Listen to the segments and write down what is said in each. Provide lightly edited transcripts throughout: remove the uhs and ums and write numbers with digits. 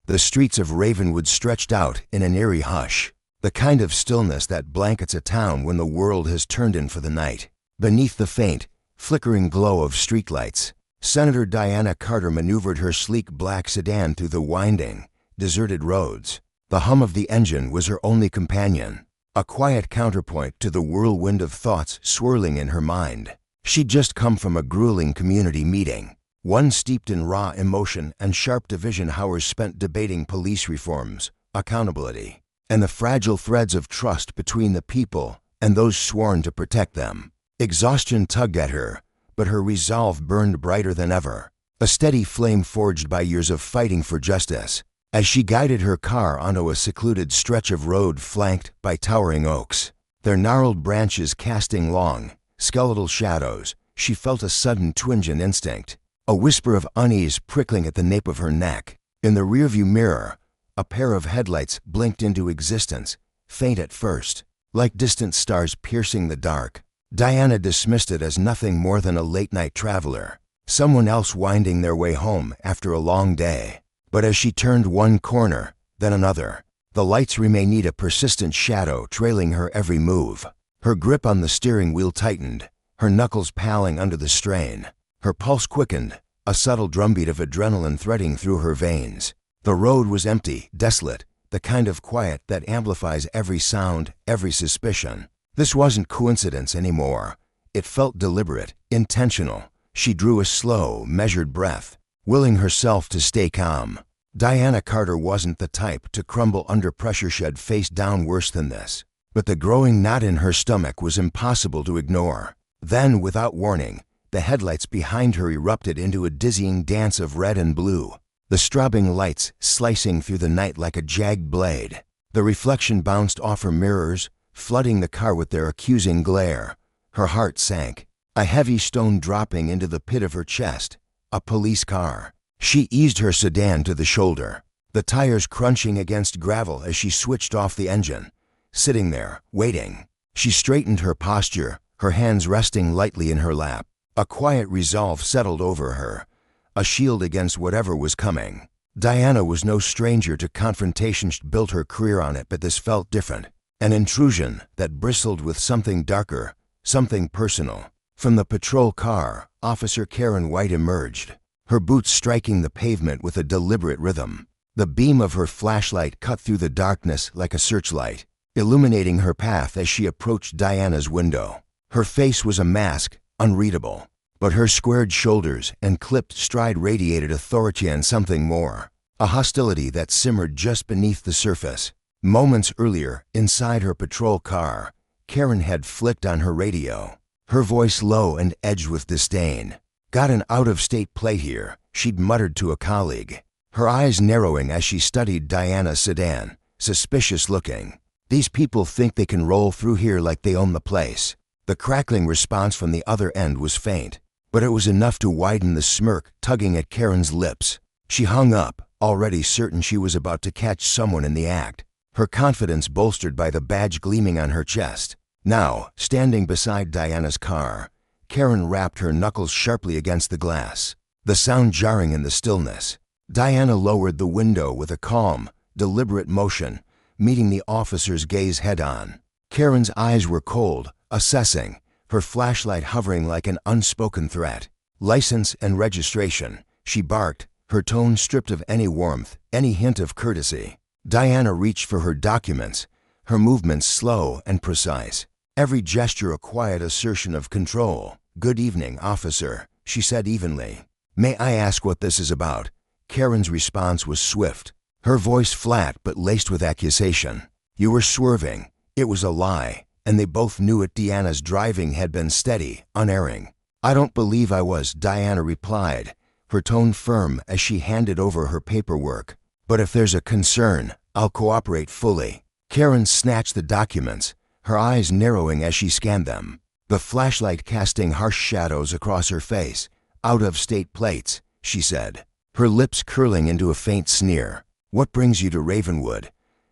The streets of Ravenwood stretched out in an eerie hush, the kind of stillness that blankets a town when the world has turned in for the night. Beneath the faint, flickering glow of streetlights, Senator Diana Carter maneuvered her sleek black sedan through the winding, deserted roads. The hum of the engine was her only companion, a quiet counterpoint to the whirlwind of thoughts swirling in her mind. She'd just come from a grueling community meeting, one steeped in raw emotion and sharp division, hours spent debating police reforms, accountability, and the fragile threads of trust between the people and those sworn to protect them. Exhaustion tugged at her, but her resolve burned brighter than ever, a steady flame forged by years of fighting for justice. As she guided her car onto a secluded stretch of road flanked by towering oaks, their gnarled branches casting long, skeletal shadows, she felt a sudden twinge in instinct, a whisper of unease prickling at the nape of her neck. In the rearview mirror, a pair of headlights blinked into existence, faint at first, like distant stars piercing the dark. Diana dismissed it as nothing more than a late-night traveler, someone else winding their way home after a long day. But as she turned one corner, then another, the lights remained a persistent shadow trailing her every move. Her grip on the steering wheel tightened, her knuckles paling under the strain. Her pulse quickened, a subtle drumbeat of adrenaline threading through her veins. The road was empty, desolate, the kind of quiet that amplifies every sound, every suspicion. This wasn't coincidence anymore. It felt deliberate, intentional. She drew a slow, measured breath, willing herself to stay calm. Diana Carter wasn't the type to crumble under pressure. She'd faced down worse than this. But the growing knot in her stomach was impossible to ignore. Then, without warning, the headlights behind her erupted into a dizzying dance of red and blue, the strobing lights slicing through the night like a jagged blade. The reflection bounced off her mirrors, flooding the car with their accusing glare. Her heart sank, a heavy stone dropping into the pit of her chest. A police car. She eased her sedan to the shoulder, the tires crunching against gravel as she switched off the engine. Sitting there, waiting, she straightened her posture, her hands resting lightly in her lap. A quiet resolve settled over her, a shield against whatever was coming. Diana was no stranger to confrontation. She'd built her career on it, but this felt different. An intrusion that bristled with something darker, something personal. From the patrol car, Officer Karen White emerged, her boots striking the pavement with a deliberate rhythm. The beam of her flashlight cut through the darkness like a searchlight, illuminating her path as she approached Diana's window. Her face was a mask, unreadable, but her squared shoulders and clipped stride radiated authority and something more, a hostility that simmered just beneath the surface. Moments earlier, inside her patrol car, Karen had flicked on her radio, her voice low and edged with disdain. "Got an out-of-state plate here," she'd muttered to a colleague, her eyes narrowing as she studied Diana's sedan, suspicious looking. "These people think they can roll through here like they own the place." The crackling response from the other end was faint, but it was enough to widen the smirk tugging at Karen's lips. She hung up, already certain she was about to catch someone in the act, her confidence bolstered by the badge gleaming on her chest. Now, standing beside Diana's car, Karen rapped her knuckles sharply against the glass, the sound jarring in the stillness. Diana lowered the window with a calm, deliberate motion, meeting the officer's gaze head-on. Karen's eyes were cold, assessing, her flashlight hovering like an unspoken threat. "License and registration," she barked, her tone stripped of any warmth, any hint of courtesy. Diana reached for her documents, her movements slow and precise, every gesture a quiet assertion of control. "Good evening, officer," she said evenly. "May I ask what this is about?" Karen's response was swift, her voice flat but laced with accusation. "You were swerving." It was a lie, and they both knew it. Diana's driving had been steady, unerring. "I don't believe I was," Diana replied, her tone firm as she handed over her paperwork. "But if there's a concern, I'll cooperate fully." Karen snatched the documents, her eyes narrowing as she scanned them, the flashlight casting harsh shadows across her face. "Out-of-state plates," she said, her lips curling into a faint sneer. "What brings you to Ravenwood?"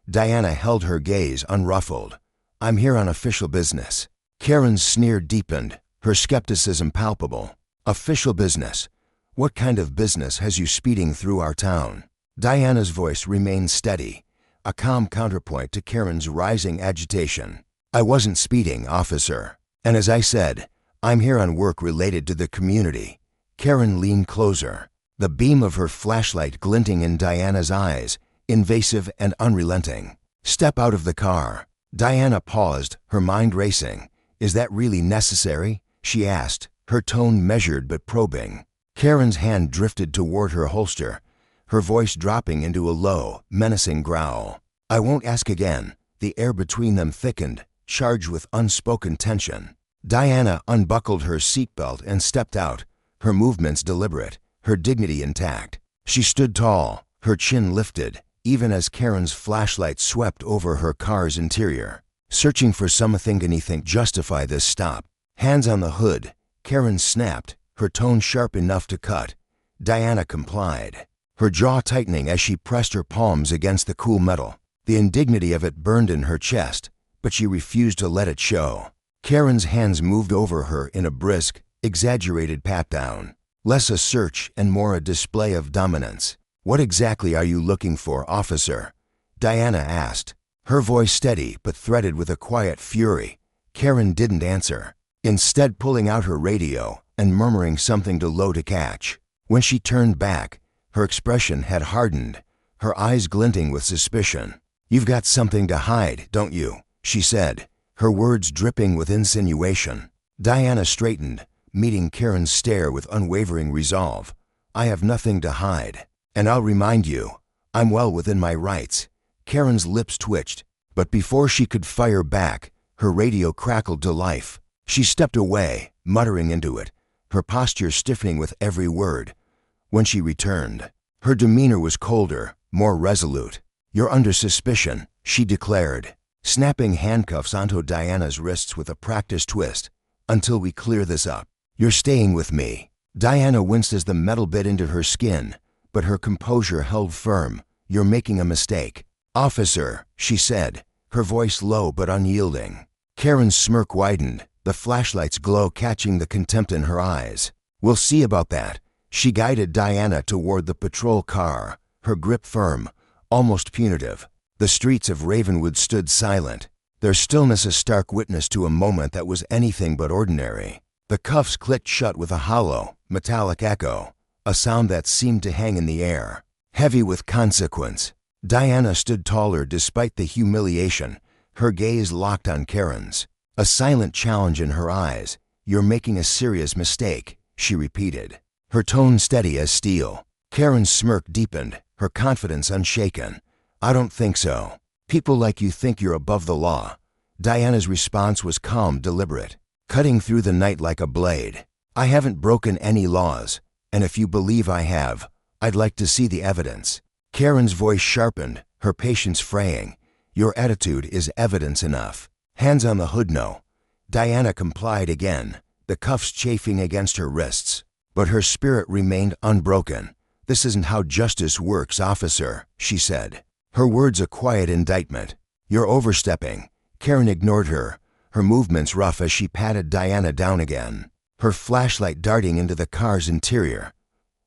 Diana held her gaze unruffled. "I'm here on official business." Karen's sneer deepened, her skepticism palpable. "Official business? What kind of business has you speeding through our town?" Diana's voice remained steady, a calm counterpoint to Karen's rising agitation. "I wasn't speeding, officer. And as I said, I'm here on work related to the community." Karen leaned closer, the beam of her flashlight glinting in Diana's eyes, invasive and unrelenting. "Step out of the car." Diana paused, her mind racing. "Is that really necessary?" she asked, her tone measured but probing. Karen's hand drifted toward her holster, her voice dropping into a low, menacing growl. "I won't ask again." The air between them thickened, charged with unspoken tension. Diana unbuckled her seatbelt and stepped out, her movements deliberate, her dignity intact. She stood tall, her chin lifted, even as Karen's flashlight swept over her car's interior, searching for something anything justify this stop. Hands on the hood, Karen snapped, her tone sharp enough to cut. Diana complied, her jaw tightening as she pressed her palms against the cool metal. The indignity of it burned in her chest, but she refused to let it show. Karen's hands moved over her in a brisk, exaggerated pat-down, less a search and more a display of dominance. "What exactly are you looking for, officer?" Diana asked, her voice steady but threaded with a quiet fury. Karen didn't answer, instead pulling out her radio and murmuring something too low to catch. When she turned back, her expression had hardened, her eyes glinting with suspicion. "You've got something to hide, don't you?" she said, her words dripping with insinuation. Diana straightened, meeting Karen's stare with unwavering resolve. "I have nothing to hide. And I'll remind you, I'm well within my rights." Karen's lips twitched, but before she could fire back, her radio crackled to life. She stepped away, muttering into it, her posture stiffening with every word. When she returned, her demeanor was colder, more resolute. "You're under suspicion," she declared, snapping handcuffs onto Diana's wrists with a practiced twist. "Until we clear this up, you're staying with me." Diana winced as the metal bit into her skin, but her composure held firm. "You're making a mistake." "Officer," she said, her voice low but unyielding. Karen's smirk widened, the flashlight's glow catching the contempt in her eyes. "We'll see about that." She guided Diana toward the patrol car, her grip firm, almost punitive. The streets of Ravenwood stood silent, their stillness a stark witness to a moment that was anything but ordinary. The cuffs clicked shut with a hollow, metallic echo, a sound that seemed to hang in the air, heavy with consequence. Diana stood taller despite the humiliation, her gaze locked on Karen's, a silent challenge in her eyes. "You're making a serious mistake," she repeated, her tone steady as steel. Karen's smirk deepened, her confidence unshaken. "I don't think so. People like you think you're above the law." Diana's response was calm, deliberate, cutting through the night like a blade. "I haven't broken any laws. And if you believe I have, I'd like to see the evidence." Karen's voice sharpened, her patience fraying. "Your attitude is evidence enough." "Hands on the hood, no." Diana complied again, the cuffs chafing against her wrists. But her spirit remained unbroken. "This isn't how justice works, officer," she said, her words a quiet indictment. "You're overstepping." Karen ignored her, her movements rough as she patted Diana down again, her flashlight darting into the car's interior.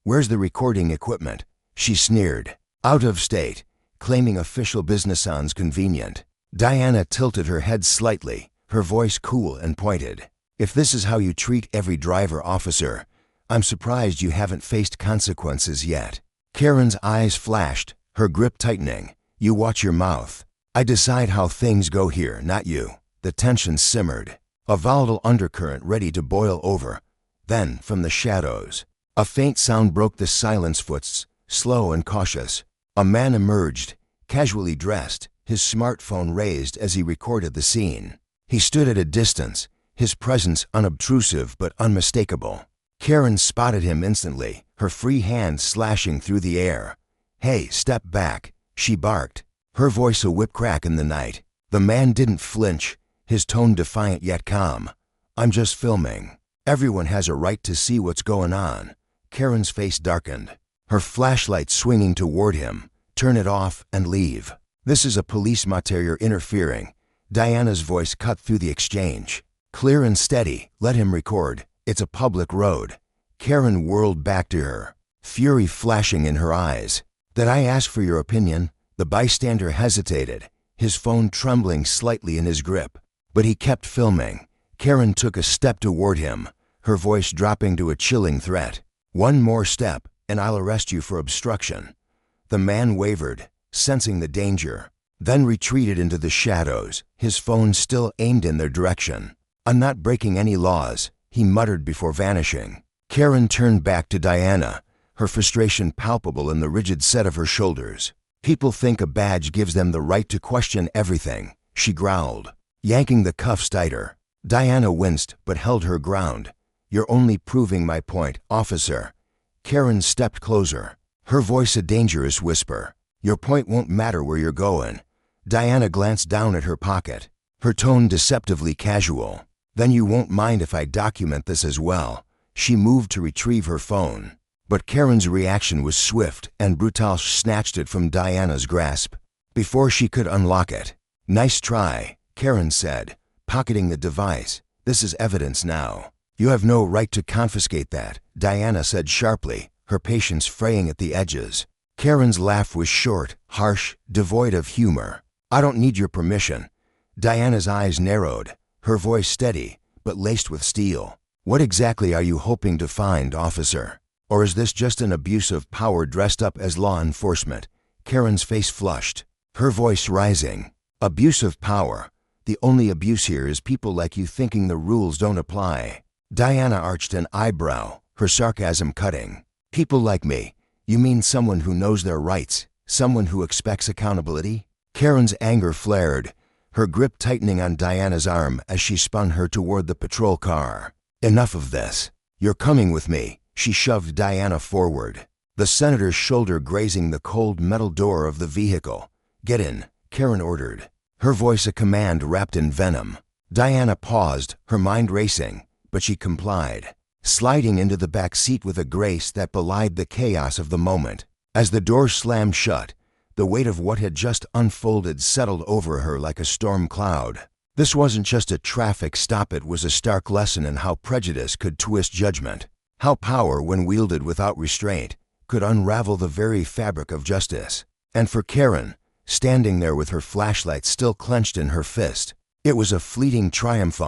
"Where's the recording equipment?" she sneered. "Out of state, claiming official business sounds convenient." Diana tilted her head slightly, her voice cool and pointed. "If this is how you treat every driver, officer, I'm surprised you haven't faced consequences yet." Karen's eyes flashed, her grip tightening. "You watch your mouth. I decide how things go here, not you." The tension simmered, a volatile undercurrent ready to boil over. Then, from the shadows, a faint sound broke the silence. Footsteps, slow and cautious. A man emerged, casually dressed, his smartphone raised as he recorded the scene. He stood at a distance, his presence unobtrusive but unmistakable. Karen spotted him instantly, her free hand slashing through the air. "Hey, step back," she barked, her voice a whip crack in the night. The man didn't flinch, his tone defiant yet calm. "I'm just filming. Everyone has a right to see what's going on." Karen's face darkened, her flashlight swinging toward him. "Turn it off and leave. This is a police matter, you're interfering." Diana's voice cut through the exchange. Clear and steady, "Let him record. It's a public road." Karen whirled back to her, fury flashing in her eyes. "Did I ask for your opinion?" The bystander hesitated, his phone trembling slightly in his grip. But he kept filming. Karen took a step toward him, her voice dropping to a chilling threat. "One more step, and I'll arrest you for obstruction." The man wavered, sensing the danger, then retreated into the shadows, his phone still aimed in their direction. "I'm not breaking any laws," he muttered before vanishing. Karen turned back to Diana, her frustration palpable in the rigid set of her shoulders. "People think a badge gives them the right to question everything," she growled, yanking the cuffs tighter. Diana winced but held her ground. "You're only proving my point, officer." Karen stepped closer, her voice a dangerous whisper. "Your point won't matter where you're going." Diana glanced down at her pocket, her tone deceptively casual. "Then you won't mind if I document this as well." She moved to retrieve her phone, but Karen's reaction was swift and brutal. Snatched it from Diana's grasp before she could unlock it. "Nice try," Karen said, pocketing the device. "This is evidence now." "You have no right to confiscate that," Diana said sharply, her patience fraying at the edges. Karen's laugh was short, harsh, devoid of humor. "I don't need your permission." Diana's eyes narrowed, her voice steady, but laced with steel. "What exactly are you hoping to find, officer? Or is this just an abuse of power dressed up as law enforcement?" Karen's face flushed, her voice rising. "Abuse of power? The only abuse here is people like you thinking the rules don't apply." Diana arched an eyebrow, her sarcasm cutting. "People like me? You mean someone who knows their rights? Someone who expects accountability?" Karen's anger flared, her grip tightening on Diana's arm as she spun her toward the patrol car. "Enough of this. You're coming with me." She shoved Diana forward, the senator's shoulder grazing the cold metal door of the vehicle. "Get in," Karen ordered, her voice a command wrapped in venom. Diana paused, her mind racing, but she complied, sliding into the back seat with a grace that belied the chaos of the moment. As the door slammed shut, the weight of what had just unfolded settled over her like a storm cloud. This wasn't just a traffic stop, it was a stark lesson in how prejudice could twist judgment, how power, when wielded without restraint, could unravel the very fabric of justice. And for Karen, standing there with her flashlight still clenched in her fist, it was a fleeting triumph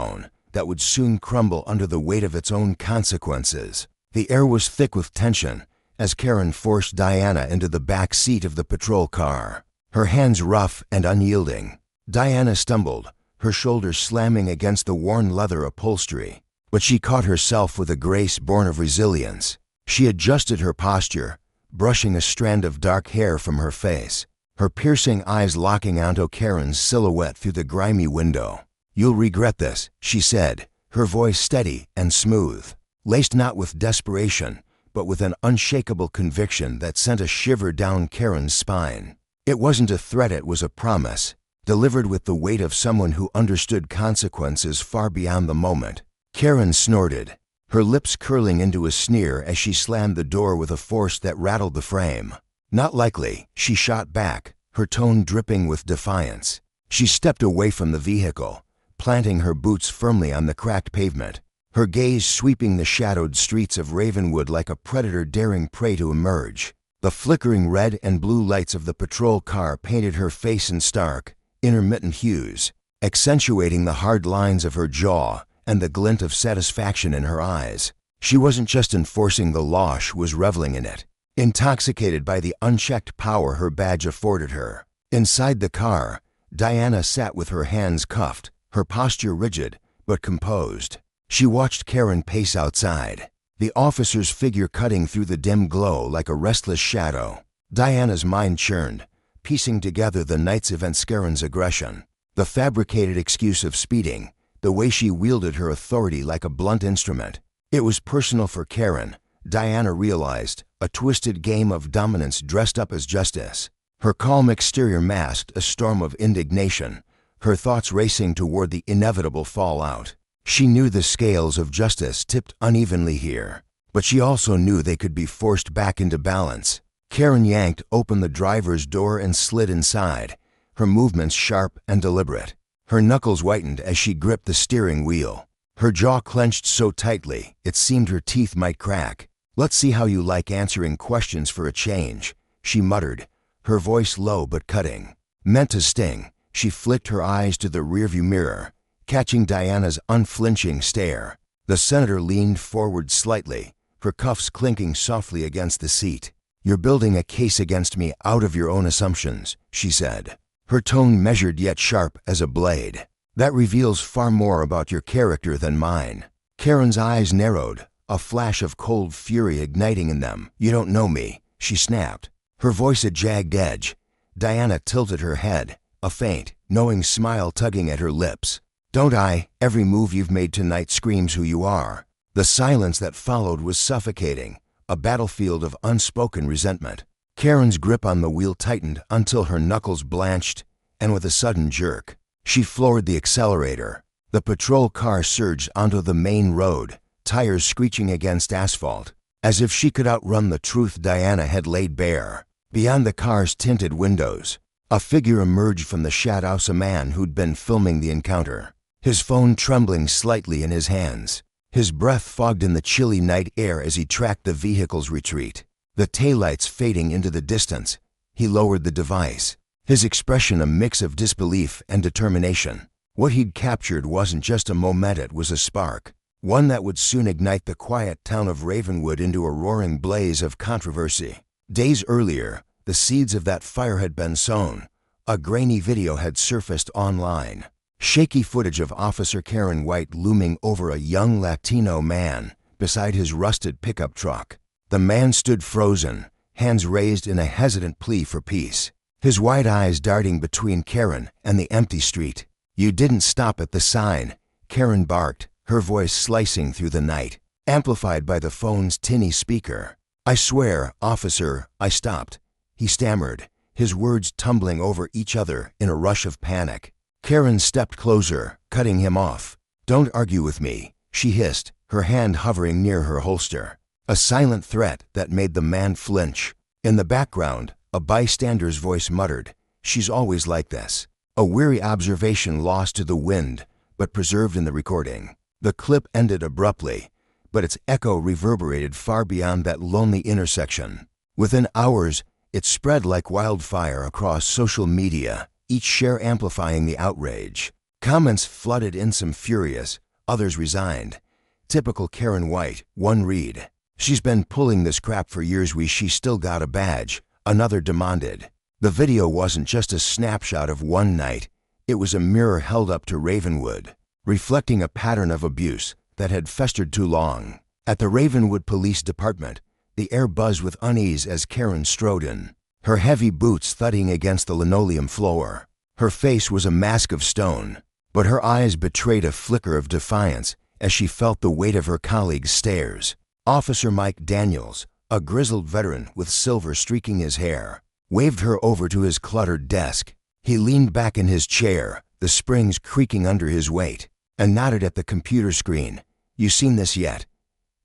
that would soon crumble under the weight of its own consequences. The air was thick with tension as Karen forced Diana into the back seat of the patrol car, her hands rough and unyielding. Diana stumbled, her shoulders slamming against the worn leather upholstery, but she caught herself with a grace born of resilience. She adjusted her posture, brushing a strand of dark hair from her face, her piercing eyes locking onto Karen's silhouette through the grimy window. "You'll regret this," she said, her voice steady and smooth, laced not with desperation, but with an unshakable conviction that sent a shiver down Karen's spine. It wasn't a threat, it was a promise, delivered with the weight of someone who understood consequences far beyond the moment. Karen snorted, her lips curling into a sneer as she slammed the door with a force that rattled the frame. "Not likely," she shot back, her tone dripping with defiance. She stepped away from the vehicle, planting her boots firmly on the cracked pavement, her gaze sweeping the shadowed streets of Ravenwood like a predator daring prey to emerge. The flickering red and blue lights of the patrol car painted her face in stark, intermittent hues, accentuating the hard lines of her jaw and the glint of satisfaction in her eyes. She wasn't just enforcing the law, she was reveling in it, intoxicated by the unchecked power her badge afforded her. Inside the car, Diana sat with her hands cuffed, her posture rigid but composed. She watched Karen pace outside, the officer's figure cutting through the dim glow like a restless shadow. Diana's mind churned, piecing together the night's events, Karen's aggression, the fabricated excuse of speeding, the way she wielded her authority like a blunt instrument. It was personal for Karen, Diana realized, a twisted game of dominance dressed up as justice. Her calm exterior masked a storm of indignation, her thoughts racing toward the inevitable fallout. She knew the scales of justice tipped unevenly here, but she also knew they could be forced back into balance. Karen yanked open the driver's door and slid inside, her movements sharp and deliberate. Her knuckles whitened as she gripped the steering wheel, her jaw clenched so tightly it seemed her teeth might crack. "Let's see how you like answering questions for a change," she muttered, her voice low but cutting. Meant to sting, she flicked her eyes to the rearview mirror, catching Diana's unflinching stare. The senator leaned forward slightly, her cuffs clinking softly against the seat. "You're building a case against me out of your own assumptions," she said, her tone measured yet sharp as a blade. "That reveals far more about your character than mine." Karen's eyes narrowed, a flash of cold fury igniting in them. "You don't know me," she snapped, her voice a jagged edge. Diana tilted her head, a faint, knowing smile tugging at her lips. "Don't I? Every move you've made tonight screams who you are." The silence that followed was suffocating, a battlefield of unspoken resentment. Karen's grip on the wheel tightened until her knuckles blanched, and with a sudden jerk, she floored the accelerator. The patrol car surged onto the main road, tires screeching against asphalt, as if she could outrun the truth Diana had laid bare. Beyond the car's tinted windows, a figure emerged from the shadows, a man who'd been filming the encounter, his phone trembling slightly in his hands. His breath fogged in the chilly night air as he tracked the vehicle's retreat. The taillights fading into the distance, he lowered the device, his expression a mix of disbelief and determination. What he'd captured wasn't just a moment, it was a spark, one that would soon ignite the quiet town of Ravenwood into a roaring blaze of controversy. Days earlier, the seeds of that fire had been sown. A grainy video had surfaced online. Shaky footage of Officer Karen White looming over a young Latino man beside his rusted pickup truck. The man stood frozen, hands raised in a hesitant plea for peace, his wide eyes darting between Karen and the empty street. "You didn't stop at the sign," Karen barked, her voice slicing through the night, amplified by the phone's tinny speaker. "I swear, officer, I stopped," he stammered, his words tumbling over each other in a rush of panic. Karen stepped closer, cutting him off. "Don't argue with me," she hissed, her hand hovering near her holster, a silent threat that made the man flinch. In the background, a bystander's voice muttered, "She's always like this," a weary observation lost to the wind, but preserved in the recording. The clip ended abruptly, but its echo reverberated far beyond that lonely intersection. Within hours, it spread like wildfire across social media, each share amplifying the outrage. Comments flooded in, some furious, others resigned. "Typical Karen White," one read. "She's been pulling this crap for years, she still got a badge," another demanded. The video wasn't just a snapshot of one night, it was a mirror held up to Ravenwood, reflecting a pattern of abuse that had festered too long. At the Ravenwood Police Department, the air buzzed with unease as Karen strode in, her heavy boots thudding against the linoleum floor. Her face was a mask of stone, but her eyes betrayed a flicker of defiance as she felt the weight of her colleagues' stares. Officer Mike Daniels, a grizzled veteran with silver streaking his hair, waved her over to his cluttered desk. He leaned back in his chair, the springs creaking under his weight, and nodded at the computer screen. "You seen this yet?"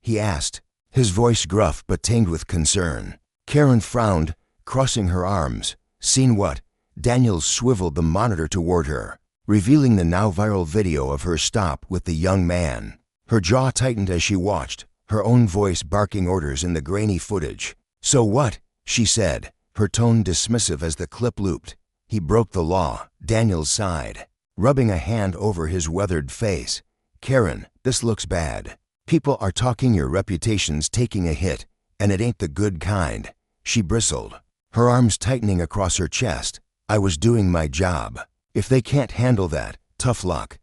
he asked, his voice gruff but tinged with concern. Karen frowned, crossing her arms. "Seen what?" Daniels swiveled the monitor toward her, revealing the now viral video of her stop with the young man. Her jaw tightened as she watched, her own voice barking orders in the grainy footage. "So what?" she said, her tone dismissive as the clip looped. "He broke the law," Daniels sighed, rubbing a hand over his weathered face. "Karen, this looks bad. People are talking, your reputation's taking a hit, and it ain't the good kind." She bristled, her arms tightening across her chest. "I was doing my job. If they can't handle that, tough luck."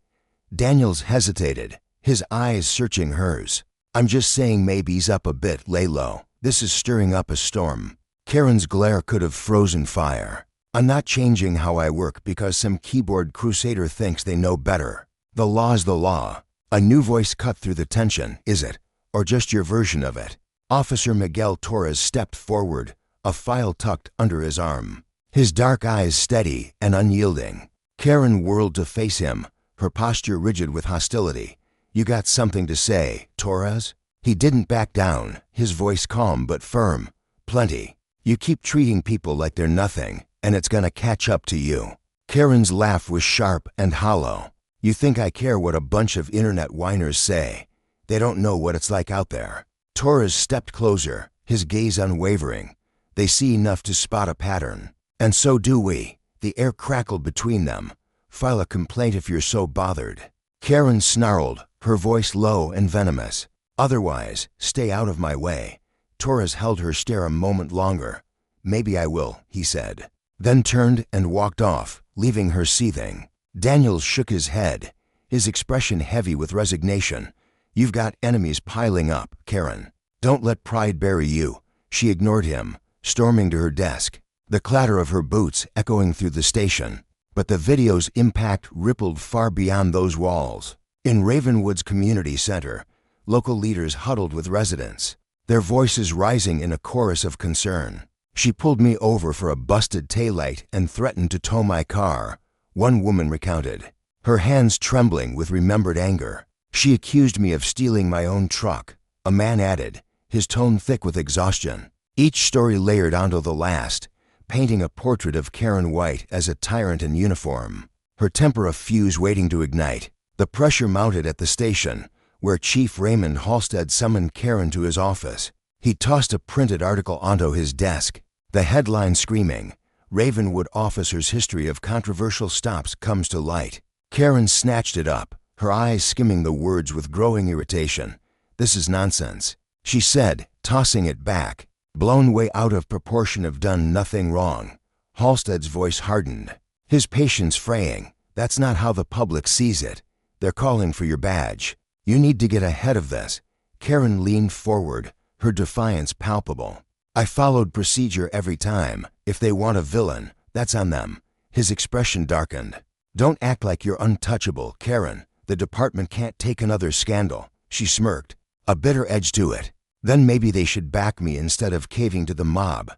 Daniels hesitated, his eyes searching hers. "I'm just saying maybe ease up a bit, lay low. This is stirring up a storm." Karen's glare could have frozen fire. "I'm not changing how I work because some keyboard crusader thinks they know better. The law's the law." A new voice cut through the tension. "Is it? Or just your version of it?" Officer Miguel Torres stepped forward, a file tucked under his arm, his dark eyes steady and unyielding. Karen whirled to face him, her posture rigid with hostility. "You got something to say, Torres?" He didn't back down, his voice calm but firm. "Plenty. You keep treating people like they're nothing, and it's gonna catch up to you." Karen's laugh was sharp and hollow. "You think I care what a bunch of internet whiners say? They don't know what it's like out there." Torres stepped closer, his gaze unwavering. They see enough to spot a pattern. And so do we. The air crackled between them. File a complaint if you're so bothered. Karen snarled, her voice low and venomous. Otherwise, stay out of my way. Torres held her stare a moment longer. Maybe I will, he said. Then turned and walked off, leaving her seething. Daniels shook his head, his expression heavy with resignation. You've got enemies piling up, Karen. Don't let pride bury you. She ignored him, storming to her desk, the clatter of her boots echoing through the station. But the video's impact rippled far beyond those walls. In Ravenwood's community center, local leaders huddled with residents, their voices rising in a chorus of concern. She pulled me over for a busted taillight and threatened to tow my car, one woman recounted, her hands trembling with remembered anger. She accused me of stealing my own truck, a man added, his tone thick with exhaustion. Each story layered onto the last, painting a portrait of Karen White as a tyrant in uniform, her temper a fuse waiting to ignite. The pressure mounted at the station, where Chief Raymond Halstead summoned Karen to his office. He tossed a printed article onto his desk, the headline screaming, Ravenwood Officer's History of Controversial Stops Comes to Light. Karen snatched it up, her eyes skimming the words with growing irritation. This is nonsense, she said, tossing it back. Blown way out of proportion, have done nothing wrong. Halstead's voice hardened, his patience fraying. That's not how the public sees it. They're calling for your badge. You need to get ahead of this. Karen leaned forward, her defiance palpable. I followed procedure every time. If they want a villain, that's on them. His expression darkened. Don't act like you're untouchable, Karen. The department can't take another scandal. She smirked, a bitter edge to it. Then maybe they should back me instead of caving to the mob.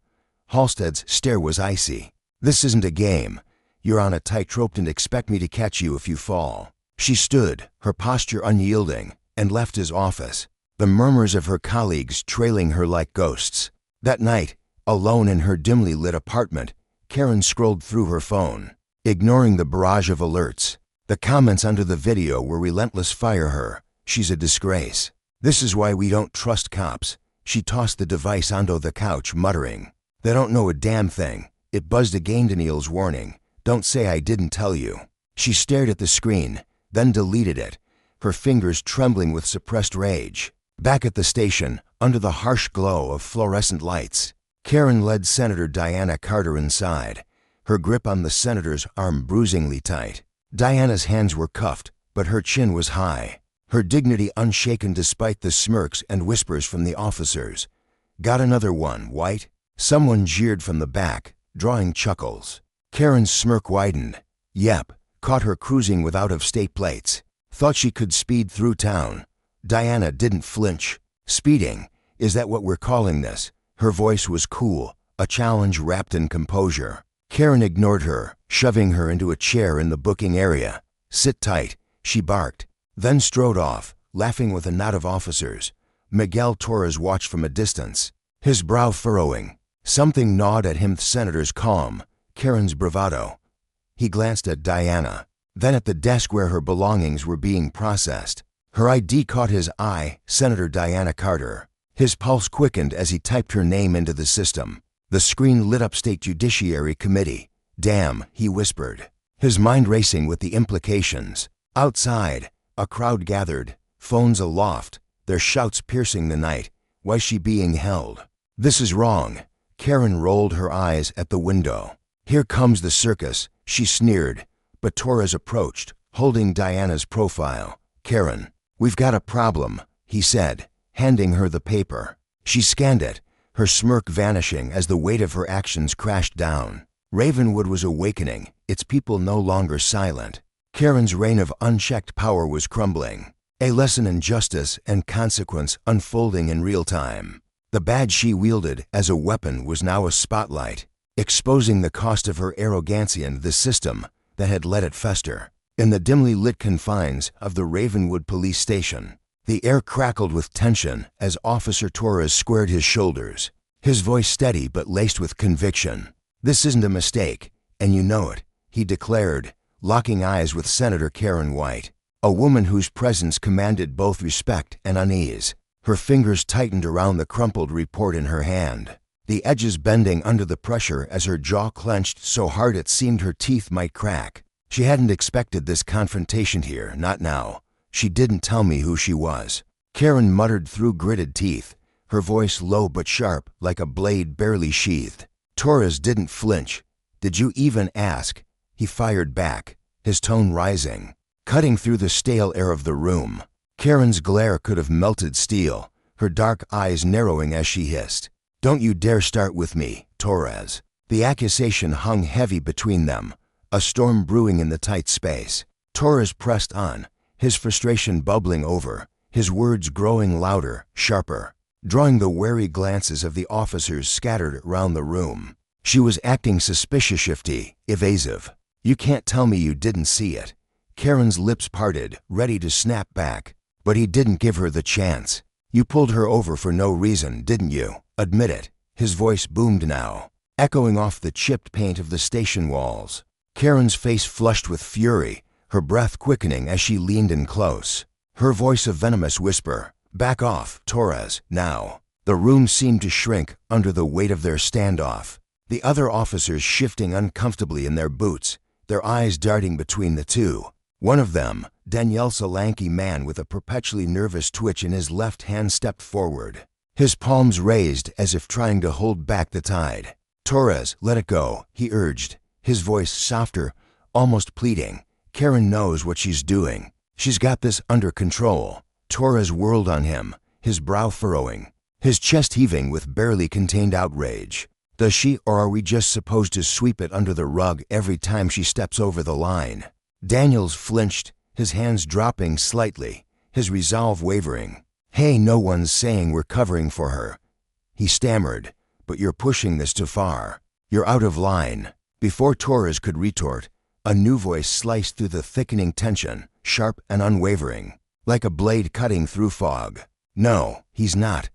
Halstead's stare was icy. This isn't a game. You're on a tightrope and expect me to catch you if you fall. She stood, her posture unyielding, and left his office, the murmurs of her colleagues trailing her like ghosts. That night, alone in her dimly lit apartment, Karen scrolled through her phone, ignoring the barrage of alerts. The comments under the video were relentless. Fire her. She's a disgrace. This is why we don't trust cops. She tossed the device onto the couch, muttering, they don't know a damn thing. It buzzed again. Daniel's warning. Don't say I didn't tell you. She stared at the screen, then deleted it, her fingers trembling with suppressed rage. Back at the station, under the harsh glow of fluorescent lights, Karen led Senator Diana Carter inside, her grip on the senator's arm bruisingly tight. Diana's hands were cuffed, but her chin was high, her dignity unshaken despite the smirks and whispers from the officers. Got another one, White? Someone jeered from the back, drawing chuckles. Karen's smirk widened. Yep, caught her cruising with out-of-state plates. Thought she could speed through town. Diana didn't flinch. Speeding, is that what we're calling this? Her voice was cool, a challenge wrapped in composure. Karen ignored her, shoving her into a chair in the booking area. Sit tight, she barked, then strode off, laughing with a knot of officers. Miguel Torres watched from a distance, his brow furrowing. Something gnawed at him, the senator's calm, Karen's bravado. He glanced at Diana, then at the desk where her belongings were being processed. Her ID caught his eye, Senator Diana Carter. His pulse quickened as he typed her name into the system. The screen lit up State Judiciary Committee. Damn, he whispered, his mind racing with the implications. Outside, a crowd gathered, phones aloft, their shouts piercing the night. Why's she being held? This is wrong. Karen rolled her eyes at the window. Here comes the circus, she sneered, but Torres approached, holding Diana's profile. Karen, we've got a problem, he said, handing her the paper. She scanned it, her smirk vanishing as the weight of her actions crashed down. Ravenwood was awakening, its people no longer silent. Karen's reign of unchecked power was crumbling, a lesson in justice and consequence unfolding in real time. The badge she wielded as a weapon was now a spotlight, exposing the cost of her arrogancy and the system that had let it fester. In the dimly lit confines of the Ravenwood police station, the air crackled with tension as Officer Torres squared his shoulders, his voice steady but laced with conviction. This isn't a mistake, and you know it, he declared, locking eyes with Senator Karen White, a woman whose presence commanded both respect and unease. Her fingers tightened around the crumpled report in her hand. the edges bending under the pressure as her jaw clenched so hard it seemed her teeth might crack. She hadn't expected this confrontation here, not now. She didn't tell me who she was. Karen muttered through gritted teeth, her voice low but sharp, like a blade barely sheathed. Torres didn't flinch. Did you even ask? He fired back, his tone rising, cutting through the stale air of the room. Karen's glare could have melted steel, her dark eyes narrowing as she hissed. Don't you dare start with me, Torres. The accusation hung heavy between them, a storm brewing in the tight space. Torres pressed on, his frustration bubbling over, his words growing louder, sharper, drawing the wary glances of the officers scattered around the room. She was acting suspicious, shifty, evasive. You can't tell me you didn't see it. Karen's lips parted, ready to snap back, but he didn't give her the chance. You pulled her over for no reason, didn't you? Admit it. His voice boomed now, echoing off the chipped paint of the station walls. Karen's face flushed with fury, her breath quickening as she leaned in close. Her voice a venomous whisper. Back off, Torres, now. The room seemed to shrink under the weight of their standoff. The other officers shifting uncomfortably in their boots, their eyes darting between the two. One of them, Daniel's a lanky man with a perpetually nervous twitch in his left hand, stepped forward, his palms raised as if trying to hold back the tide. Torres, let it go, he urged, his voice softer, almost pleading. Karen knows what she's doing. She's got this under control. Torres whirled on him, his brow furrowing, his chest heaving with barely contained outrage. Does she, or are we just supposed to sweep it under the rug every time she steps over the line? Daniels flinched, his hands dropping slightly, his resolve wavering. Hey, no one's saying we're covering for her. He stammered, but you're pushing this too far. You're out of line. Before Torres could retort, a new voice sliced through the thickening tension, sharp and unwavering, like a blade cutting through fog. No, he's not.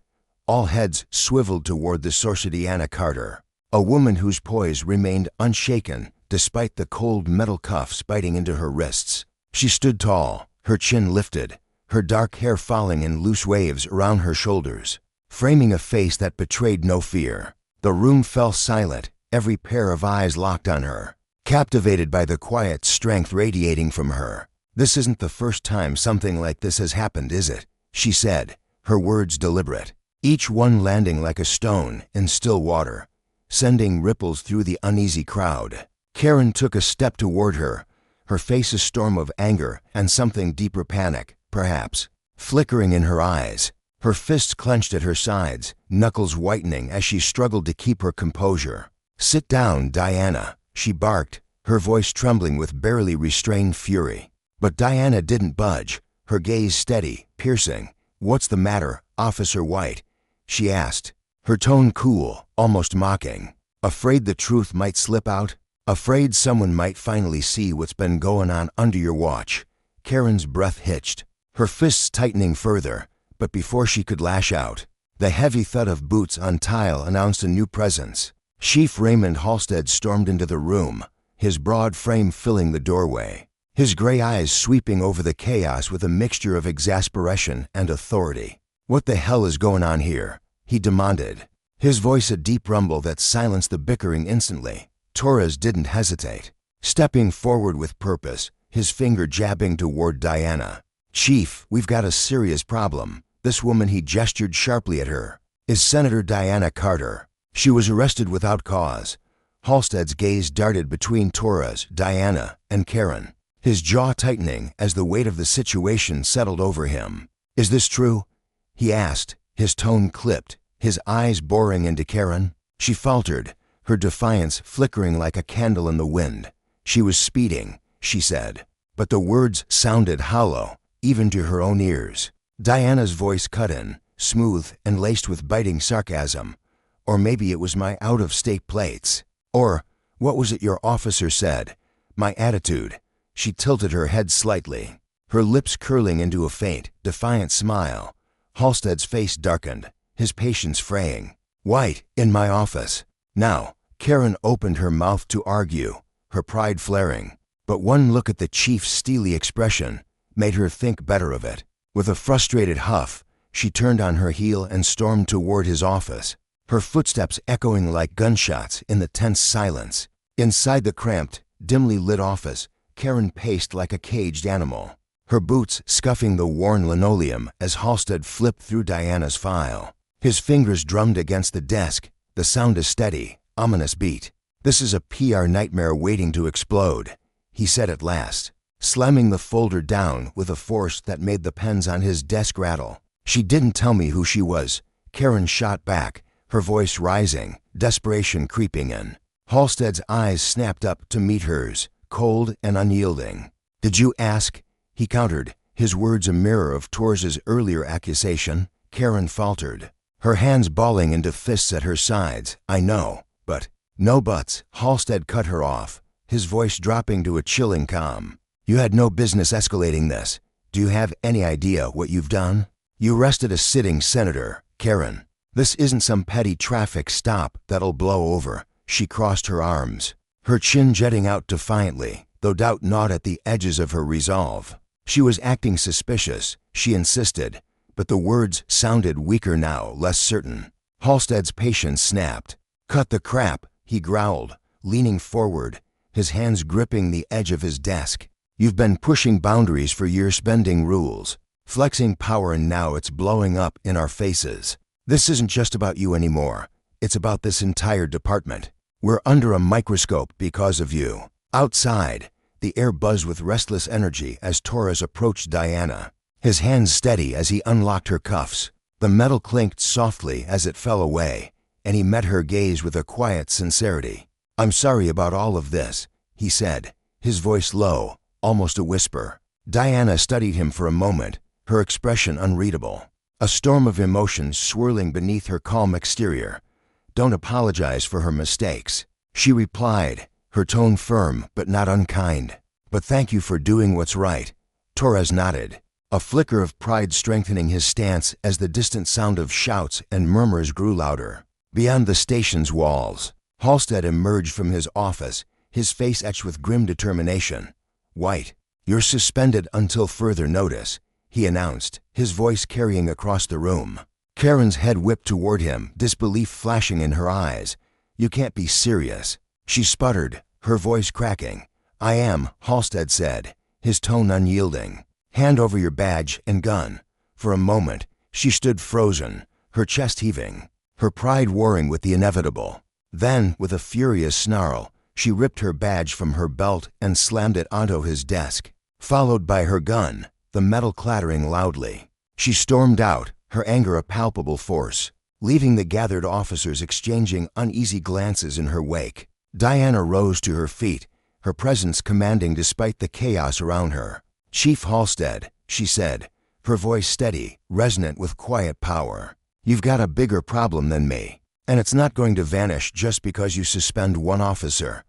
All heads swiveled toward the Sorcidiana Carter, a woman whose poise remained unshaken despite the cold metal cuffs biting into her wrists. She stood tall, her chin lifted, her dark hair falling in loose waves around her shoulders, framing a face that betrayed no fear. The room fell silent, every pair of eyes locked on her, captivated by the quiet strength radiating from her. This isn't the first time something like this has happened, is it? She said, her words deliberate, each one landing like a stone in still water, sending ripples through the uneasy crowd. Karen took a step toward her, her face a storm of anger and something deeper, panic, perhaps, flickering in her eyes. Her fists clenched at her sides, knuckles whitening as she struggled to keep her composure. Sit down, Diana, she barked, her voice trembling with barely restrained fury. But Diana didn't budge, her gaze steady, piercing. What's the matter, Officer White? She asked, her tone cool, almost mocking. Afraid the truth might slip out? Afraid someone might finally see what's been going on under your watch? Karen's breath hitched, her fists tightening further, but before she could lash out, the heavy thud of boots on tile announced a new presence. Chief Raymond Halstead stormed into the room, his broad frame filling the doorway, his gray eyes sweeping over the chaos with a mixture of exasperation and authority. What the hell is going on here? He demanded, his voice a deep rumble that silenced the bickering instantly. Torres didn't hesitate, stepping forward with purpose, his finger jabbing toward Diana. Chief, we've got a serious problem. This woman, he gestured sharply at her, is Senator Diana Carter. She was arrested without cause. Halstead's gaze darted between Torres, Diana, and Karen, his jaw tightening as the weight of the situation settled over him. Is this true? He asked, his tone clipped, his eyes boring into Karen. She faltered, her defiance flickering like a candle in the wind. She was speeding, she said, but the words sounded hollow, even to her own ears. Diana's voice cut in, smooth and laced with biting sarcasm. Or maybe it was my out-of-state plates. Or, what was it your officer said? My attitude. She tilted her head slightly, her lips curling into a faint, defiant smile. Halstead's face darkened, his patience fraying. White, in my office. Now, Karen opened her mouth to argue, her pride flaring. But one look at the chief's steely expression made her think better of it. With a frustrated huff, she turned on her heel and stormed toward his office, her footsteps echoing like gunshots in the tense silence. Inside the cramped, dimly lit office, Karen paced like a caged animal, her boots scuffing the worn linoleum as Halstead flipped through Diana's file. His fingers drummed against the desk, the sound a steady, ominous beat. "This is a PR nightmare waiting to explode," he said at last, slamming the folder down with a force that made the pens on his desk rattle. "She didn't tell me who she was," Karen shot back, her voice rising, desperation creeping in. Halstead's eyes snapped up to meet hers, cold and unyielding. "Did you ask?" he countered, his words a mirror of Torres's earlier accusation. Karen faltered, her hands balling into fists at her sides. "I know, but—" "No buts," Halstead cut her off, his voice dropping to a chilling calm. "You had no business escalating this. Do you have any idea what you've done? You arrested a sitting senator, Karen. This isn't some petty traffic stop that'll blow over." She crossed her arms, her chin jutting out defiantly, though doubt gnawed at the edges of her resolve. She was acting suspicious, she insisted, but the words sounded weaker now, less certain. Halstead's patience snapped. "Cut the crap," he growled, leaning forward, his hands gripping the edge of his desk. "You've been pushing boundaries for years, bending rules, flexing power, and now it's blowing up in our faces. This isn't just about you anymore. It's about this entire department. We're under a microscope because of you." Outside, the air buzzed with restless energy as Torres approached Diana, his hands steady as he unlocked her cuffs. The metal clinked softly as it fell away, and he met her gaze with a quiet sincerity. "I'm sorry about all of this," he said, his voice low, almost a whisper. Diana studied him for a moment, her expression unreadable, a storm of emotions swirling beneath her calm exterior. "Don't apologize for her mistakes," she replied, her tone firm but not unkind. "But thank you for doing what's right." Torres nodded, a flicker of pride strengthening his stance as the distant sound of shouts and murmurs grew louder. Beyond the station's walls, Halstead emerged from his office, his face etched with grim determination. "White, you're suspended until further notice," he announced, his voice carrying across the room. Karen's head whipped toward him, disbelief flashing in her eyes. "You can't be serious," she sputtered, her voice cracking. "I am," Halstead said, his tone unyielding. "Hand over your badge and gun." For a moment, she stood frozen, her chest heaving, her pride warring with the inevitable. Then, with a furious snarl, she ripped her badge from her belt and slammed it onto his desk, followed by her gun, the metal clattering loudly. She stormed out, her anger a palpable force, leaving the gathered officers exchanging uneasy glances in her wake. Diana rose to her feet, her presence commanding despite the chaos around her. "Chief Halstead," she said, her voice steady, resonant with quiet power. "You've got a bigger problem than me, and it's not going to vanish just because you suspend one officer."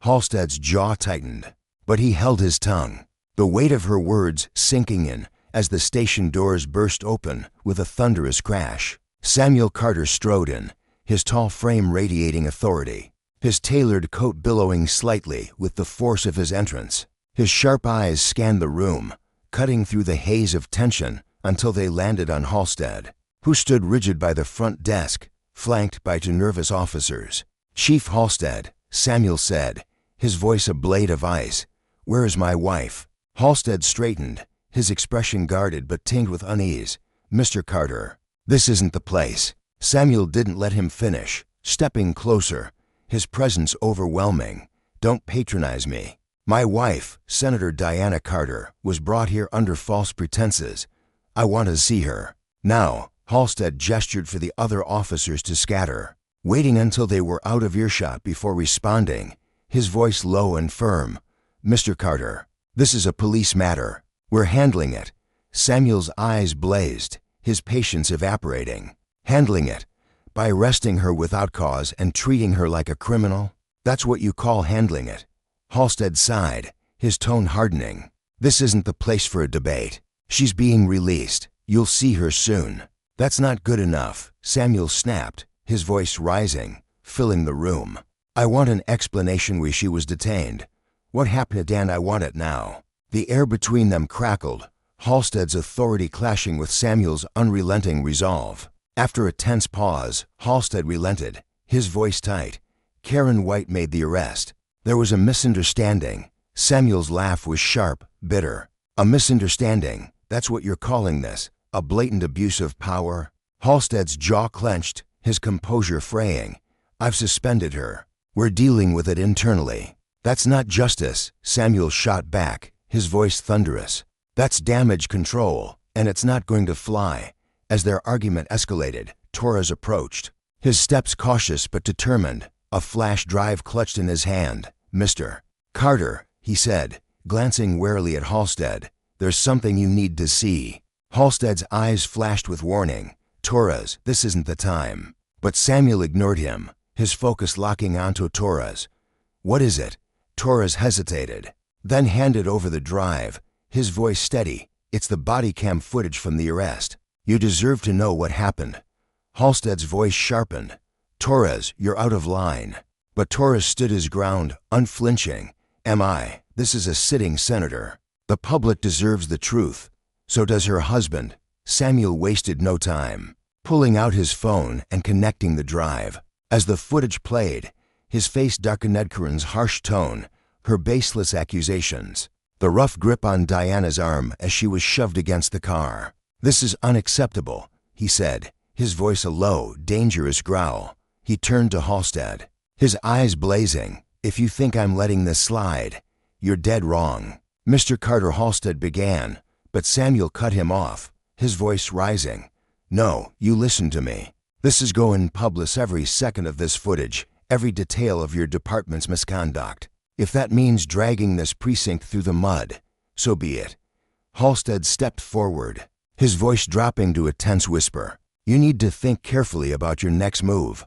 Halstead's jaw tightened, but he held his tongue, the weight of her words sinking in as the station doors burst open with a thunderous crash. Samuel Carter strode in, his tall frame radiating authority, his tailored coat billowing slightly with the force of his entrance. His sharp eyes scanned the room, cutting through the haze of tension until they landed on Halstead, who stood rigid by the front desk, flanked by two nervous officers. "Chief Halstead," Samuel said, his voice a blade of ice, "where is my wife?" Halstead straightened, his expression guarded but tinged with unease. "Mr. Carter, this isn't the place." Samuel didn't let him finish, stepping closer, his presence overwhelming. "Don't patronize me. My wife, Senator Diana Carter, was brought here under false pretenses. I want to see her now." Halstead gestured for the other officers to scatter, waiting until they were out of earshot before responding, his voice low and firm. "Mr. Carter, this is a police matter. We're handling it." Samuel's eyes blazed, his patience evaporating. "Handling it? By arresting her without cause and treating her like a criminal? That's what you call handling it?" Halstead sighed, his tone hardening. "This isn't the place for a debate. She's being released. You'll see her soon." "That's not good enough," Samuel snapped, his voice rising, filling the room. "I want an explanation why she was detained. What happened to Dan? I want it now." The air between them crackled, Halstead's authority clashing with Samuel's unrelenting resolve. After a tense pause, Halstead relented, his voice tight. Karen White made the arrest. There was a misunderstanding. Samuel's laugh was sharp, bitter. A misunderstanding, that's what you're calling this? A blatant abuse of power? Halstead's jaw clenched, his composure fraying. I've suspended her. We're dealing with it internally. That's not justice, Samuel shot back, his voice thunderous. That's damage control, and it's not going to fly. As their argument escalated, Torres approached. His steps cautious but determined, a flash drive clutched in his hand. Mr. Carter, he said, glancing warily at Halstead, there's something you need to see. Halstead's eyes flashed with warning. Torres, this isn't the time. But Samuel ignored him, his focus locking onto Torres. What is it? Torres hesitated, then handed over the drive, his voice steady. It's the Bodycam footage from the arrest. You deserve to know what happened. Halstead's voice sharpened. Torres, you're out of line. But Torres stood his ground, unflinching. Am I? This is a sitting senator. The public deserves the truth. So does her husband. Samuel wasted no time, pulling out his phone and connecting the drive. As the footage played, his face darkened. Karen's harsh tone, her baseless accusations, the rough grip on Diana's arm as she was shoved against the car. This is unacceptable, he said, his voice a low, dangerous growl. He turned to Halstead, his eyes blazing. If you think I'm letting this slide, you're dead wrong. Mr. Carter, Halstead began, but Samuel cut him off, his voice rising. No, you listen to me. This is going public, every second of this footage, every detail of your department's misconduct. If that means dragging this precinct through the mud, so be it. Halstead stepped forward, his voice dropping to a tense whisper. You need to think carefully about your next move.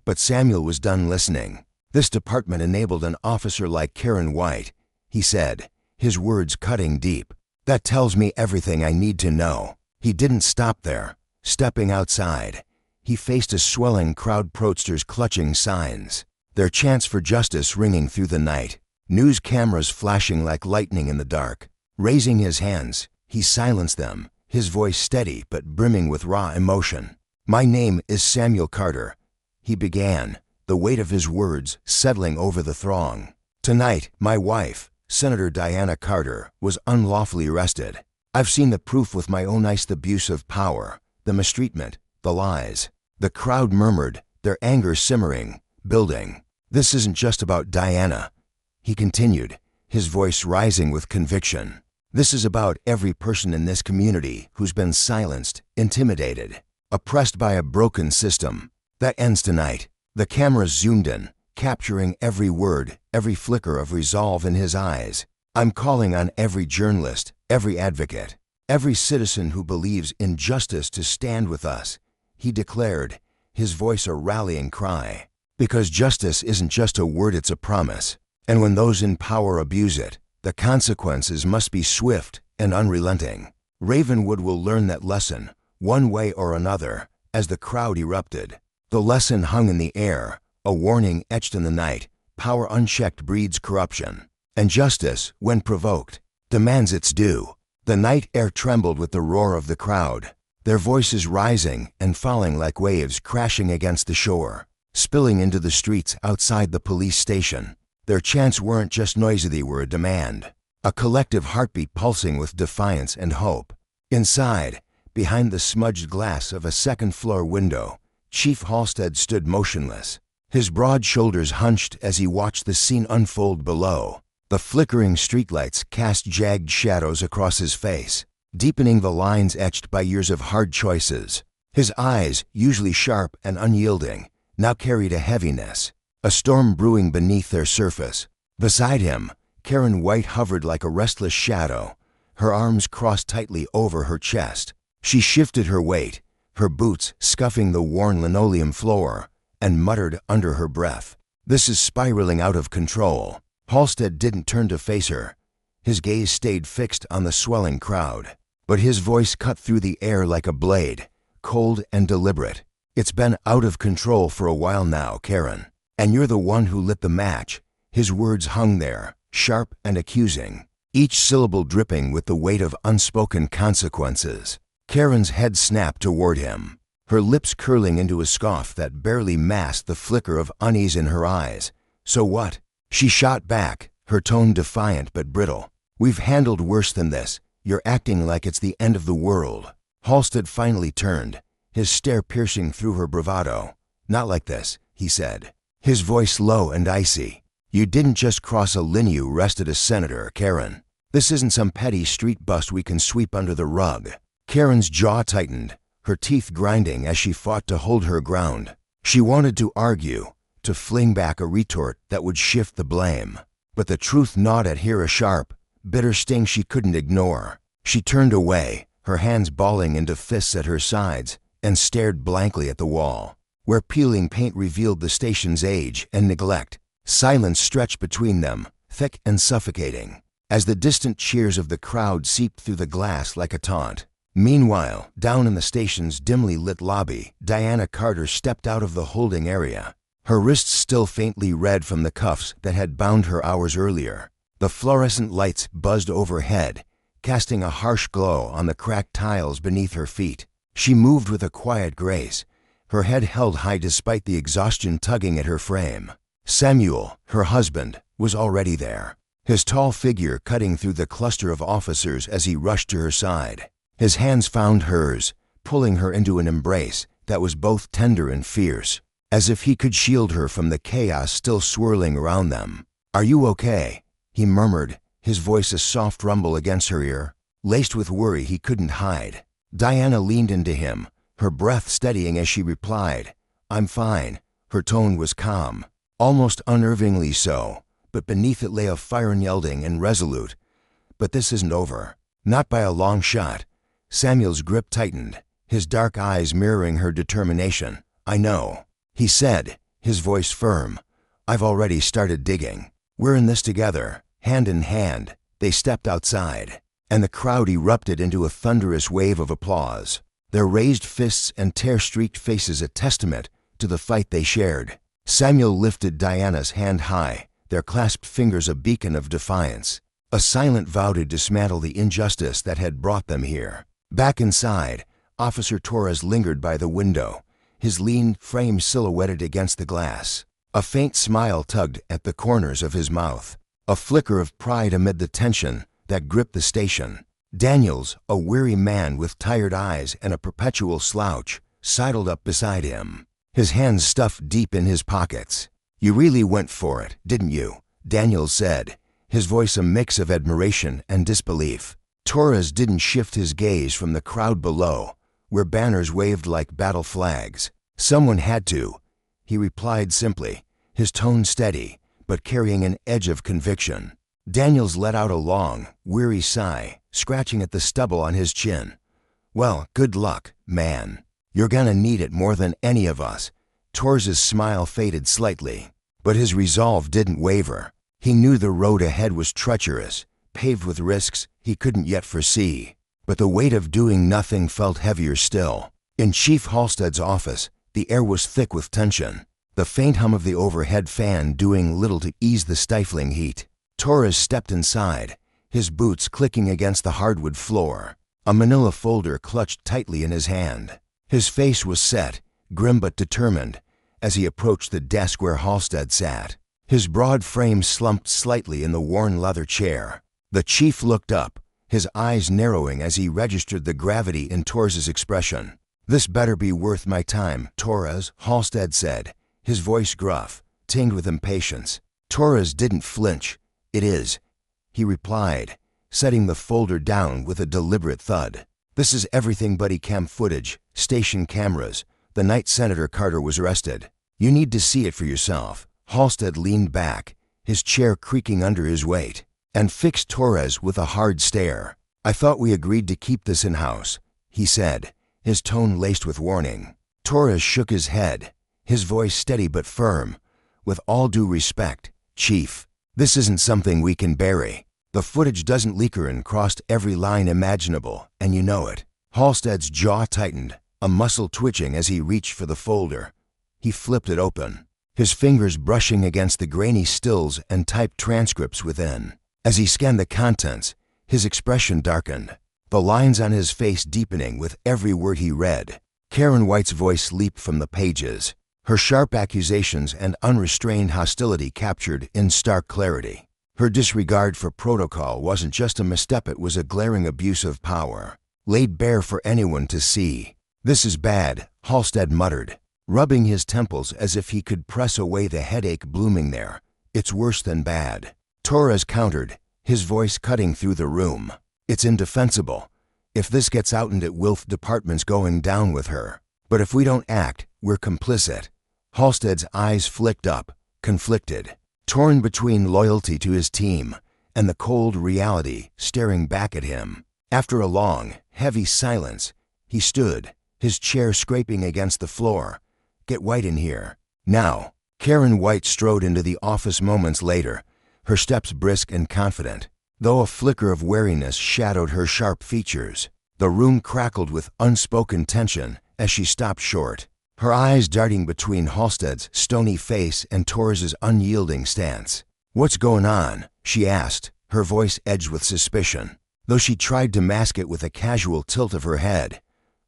But Samuel was done listening. This department enabled an officer like Karen White, he said, his words cutting deep. That tells me everything I need to know. He didn't stop there. Stepping outside, he faced a swelling crowd, protesters clutching signs, their chants for justice ringing through the night, news cameras flashing like lightning in the dark. Raising his hands, he silenced them, his voice steady but brimming with raw emotion. My name is Samuel Carter, he began, the weight of his words settling over the throng. Tonight, my wife, Senator Diana Carter, was unlawfully arrested. I've seen the proof with my own eyes, the abuse of power, the mistreatment, the lies. The crowd murmured, their anger simmering, building. This isn't just about Diana, he continued, his voice rising with conviction. This is about every person in this community who's been silenced, intimidated, oppressed by a broken system. That ends tonight. The cameras zoomed in, capturing every word, every flicker of resolve in his eyes. I'm calling on every journalist, every advocate, every citizen who believes in justice to stand with us, he declared, his voice a rallying cry. Because justice isn't just a word, it's a promise. And when those in power abuse it, the consequences must be swift and unrelenting. Ravenwood will learn that lesson, one way or another, as the crowd erupted. The lesson hung in the air, a warning etched in the night. Power unchecked breeds corruption, and justice, when provoked, demands its due. The night air trembled with the roar of the crowd, their voices rising and falling like waves crashing against the shore, spilling into the streets outside the police station. Their chants weren't just noisy, they were a demand, a collective heartbeat pulsing with defiance and hope. Inside, behind the smudged glass of a second-floor window, Chief Halstead stood motionless, his broad shoulders hunched as he watched the scene unfold below. The flickering streetlights cast jagged shadows across his face, deepening the lines etched by years of hard choices. His eyes, usually sharp and unyielding, now carried a heaviness, a storm brewing beneath their surface. Beside him, Karen White hovered like a restless shadow, her arms crossed tightly over her chest. She shifted her weight, her boots scuffing the worn linoleum floor, and muttered under her breath, "This is spiraling out of control." Halstead didn't turn to face her. His gaze stayed fixed on the swelling crowd, but his voice cut through the air like a blade, cold and deliberate. "It's been out of control for a while now, Karen, and you're the one who lit the match." His words hung there, sharp and accusing, each syllable dripping with the weight of unspoken consequences. Karen's head snapped toward him, her lips curling into a scoff that barely masked the flicker of unease in her eyes. "So what?" She shot back, her tone defiant but brittle. "We've handled worse than this. You're acting like it's the end of the world." Halstead finally turned, his stare piercing through her bravado. "Not like this," he said, his voice low and icy. "You didn't just cross a line you arrested a senator, Karen. This isn't some petty street bust we can sweep under the rug." Karen's jaw tightened, her teeth grinding as she fought to hold her ground. She wanted to argue, to fling back a retort that would shift the blame. But the truth gnawed at her, a sharp, bitter sting she couldn't ignore. She turned away, her hands balling into fists at her sides, and stared blankly at the wall, where peeling paint revealed the station's age and neglect. Silence stretched between them, thick and suffocating, as the distant cheers of the crowd seeped through the glass like a taunt. Meanwhile, down in the station's dimly lit lobby, Diana Carter stepped out of the holding area, her wrists still faintly red from the cuffs that had bound her hours earlier. The fluorescent lights buzzed overhead, casting a harsh glow on the cracked tiles beneath her feet. She moved with a quiet grace, her head held high despite the exhaustion tugging at her frame. Samuel, her husband, was already there, his tall figure cutting through the cluster of officers as he rushed to her side. His hands found hers, pulling her into an embrace that was both tender and fierce, as if he could shield her from the chaos still swirling around them. "Are you okay?" he murmured, his voice a soft rumble against her ear, laced with worry he couldn't hide. Diana leaned into him, her breath steadying as she replied, "I'm fine." Her tone was calm, almost unnervingly so, but beneath it lay a fire unyielding and resolute. "But this isn't over. Not by a long shot." Samuel's grip tightened, his dark eyes mirroring her determination. "I know," he said, his voice firm. "I've already started digging. We're in this together." Hand in hand, they stepped outside, and the crowd erupted into a thunderous wave of applause, their raised fists and tear-streaked faces a testament to the fight they shared. Samuel lifted Diana's hand high, their clasped fingers a beacon of defiance, a silent vow to dismantle the injustice that had brought them here. Back inside, Officer Torres lingered by the window, his lean frame silhouetted against the glass. A faint smile tugged at the corners of his mouth, a flicker of pride amid the tension that gripped the station. Daniels, a weary man with tired eyes and a perpetual slouch, sidled up beside him, his hands stuffed deep in his pockets. "You really went for it, didn't you?" Daniels said, his voice a mix of admiration and disbelief. Torres didn't shift his gaze from the crowd below, where banners waved like battle flags. "Someone had to," he replied simply, his tone steady, but carrying an edge of conviction. Daniels let out a long, weary sigh, scratching at the stubble on his chin. "Well, good luck, man. You're gonna need it more than any of us." Torres's smile faded slightly, but his resolve didn't waver. He knew the road ahead was treacherous, paved with risks he couldn't yet foresee, but the weight of doing nothing felt heavier still. In Chief Halstead's office, the air was thick with tension, the faint hum of the overhead fan doing little to ease the stifling heat. Torres stepped inside, his boots clicking against the hardwood floor, a manila folder clutched tightly in his hand. His face was set, grim but determined, as he approached the desk where Halstead sat. His broad frame slumped slightly in the worn leather chair. The chief looked up, his eyes narrowing as he registered the gravity in Torres's expression. "This better be worth my time, Torres," Halstead said, his voice gruff, tinged with impatience. Torres didn't flinch. "It is," he replied, setting the folder down with a deliberate thud. "This is everything Bodycam footage, station cameras, the night Senator Carter was arrested. You need to see it for yourself." Halstead leaned back, his chair creaking under his weight, and fixed Torres with a hard stare. "I thought we agreed to keep this in-house," he said, his tone laced with warning. Torres shook his head, his voice steady but firm. "With all due respect, Chief, this isn't something we can bury. The footage doesn't leak and crossed every line imaginable, and you know it." Halstead's jaw tightened, a muscle twitching as he reached for the folder. He flipped it open, his fingers brushing against the grainy stills and typed transcripts within. As he scanned the contents, his expression darkened, the lines on his face deepening with every word he read. Karen White's voice leaped from the pages, her sharp accusations and unrestrained hostility captured in stark clarity. Her disregard for protocol wasn't just a misstep, it was a glaring abuse of power, laid bare for anyone to see. "This is bad," Halstead muttered, rubbing his temples as if he could press away the headache blooming there. "It's worse than bad," Torres countered, his voice cutting through the room. "It's indefensible. If this gets out into Wilf, department's going down with her. But if we don't act, we're complicit." Halstead's eyes flicked up, conflicted, torn between loyalty to his team and the cold reality staring back at him. After a long, heavy silence, he stood, his chair scraping against the floor. "Get White in here. Now." Karen White strode into the office moments later, her steps brisk and confident, though a flicker of wariness shadowed her sharp features. The room crackled with unspoken tension as she stopped short, her eyes darting between Halstead's stony face and Torres's unyielding stance. "What's going on?" she asked, her voice edged with suspicion, though she tried to mask it with a casual tilt of her head.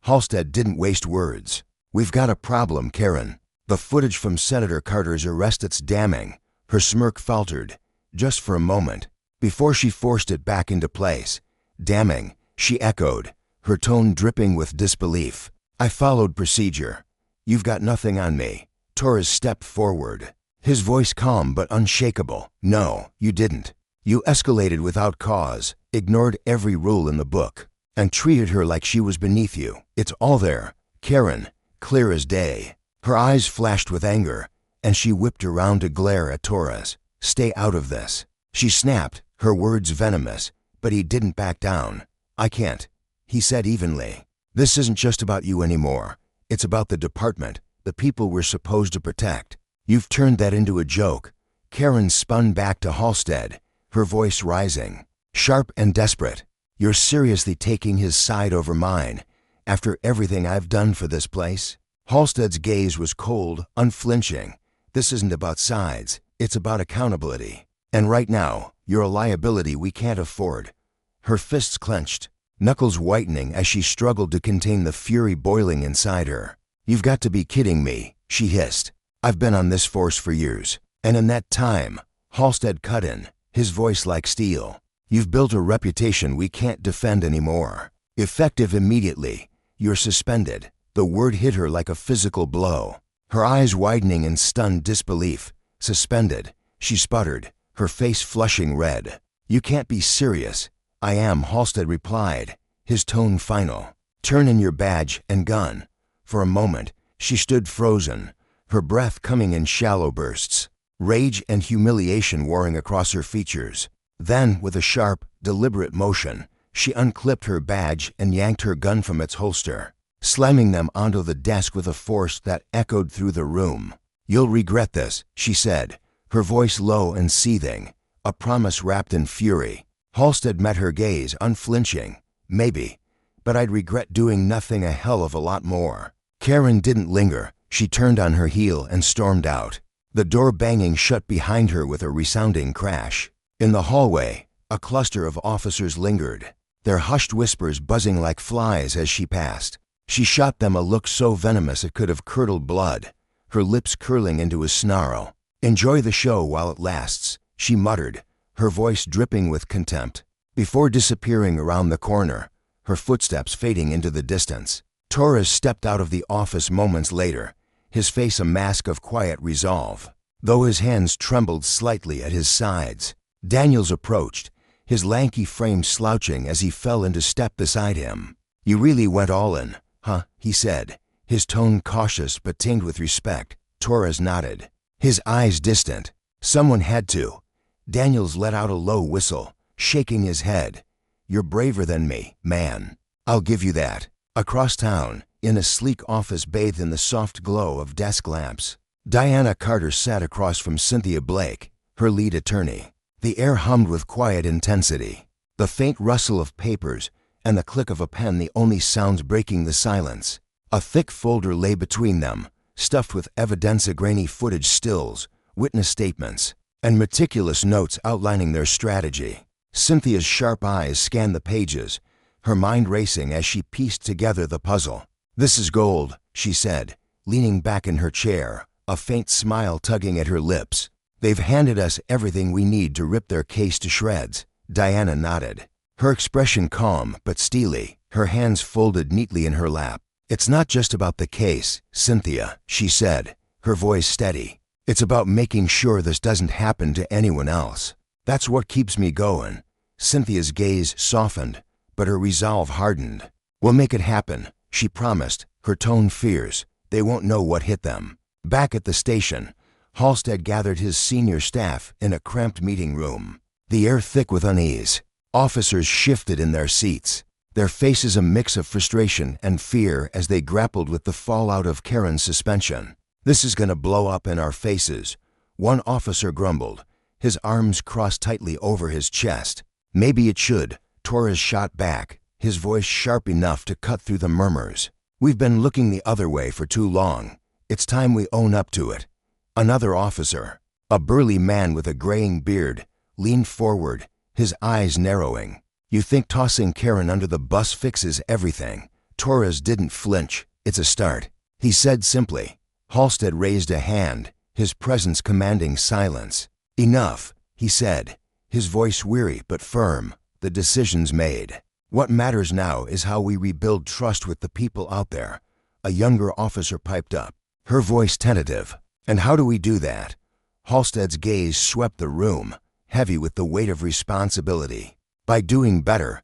Halstead didn't waste words. "We've got a problem, Karen. The footage from Senator Carter's arrest, it's damning." Her smirk faltered, just for a moment, before she forced it back into place. "Damning," she echoed, her tone dripping with disbelief. "I followed procedure. You've got nothing on me." Torres stepped forward, his voice calm but unshakable. "No, you didn't. You escalated without cause, ignored every rule in the book, and treated her like she was beneath you. It's all there, Karen, clear as day." Her eyes flashed with anger, and she whipped around to glare at Torres. "Stay out of this," she snapped, her words venomous, but he didn't back down. "I can't," he said evenly. "This isn't just about you anymore. It's about the department, the people we're supposed to protect. You've turned that into a joke." Karen spun back to Halstead, her voice rising, sharp and desperate. "You're seriously taking his side over mine, after everything I've done for this place?" Halstead's gaze was cold, unflinching. "This isn't about sides, it's about accountability. And right now, you're a liability we can't afford." Her fists clenched, knuckles whitening as she struggled to contain the fury boiling inside her. "You've got to be kidding me," she hissed. "I've been on this force for years, and in that time," Halstead cut in, his voice like steel, "you've built a reputation we can't defend anymore. Effective immediately, you're suspended." The word hit her like a physical blow, her eyes widening in stunned disbelief. "Suspended," she sputtered, her face flushing red. "You can't be serious." "I am," Halstead replied, his tone final. "Turn in your badge and gun." For a moment, she stood frozen, her breath coming in shallow bursts, rage and humiliation warring across her features. Then, with a sharp, deliberate motion, she unclipped her badge and yanked her gun from its holster, slamming them onto the desk with a force that echoed through the room. "You'll regret this," she said, her voice low and seething, a promise wrapped in fury. Halstead met her gaze, unflinching. "Maybe, but I'd regret doing nothing a hell of a lot more." Karen didn't linger. She turned on her heel and stormed out, the door banging shut behind her with a resounding crash. In the hallway, a cluster of officers lingered, their hushed whispers buzzing like flies as she passed. She shot them a look so venomous it could have curdled blood, her lips curling into a snarl. "Enjoy the show while it lasts," she muttered, her voice dripping with contempt, before disappearing around the corner, her footsteps fading into the distance. Torres stepped out of the office moments later, his face a mask of quiet resolve, though his hands trembled slightly at his sides. Daniels approached, his lanky frame slouching as he fell into step beside him. "You really went all in, huh?" he said, his tone cautious but tinged with respect. Torres nodded, his eyes distant. "Someone had to." Daniels let out a low whistle, shaking his head. "You're braver than me, man. I'll give you that." Across town, in a sleek office bathed in the soft glow of desk lamps, Diana Carter sat across from Cynthia Blake, her lead attorney. The air hummed with quiet intensity, the faint rustle of papers and the click of a pen the only sounds breaking the silence. A thick folder lay between them, stuffed with evidenza grainy footage stills, witness statements, and meticulous notes outlining their strategy. Cynthia's sharp eyes scanned the pages, her mind racing as she pieced together the puzzle. "This is gold," she said, leaning back in her chair, a faint smile tugging at her lips. "They've handed us everything we need to rip their case to shreds." Diana nodded, her expression calm but steely, her hands folded neatly in her lap. "It's not just about the case, Cynthia," she said, her voice steady. "It's about making sure this doesn't happen to anyone else. That's what keeps me going." Cynthia's gaze softened, but her resolve hardened. "We'll make it happen," she promised, her tone fierce. "They won't know what hit them." Back at the station, Halstead gathered his senior staff in a cramped meeting room, the air thick with unease. Officers shifted in their seats, their faces a mix of frustration and fear as they grappled with the fallout of Karen's suspension. "This is going to blow up in our faces," one officer grumbled, his arms crossed tightly over his chest. "Maybe it should," Torres shot back, his voice sharp enough to cut through the murmurs. "We've been looking the other way for too long. It's time we own up to it." Another officer, a burly man with a graying beard, leaned forward, his eyes narrowing. "You think tossing Karen under the bus fixes everything?" Torres didn't flinch. "It's a start," he said simply. Halstead raised a hand, his presence commanding silence. "Enough," he said, his voice weary but firm. "The decision's made. What matters now is how we rebuild trust with the people out there." A younger officer piped up, her voice tentative. "And how do we do that?" Halstead's gaze swept the room, heavy with the weight of responsibility. "By doing better,"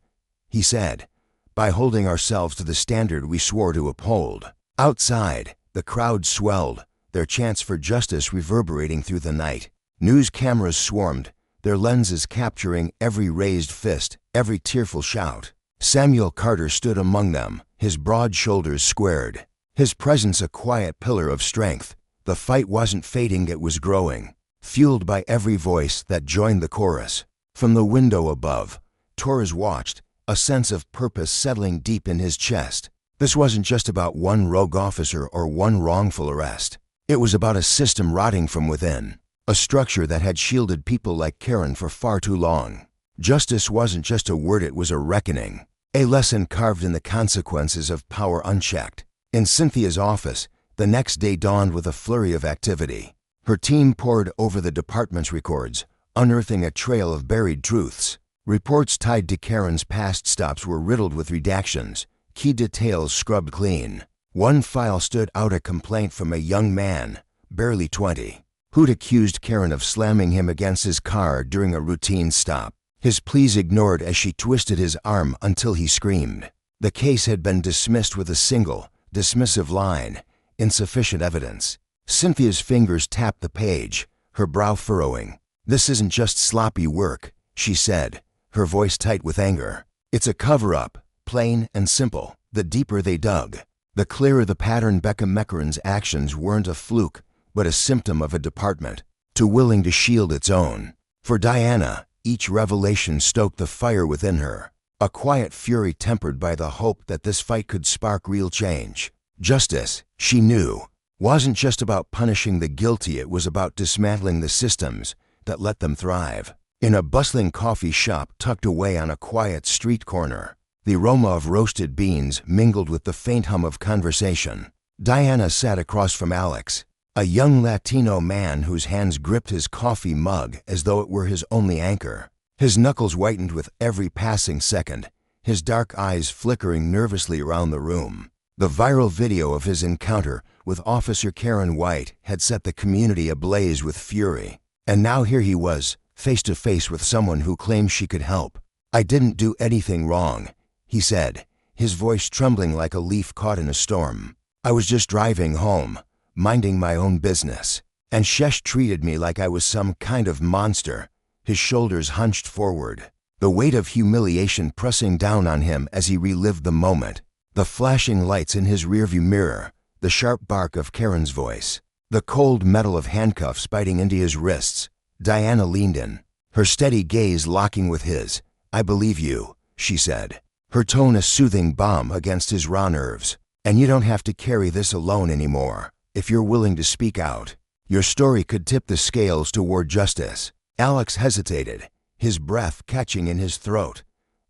he said. "By holding ourselves to the standard we swore to uphold." Outside, the crowd swelled, their chants for justice reverberating through the night. News cameras swarmed, their lenses capturing every raised fist, every tearful shout. Samuel Carter stood among them, his broad shoulders squared, his presence a quiet pillar of strength. The fight wasn't fading, it was growing, fueled by every voice that joined the chorus. From the window above, Torres watched, a sense of purpose settling deep in his chest. This wasn't just about one rogue officer or one wrongful arrest. It was about a system rotting from within, a structure that had shielded people like Karen for far too long. Justice wasn't just a word, it was a reckoning, a lesson carved in the consequences of power unchecked. In Cynthia's office, the next day dawned with a flurry of activity. Her team pored over the department's records, unearthing a trail of buried truths. Reports tied to Karen's past stops were riddled with redactions, key details scrubbed clean. One file stood out, a complaint from a young man, barely 20, who'd accused Karen of slamming him against his car during a routine stop. His pleas ignored as she twisted his arm until he screamed. The case had been dismissed with a single, dismissive line, "Insufficient evidence." Cynthia's fingers tapped the page, her brow furrowing. "This isn't just sloppy work," she said, her voice tight with anger. "It's a cover-up, plain and simple." The deeper they dug, the clearer the pattern. Becca Meckeren's actions weren't a fluke, but a symptom of a department too willing to shield its own. For Diana, each revelation stoked the fire within her, a quiet fury tempered by the hope that this fight could spark real change. Justice, she knew, wasn't just about punishing the guilty, it was about dismantling the systems that let them thrive. In a bustling coffee shop tucked away on a quiet street corner, the aroma of roasted beans mingled with the faint hum of conversation. Diana sat across from Alex, a young Latino man whose hands gripped his coffee mug as though it were his only anchor. His knuckles whitened with every passing second, his dark eyes flickering nervously around the room. The viral video of his encounter with Officer Karen White had set the community ablaze with fury. And now here he was, face to face with someone who claimed she could help. "I didn't do anything wrong," he said, his voice trembling like a leaf caught in a storm. "I was just driving home, minding my own business, and Shesh treated me like I was some kind of monster." His shoulders hunched forward, the weight of humiliation pressing down on him as he relived the moment. The flashing lights in his rearview mirror, the sharp bark of Karen's voice, the cold metal of handcuffs biting into his wrists. Diana leaned in, her steady gaze locking with his. "I believe you," she said, her tone a soothing balm against his raw nerves. "And you don't have to carry this alone anymore. If you're willing to speak out, your story could tip the scales toward justice." Alex hesitated, his breath catching in his throat.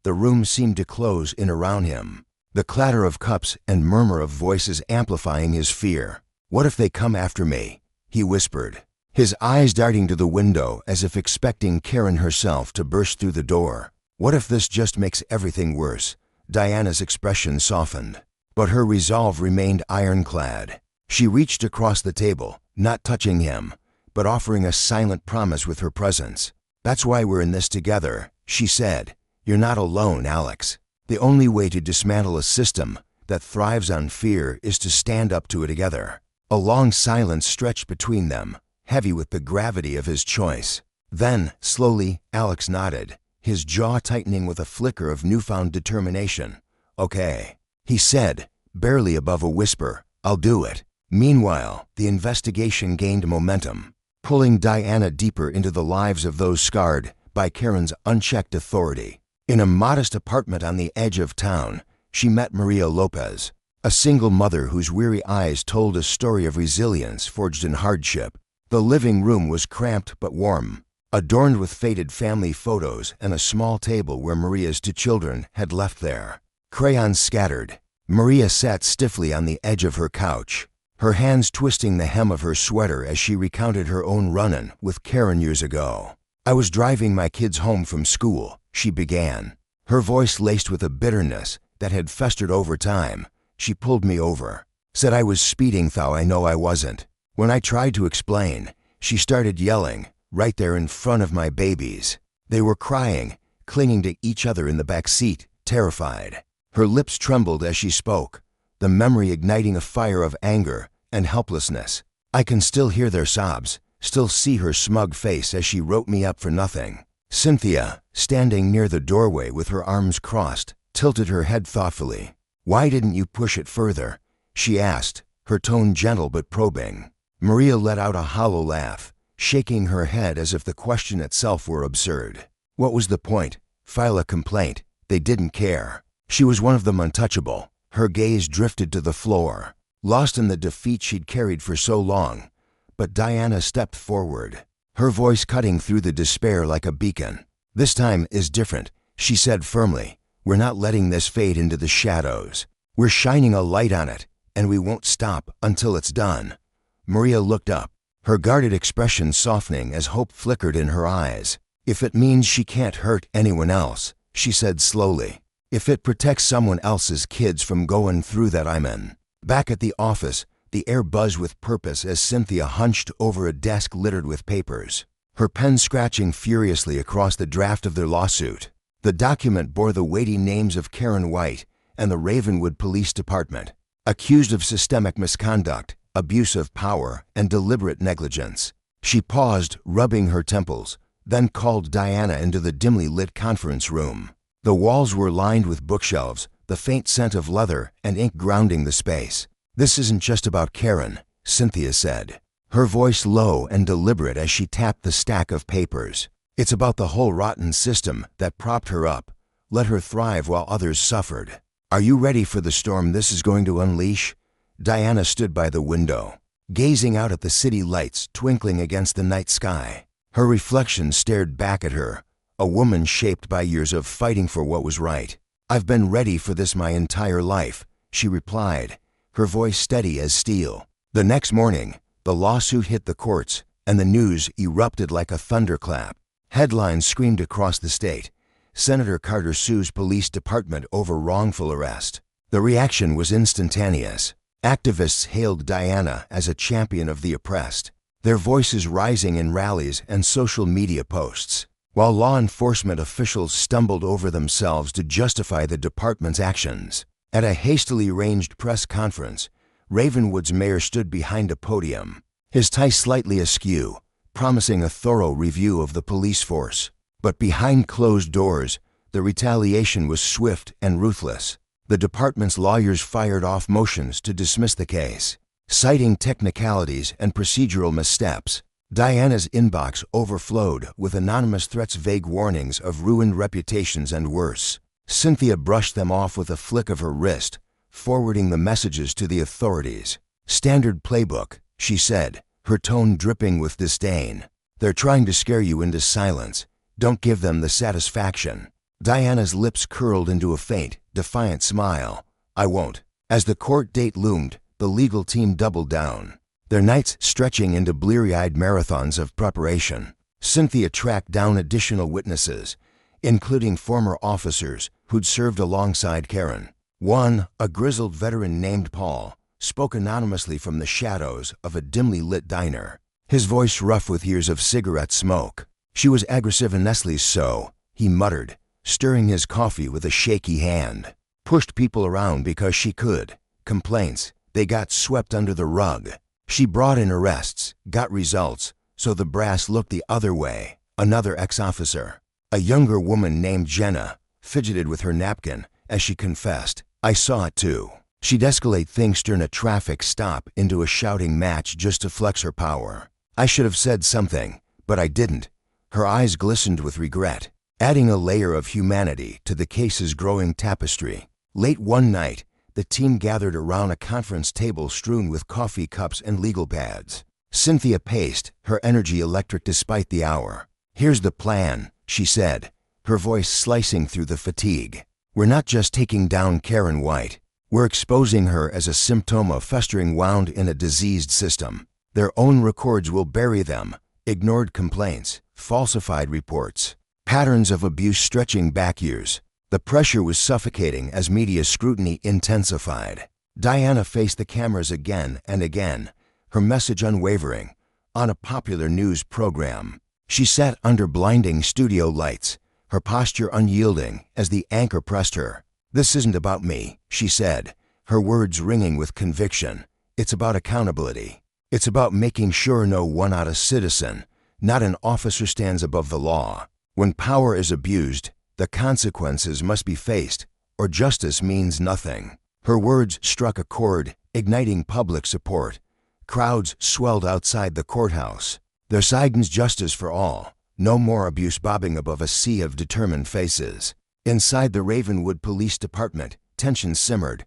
The room seemed to close in around him. the clatter of cups and murmur of voices amplifying his fear. "What if they come after me?" he whispered, his eyes darting to the window as if expecting Karen herself to burst through the door. "What if this just makes everything worse?" Diana's expression softened, but her resolve remained ironclad. She reached across the table, not touching him, but offering a silent promise with her presence. "That's why we're in this together," she said. "You're not alone, Alex. The only way to dismantle a system that thrives on fear is to stand up to it together." A long silence stretched between them, heavy with the gravity of his choice. Then, slowly, Alex nodded, his jaw tightening with a flicker of newfound determination. "Okay," he said, barely above a whisper. "I'll do it." Meanwhile, the investigation gained momentum, pulling Diana deeper into the lives of those scarred by Karen's unchecked authority. In a modest apartment on the edge of town, she met Maria Lopez, a single mother whose weary eyes told a story of resilience forged in hardship. The living room was cramped but warm, adorned with faded family photos and a small table where Maria's two children had left there. Crayons scattered, Maria sat stiffly on the edge of her couch, her hands twisting the hem of her sweater as she recounted her own run-in with Karen years ago. "I was driving my kids home from school," she began, her voice laced with a bitterness that had festered over time. "She pulled me over, said I was speeding, though I know I wasn't. When I tried to explain, she started yelling, right there in front of my babies. They were crying, clinging to each other in the back seat, terrified." Her lips trembled as she spoke, the memory igniting a fire of anger and helplessness. "I can still hear their sobs, still see her smug face as she wrote me up for nothing." Cynthia, standing near the doorway with her arms crossed, tilted her head thoughtfully. "Why didn't you push it further?" she asked, her tone gentle but probing. Maria let out a hollow laugh, shaking her head as if the question itself were absurd. What was the point? File a complaint. They didn't care. She was one of them, untouchable. Her gaze drifted to the floor, lost in the defeat she'd carried for so long. But Diana stepped forward, her voice cutting through the despair like a beacon. "This time is different," she said firmly. "We're not letting this fade into the shadows. We're shining a light on it, and we won't stop until it's done." Maria looked up, her guarded expression softening as hope flickered in her eyes. "If it means she can't hurt anyone else," she said slowly. "If it protects someone else's kids from going through that, I'm in." Back at the office, the air buzzed with purpose as Cynthia hunched over a desk littered with papers, her pen scratching furiously across the draft of their lawsuit. The document bore the weighty names of Karen White and the Ravenwood Police Department, accused of systemic misconduct, abuse of power, and deliberate negligence. She paused, rubbing her temples, then called Diana into the dimly lit conference room. The walls were lined with bookshelves, the faint scent of leather and ink grounding the space. "This isn't just about Karen," Cynthia said, her voice low and deliberate as she tapped the stack of papers. "It's about the whole rotten system that propped her up, let her thrive while others suffered. Are you ready for the storm this is going to unleash?" Diana stood by the window, gazing out at the city lights twinkling against the night sky. Her reflection stared back at her, a woman shaped by years of fighting for what was right. "I've been ready for this my entire life," she replied, her voice steady as steel. The next morning, the lawsuit hit the courts, and the news erupted like a thunderclap. Headlines screamed across the state. Senator Carter sues police department over wrongful arrest. The reaction was instantaneous. Activists hailed Diana as a champion of the oppressed, their voices rising in rallies and social media posts, while law enforcement officials stumbled over themselves to justify the department's actions. At a hastily arranged press conference, Ravenwood's mayor stood behind a podium, his tie slightly askew, promising a thorough review of the police force. But behind closed doors, the retaliation was swift and ruthless. The department's lawyers fired off motions to dismiss the case, citing technicalities and procedural missteps. Diana's inbox overflowed with anonymous threats, vague warnings of ruined reputations, and worse. Cynthia brushed them off with a flick of her wrist, forwarding the messages to the authorities. "Standard playbook," she said, her tone dripping with disdain. "They're trying to scare you into silence. Don't give them the satisfaction." Diana's lips curled into a faint, defiant smile. I won't. As the court date loomed, the legal team doubled down, their nights stretching into bleary-eyed marathons of preparation. Cynthia tracked down additional witnesses, including former officers who'd served alongside Karen. One, a grizzled veteran named Paul, spoke anonymously from the shadows of a dimly lit diner, his voice rough with years of cigarette smoke. She was aggressive and Nestle's so, he muttered, stirring his coffee with a shaky hand. Pushed people around because she could. Complaints, they got swept under the rug. She brought in arrests, got results, so the brass looked the other way. Another ex-officer, a younger woman named Jenna, fidgeted with her napkin as she confessed, I saw it too. She'd escalate things during a traffic stop into a shouting match just to flex her power. I should have said something, but I didn't. Her eyes glistened with regret, adding a layer of humanity to the case's growing tapestry. Late one night, the team gathered around a conference table strewn with coffee cups and legal pads. Cynthia paced, her energy electric despite the hour. Here's the plan, she said, her voice slicing through the fatigue. We're not just taking down Karen White. We're exposing her as a symptom of festering wound in a diseased system. Their own records will bury them. Ignored complaints, falsified reports, patterns of abuse stretching back years. The pressure was suffocating as media scrutiny intensified. Diana faced the cameras again and again, her message unwavering, on a popular news program. She sat under blinding studio lights, her posture unyielding as the anchor pressed her. This isn't about me, she said, her words ringing with conviction. It's about accountability. It's about making sure no one-out citizen, not an officer, stands above the law. When power is abused, the consequences must be faced, or justice means nothing. Her words struck a chord, igniting public support. Crowds swelled outside the courthouse. Their sign's justice for all. No more abuse bobbing above a sea of determined faces. Inside the Ravenwood Police Department, tension simmered.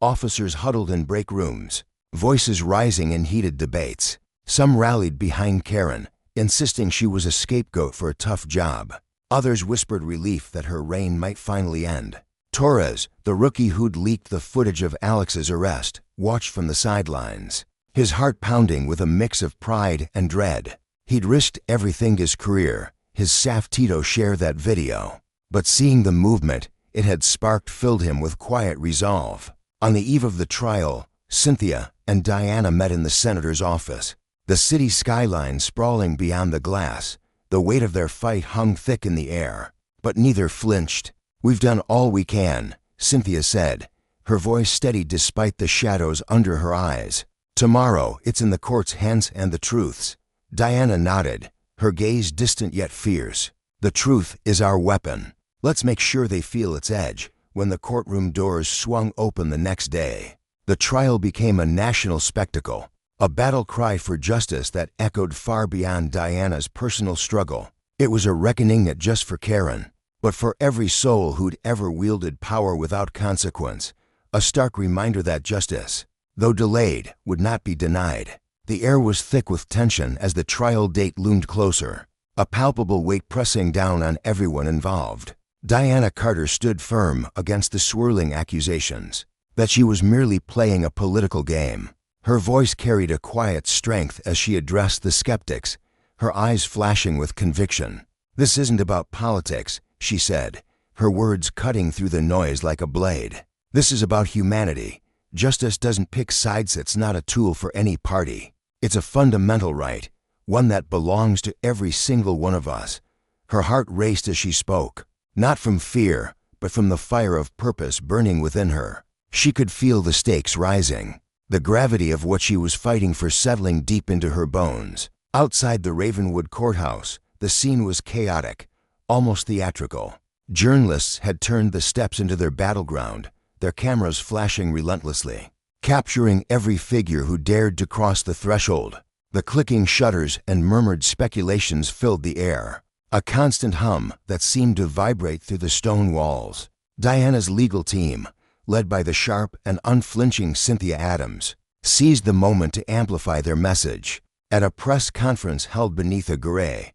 Officers huddled in break rooms, voices rising in heated debates. Some rallied behind Karen, insisting she was a scapegoat for a tough job. Others whispered relief that her reign might finally end. Torres, the rookie who'd leaked the footage of Alex's arrest, watched from the sidelines, his heart pounding with a mix of pride and dread. He'd risked everything, his career, his staff Tito share that video. But seeing the movement it had sparked filled him with quiet resolve. On the eve of the trial, Cynthia and Diana met in the senator's office, the city skyline sprawling beyond the glass. The weight of their fight hung thick in the air, but neither flinched. We've done all we can, Cynthia said, her voice steady despite the shadows under her eyes. Tomorrow, it's in the court's hands and the truth's. Diana nodded, her gaze distant yet fierce. The truth is our weapon. Let's make sure they feel its edge. When the courtroom doors swung open the next day, the trial became a national spectacle, a battle cry for justice that echoed far beyond Diana's personal struggle. It was a reckoning not just for Karen, but for every soul who'd ever wielded power without consequence, a stark reminder that justice, though delayed, would not be denied. The air was thick with tension as the trial date loomed closer, a palpable weight pressing down on everyone involved. Diana Carter stood firm against the swirling accusations that she was merely playing a political game. Her voice carried a quiet strength as she addressed the skeptics, her eyes flashing with conviction. This isn't about politics, she said, her words cutting through the noise like a blade. This is about humanity. Justice doesn't pick sides. It's not a tool for any party. It's a fundamental right, one that belongs to every single one of us. Her heart raced as she spoke, not from fear, but from the fire of purpose burning within her. She could feel the stakes rising, the gravity of what she was fighting for settling deep into her bones. Outside the Ravenwood courthouse, the scene was chaotic, almost theatrical. Journalists had turned the steps into their battleground, their cameras flashing relentlessly, capturing every figure who dared to cross the threshold. The clicking shutters and murmured speculations filled the air, a constant hum that seemed to vibrate through the stone walls. Diana's legal team, led by the sharp and unflinching Cynthia Adams, seized the moment to amplify their message. At a press conference held beneath a gray,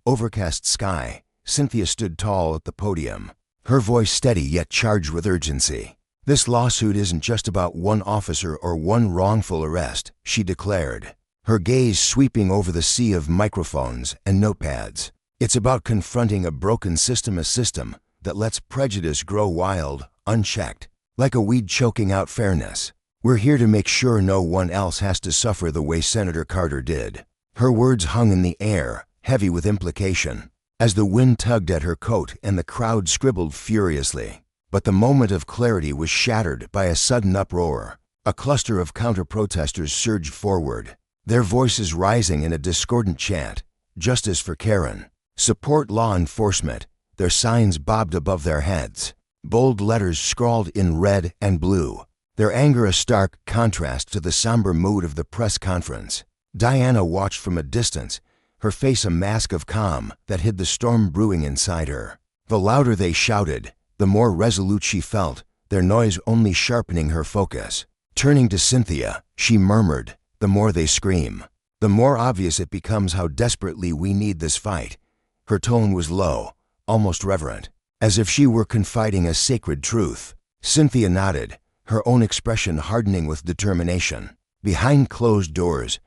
overcast sky, Cynthia stood tall at the podium, her voice steady yet charged with urgency. "This lawsuit isn't just about one officer or one wrongful arrest," she declared, her gaze sweeping over the sea of microphones and notepads. "It's about confronting a broken system, a system that lets prejudice grow wild, unchecked, like a weed choking out fairness. We're here to make sure no one else has to suffer the way Senator Carter did." Her words hung in the air, heavy with implication, as the wind tugged at her coat and the crowd scribbled furiously. But the moment of clarity was shattered by a sudden uproar. A cluster of counter-protesters surged forward, their voices rising in a discordant chant. Justice for Karen. Support law enforcement. Their signs bobbed above their heads, bold letters scrawled in red and blue, their anger a stark contrast to the somber mood of the press conference. Diana watched from a distance, her face a mask of calm that hid the storm brewing inside her. The louder they shouted, the more resolute she felt, their noise only sharpening her focus. Turning to Cynthia, she murmured, "The more they scream, the more obvious it becomes how desperately we need this fight." Her tone was low, almost reverent, as if she were confiding a sacred truth. Cynthia nodded, her own expression hardening with determination. Behind closed doors,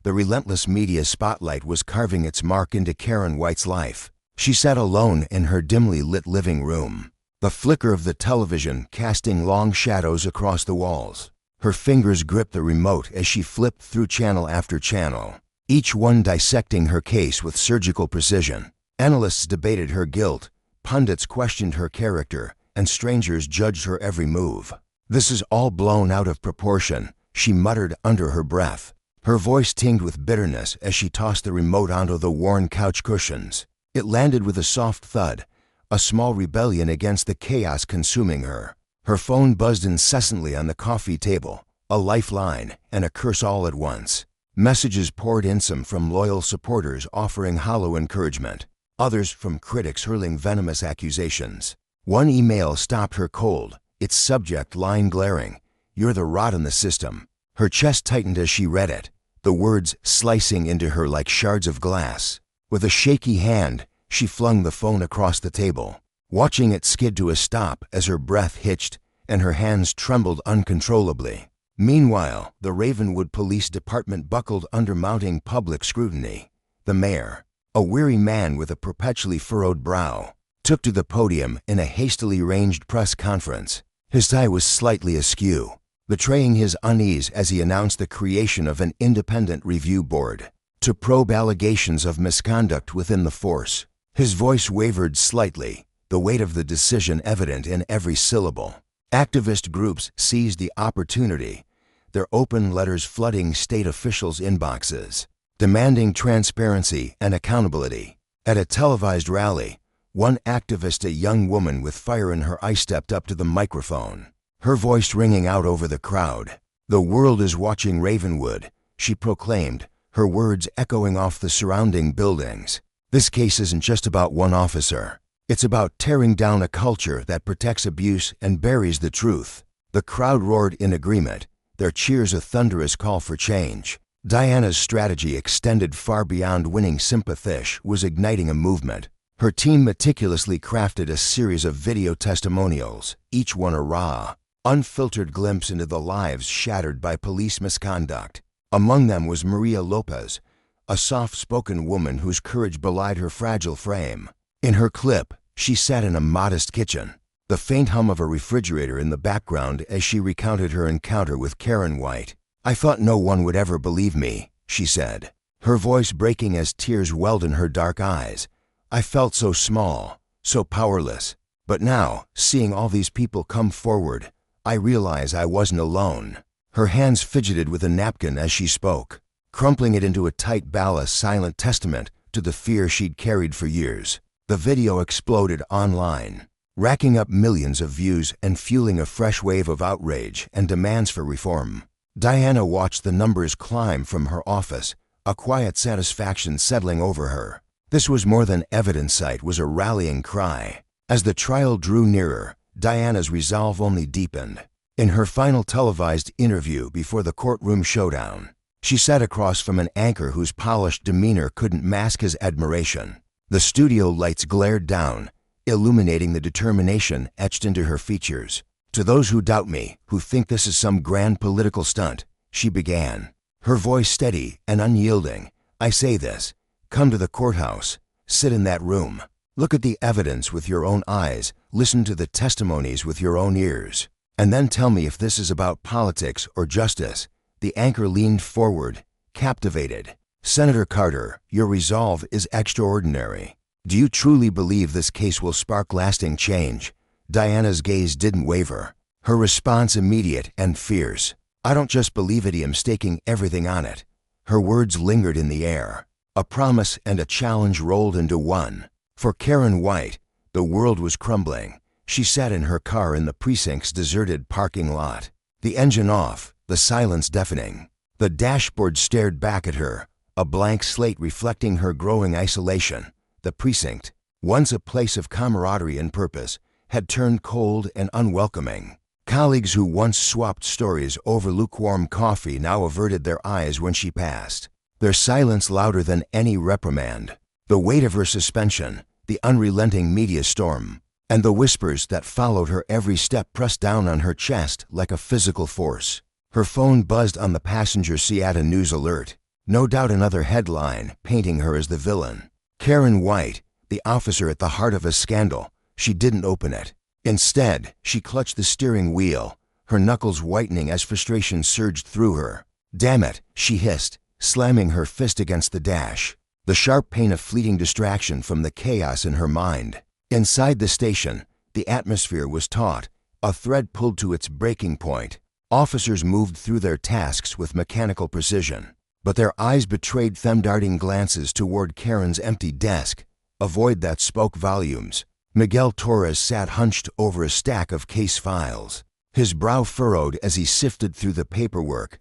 the relentless media spotlight was carving its mark into Karen White's life. She sat alone in her dimly lit living room, the flicker of the television casting long shadows across the walls. Her fingers gripped the remote as she flipped through channel after channel, each one dissecting her case with surgical precision. Analysts debated her guilt, pundits questioned her character, and strangers judged her every move. "This is all blown out of proportion," she muttered under her breath, her voice tinged with bitterness as she tossed the remote onto the worn couch cushions. It landed with a soft thud, a small rebellion against the chaos consuming her. Her phone buzzed incessantly on the coffee table, a lifeline and a curse all at once. Messages poured in, some from loyal supporters offering hollow encouragement, others from critics hurling venomous accusations. One email stopped her cold, its subject line glaring, "You're the rot in the system." Her chest tightened as she read it, the words slicing into her like shards of glass. With a shaky hand, she flung the phone across the table, watching it skid to a stop as her breath hitched and her hands trembled uncontrollably. Meanwhile, the Ravenwood Police Department buckled under mounting public scrutiny. The mayor, a weary man with a perpetually furrowed brow, took to the podium in a hastily arranged press conference. His tie was slightly askew, betraying his unease as he announced the creation of an independent review board to probe allegations of misconduct within the force. His voice wavered slightly, the weight of the decision evident in every syllable. Activist groups seized the opportunity, their open letters flooding state officials' inboxes, demanding transparency and accountability. At a televised rally, one activist, a young woman with fire in her eyes, stepped up to the microphone, her voice ringing out over the crowd. "The world is watching Ravenwood," she proclaimed, her words echoing off the surrounding buildings. "This case isn't just about one officer. It's about tearing down a culture that protects abuse and buries the truth." The crowd roared in agreement, their cheers a thunderous call for change. Diana's strategy extended far beyond winning sympathy, was igniting a movement. Her team meticulously crafted a series of video testimonials, each one a raw, unfiltered glimpse into the lives shattered by police misconduct. Among them was Maria Lopez, a soft-spoken woman whose courage belied her fragile frame. In her clip, she sat in a modest kitchen, the faint hum of a refrigerator in the background as she recounted her encounter with Karen White. "I thought no one would ever believe me," she said, her voice breaking as tears welled in her dark eyes. "I felt so small, so powerless. But now, seeing all these people come forward, I realize I wasn't alone." Her hands fidgeted with a napkin as she spoke, crumpling it into a tight ball, a silent testament to the fear she'd carried for years. The video exploded online, racking up millions of views and fueling a fresh wave of outrage and demands for reform. Diana watched the numbers climb from her office, a quiet satisfaction settling over her. This was more than evidence, it was a rallying cry. As the trial drew nearer, Diana's resolve only deepened. In her final televised interview before the courtroom showdown, she sat across from an anchor whose polished demeanor couldn't mask his admiration. The studio lights glared down, illuminating the determination etched into her features. To those who doubt me, who think this is some grand political stunt, she began, her voice steady and unyielding, I say this. Come to the courthouse. Sit in that room. Look at the evidence with your own eyes. Listen to the testimonies with your own ears. And then tell me if this is about politics or justice. The anchor leaned forward, captivated. Senator Carter, your resolve is extraordinary. Do you truly believe this case will spark lasting change? Diana's gaze didn't waver, her response immediate and fierce. I don't just believe it, I am staking everything on it. Her words lingered in the air. A promise and a challenge rolled into one. For Karen White, the world was crumbling. She sat in her car in the precinct's deserted parking lot. The engine off, the silence deafening. The dashboard stared back at her, a blank slate reflecting her growing isolation. The precinct, once a place of camaraderie and purpose, had turned cold and unwelcoming. Colleagues who once swapped stories over lukewarm coffee now averted their eyes when she passed, their silence louder than any reprimand. The weight of her suspension, the unrelenting media storm, and the whispers that followed her every step pressed down on her chest like a physical force. Her phone buzzed on the passenger seat, a news alert. No doubt another headline painting her as the villain. Karen White, the officer at the heart of a scandal. She didn't open it. Instead, she clutched the steering wheel, her knuckles whitening as frustration surged through her. Damn it, she hissed, slamming her fist against the dash, the sharp pain of fleeting distraction from the chaos in her mind. Inside the station, the atmosphere was taut, a thread pulled to its breaking point. Officers moved through their tasks with mechanical precision, but their eyes betrayed them darting glances toward Karen's empty desk, a void that spoke volumes. Miguel Torres sat hunched over a stack of case files, his brow furrowed as he sifted through the paperwork.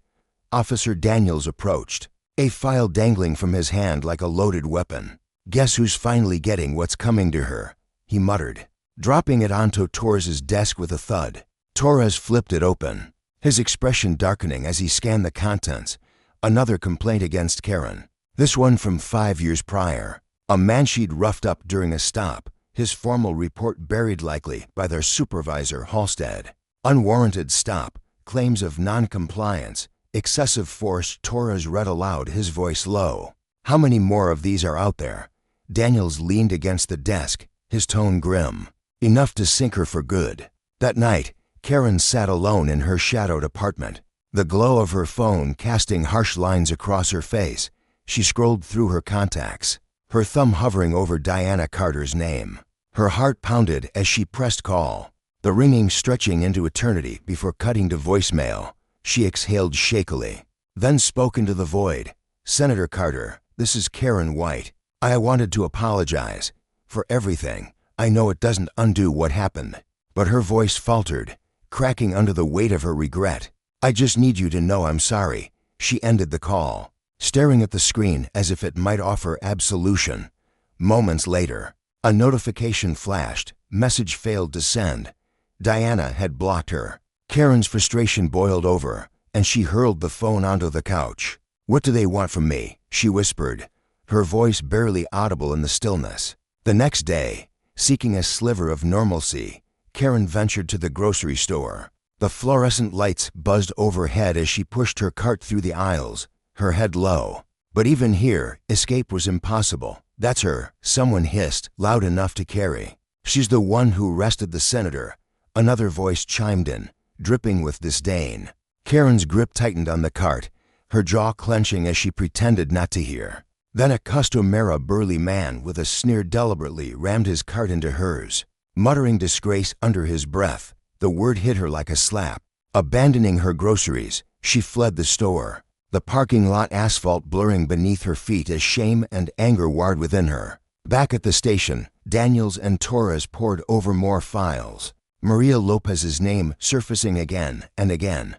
Officer Daniels approached, a file dangling from his hand like a loaded weapon. Guess who's finally getting what's coming to her, he muttered, dropping it onto Torres's desk with a thud. Torres flipped it open, his expression darkening as he scanned the contents. Another complaint against Karen, this one from 5 years prior. A man she'd roughed up during a stop, his formal report buried likely by their supervisor Halstead. Unwarranted stop, claims of non-compliance, excessive force. Torres read aloud, his voice low. How many more of these are out there? Daniels leaned against the desk, his tone grim. Enough to sink her for good. That night, Karen sat alone in her shadowed apartment, the glow of her phone casting harsh lines across her face. She scrolled through her contacts, her thumb hovering over Diana Carter's name. Her heart pounded as she pressed call, the ringing stretching into eternity before cutting to voicemail. She exhaled shakily, then spoke into the void. Senator Carter, this is Karen White. I wanted to apologize for everything. I know it doesn't undo what happened. But her voice faltered, cracking under the weight of her regret. I just need you to know I'm sorry. She ended the call, staring at the screen as if it might offer absolution. Moments later, a notification flashed. Message failed to send. Diana had blocked her. Karen's frustration boiled over, and she hurled the phone onto the couch. What do they want from me? She whispered, her voice barely audible in the stillness. The next day, seeking a sliver of normalcy, Karen ventured to the grocery store. The fluorescent lights buzzed overhead as she pushed her cart through the aisles, her head low. But even here, escape was impossible. That's her, someone hissed, loud enough to carry. She's the one who arrested the senator. Another voice chimed in, dripping with disdain. Karen's grip tightened on the cart, her jaw clenching as she pretended not to hear. Then a Costumera burly man with a sneer deliberately rammed his cart into hers. Muttering disgrace under his breath, the word hit her like a slap. Abandoning her groceries, she fled the store, the parking lot asphalt blurring beneath her feet as shame and anger warred within her. Back at the station, Daniels and Torres pored over more files, Maria Lopez's name surfacing again and again.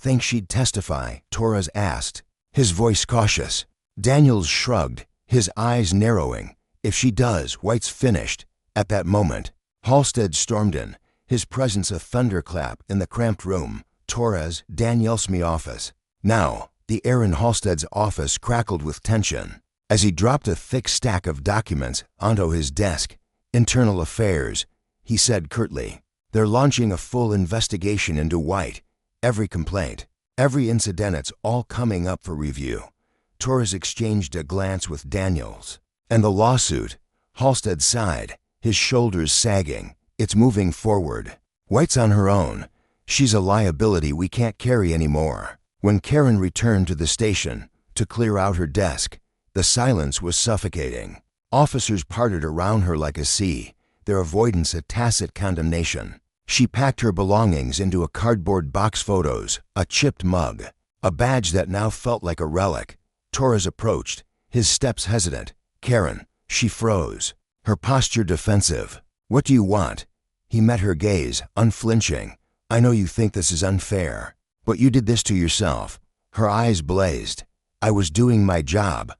Think she'd testify? Torres asked, his voice cautious. Daniels shrugged, his eyes narrowing. If she does, White's finished. At that moment, Halstead stormed in, his presence a thunderclap in the cramped room. Torres, Daniel's office. Now, the air in Halstead's office crackled with tension. As he dropped a thick stack of documents onto his desk, internal affairs, he said curtly, They're launching a full investigation into White. Every complaint, every incident, it's all coming up for review. Torres exchanged a glance with Daniels. And the lawsuit? Halstead sighed, his shoulders sagging. It's moving forward. White's on her own. She's a liability we can't carry anymore. When Karen returned to the station to clear out her desk, the silence was suffocating. Officers parted around her like a sea, their avoidance a tacit condemnation. She packed her belongings into a cardboard box: photos, a chipped mug, a badge that now felt like a relic. Torres approached, his steps hesitant. Karen, she froze, her posture defensive. What do you want? He met her gaze, unflinching. I know you think this is unfair, but you did this to yourself. Her eyes blazed. I was doing my job.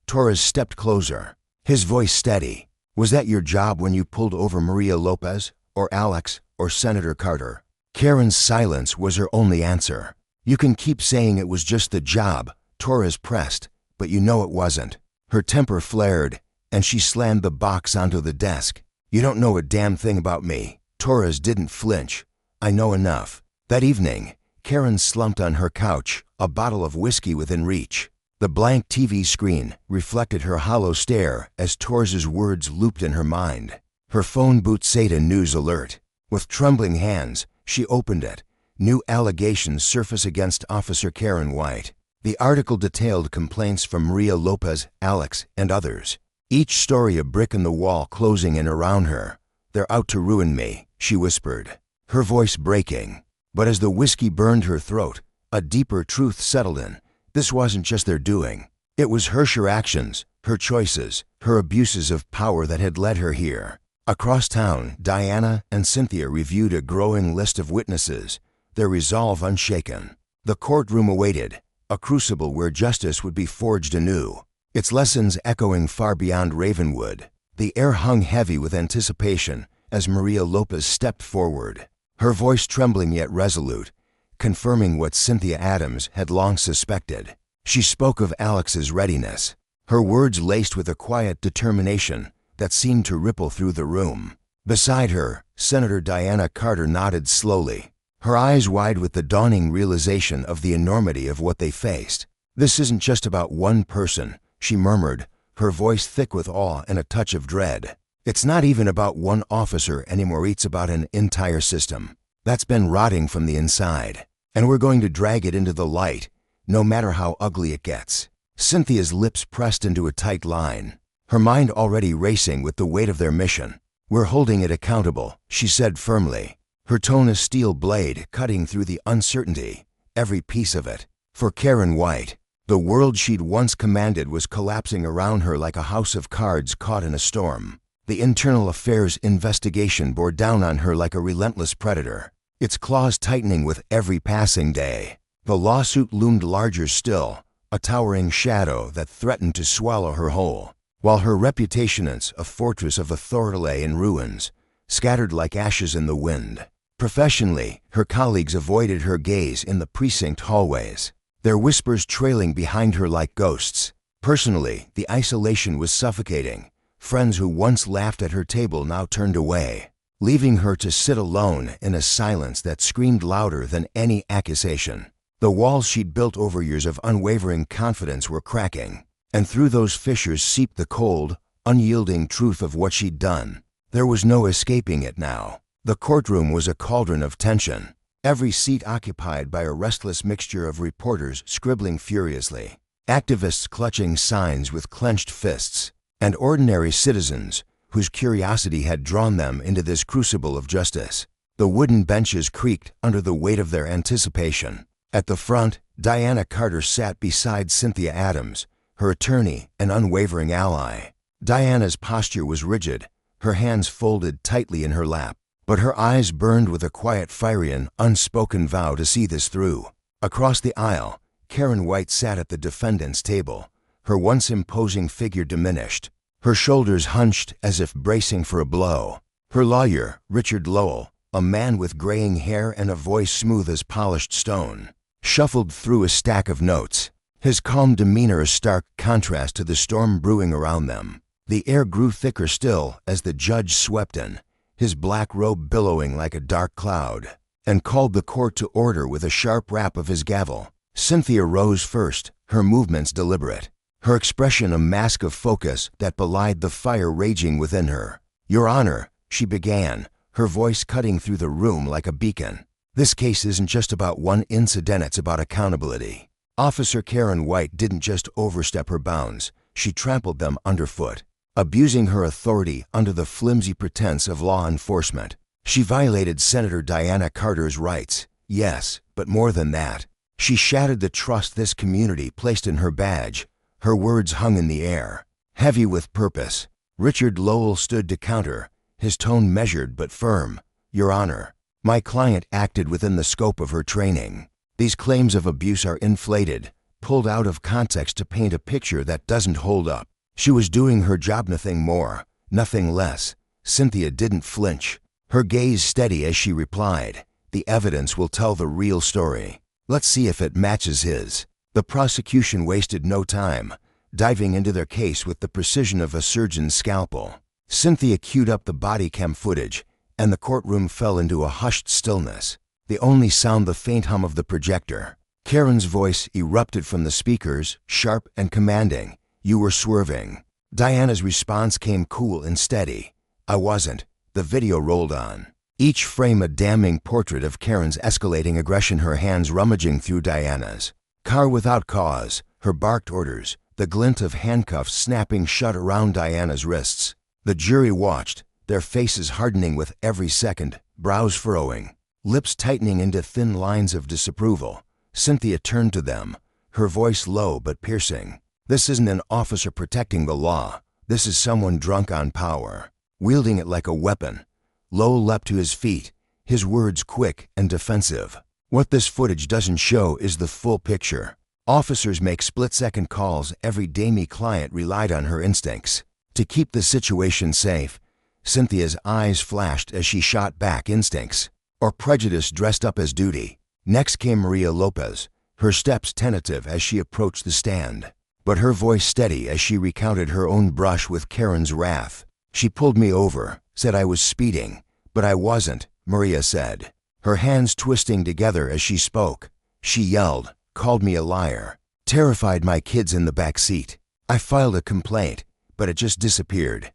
Torres stepped closer, his voice steady. Was that your job when you pulled over Maria Lopez, or Alex, or Senator Carter? Karen's silence was her only answer. You can keep saying it was just the job, Torres pressed, but you know it wasn't. Her temper flared, and she slammed the box onto the desk. You don't know a damn thing about me. Torres didn't flinch. I know enough. That evening, Karen slumped on her couch, a bottle of whiskey within reach. The blank TV screen reflected her hollow stare as Torres's words looped in her mind. Her phone booted SATA news alert. With trembling hands, she opened it. New allegations surface against Officer Karen White. The article detailed complaints from Maria Lopez, Alex, and others. Each story a brick in the wall closing in around her. They're out to ruin me, she whispered, her voice breaking. But as the whiskey burned her throat, a deeper truth settled in. This wasn't just their doing. It was her actions, her choices, her abuses of power that had led her here. Across town, Diana and Cynthia reviewed a growing list of witnesses, their resolve unshaken. The courtroom awaited, a crucible where justice would be forged anew, its lessons echoing far beyond Ravenwood. The air hung heavy with anticipation as Maria Lopez stepped forward, her voice trembling yet resolute, confirming what Cynthia Adams had long suspected. She spoke of Alex's readiness, her words laced with a quiet determination that seemed to ripple through the room. Beside her, Senator Diana Carter nodded slowly, her eyes wide with the dawning realization of the enormity of what they faced. This isn't just about one person, she murmured, her voice thick with awe and a touch of dread. It's not even about one officer anymore, it's about an entire system that's been rotting from the inside. And we're going to drag it into the light, no matter how ugly it gets. Cynthia's lips pressed into a tight line, her mind already racing with the weight of their mission. We're holding it accountable, she said firmly, her tone a steel blade cutting through the uncertainty, every piece of it. For Karen White, the world she'd once commanded was collapsing around her like a house of cards caught in a storm. The internal affairs investigation bore down on her like a relentless predator, its claws tightening with every passing day. The lawsuit loomed larger still, a towering shadow that threatened to swallow her whole, while her reputation as a fortress of authority lay in ruins, scattered like ashes in the wind. Professionally, her colleagues avoided her gaze in the precinct hallways, their whispers trailing behind her like ghosts. Personally, the isolation was suffocating. Friends who once laughed at her table now turned away, leaving her to sit alone in a silence that screamed louder than any accusation. The walls she'd built over years of unwavering confidence were cracking, and through those fissures seeped the cold, unyielding truth of what she'd done. There was no escaping it now. The courtroom was a cauldron of tension, every seat occupied by a restless mixture of reporters scribbling furiously, activists clutching signs with clenched fists, and ordinary citizens whose curiosity had drawn them into this crucible of justice. The wooden benches creaked under the weight of their anticipation. At the front, Diana Carter sat beside Cynthia Adams, her attorney and unwavering ally. Diana's posture was rigid, her hands folded tightly in her lap, but her eyes burned with a quiet, fiery and unspoken vow to see this through. Across the aisle, Karen White sat at the defendant's table, her once imposing figure diminished, her shoulders hunched as if bracing for a blow. Her lawyer, Richard Lowell, a man with graying hair and a voice smooth as polished stone, shuffled through a stack of notes, his calm demeanor a stark contrast to the storm brewing around them. The air grew thicker still as the judge swept in, his black robe billowing like a dark cloud, and called the court to order with a sharp rap of his gavel. Cynthia rose first, her movements deliberate, her expression a mask of focus that belied the fire raging within her. "Your Honor," she began, her voice cutting through the room like a beacon. "This case isn't just about one incident, it's about accountability. Officer Karen White didn't just overstep her bounds, she trampled them underfoot, abusing her authority under the flimsy pretense of law enforcement. She violated Senator Diana Carter's rights, yes, but more than that. She shattered the trust this community placed in her badge." Her words hung in the air, heavy with purpose. Richard Lowell stood to counter, his tone measured but firm. "Your Honor, my client acted within the scope of her training. These claims of abuse are inflated, pulled out of context to paint a picture that doesn't hold up. She was doing her job, nothing more, nothing less." Cynthia didn't flinch, her gaze steady as she replied, "The evidence will tell the real story. Let's see if it matches his." The prosecution wasted no time, diving into their case with the precision of a surgeon's scalpel. Cynthia queued up the Bodycam footage, and the courtroom fell into a hushed stillness, the only sound the faint hum of the projector. Karen's voice erupted from the speakers, sharp and commanding. "You were swerving." Diana's response came cool and steady. "I wasn't." The video rolled on, each frame a damning portrait of Karen's escalating aggression, her hands rummaging through Diana's car without cause, her barked orders, the glint of handcuffs snapping shut around Diana's wrists. The jury watched, their faces hardening with every second, brows furrowing, lips tightening into thin lines of disapproval. Cynthia turned to them, her voice low but piercing. "This isn't an officer protecting the law. This is someone drunk on power, wielding it like a weapon." Lowell leapt to his feet, his words quick and defensive. "What this footage doesn't show is the full picture. Officers make split-second calls every day. My client relied on her instincts to keep the situation safe." Cynthia's eyes flashed as she shot back. "Instincts or prejudice dressed up as duty." Next came Maria Lopez, her steps tentative as she approached the stand, but her voice steady as she recounted her own brush with Karen's wrath. "She pulled me over, said I was speeding, but I wasn't," Maria said, her hands twisting together as she spoke. "She yelled, called me a liar, terrified my kids in the back seat. I filed a complaint, but it just disappeared."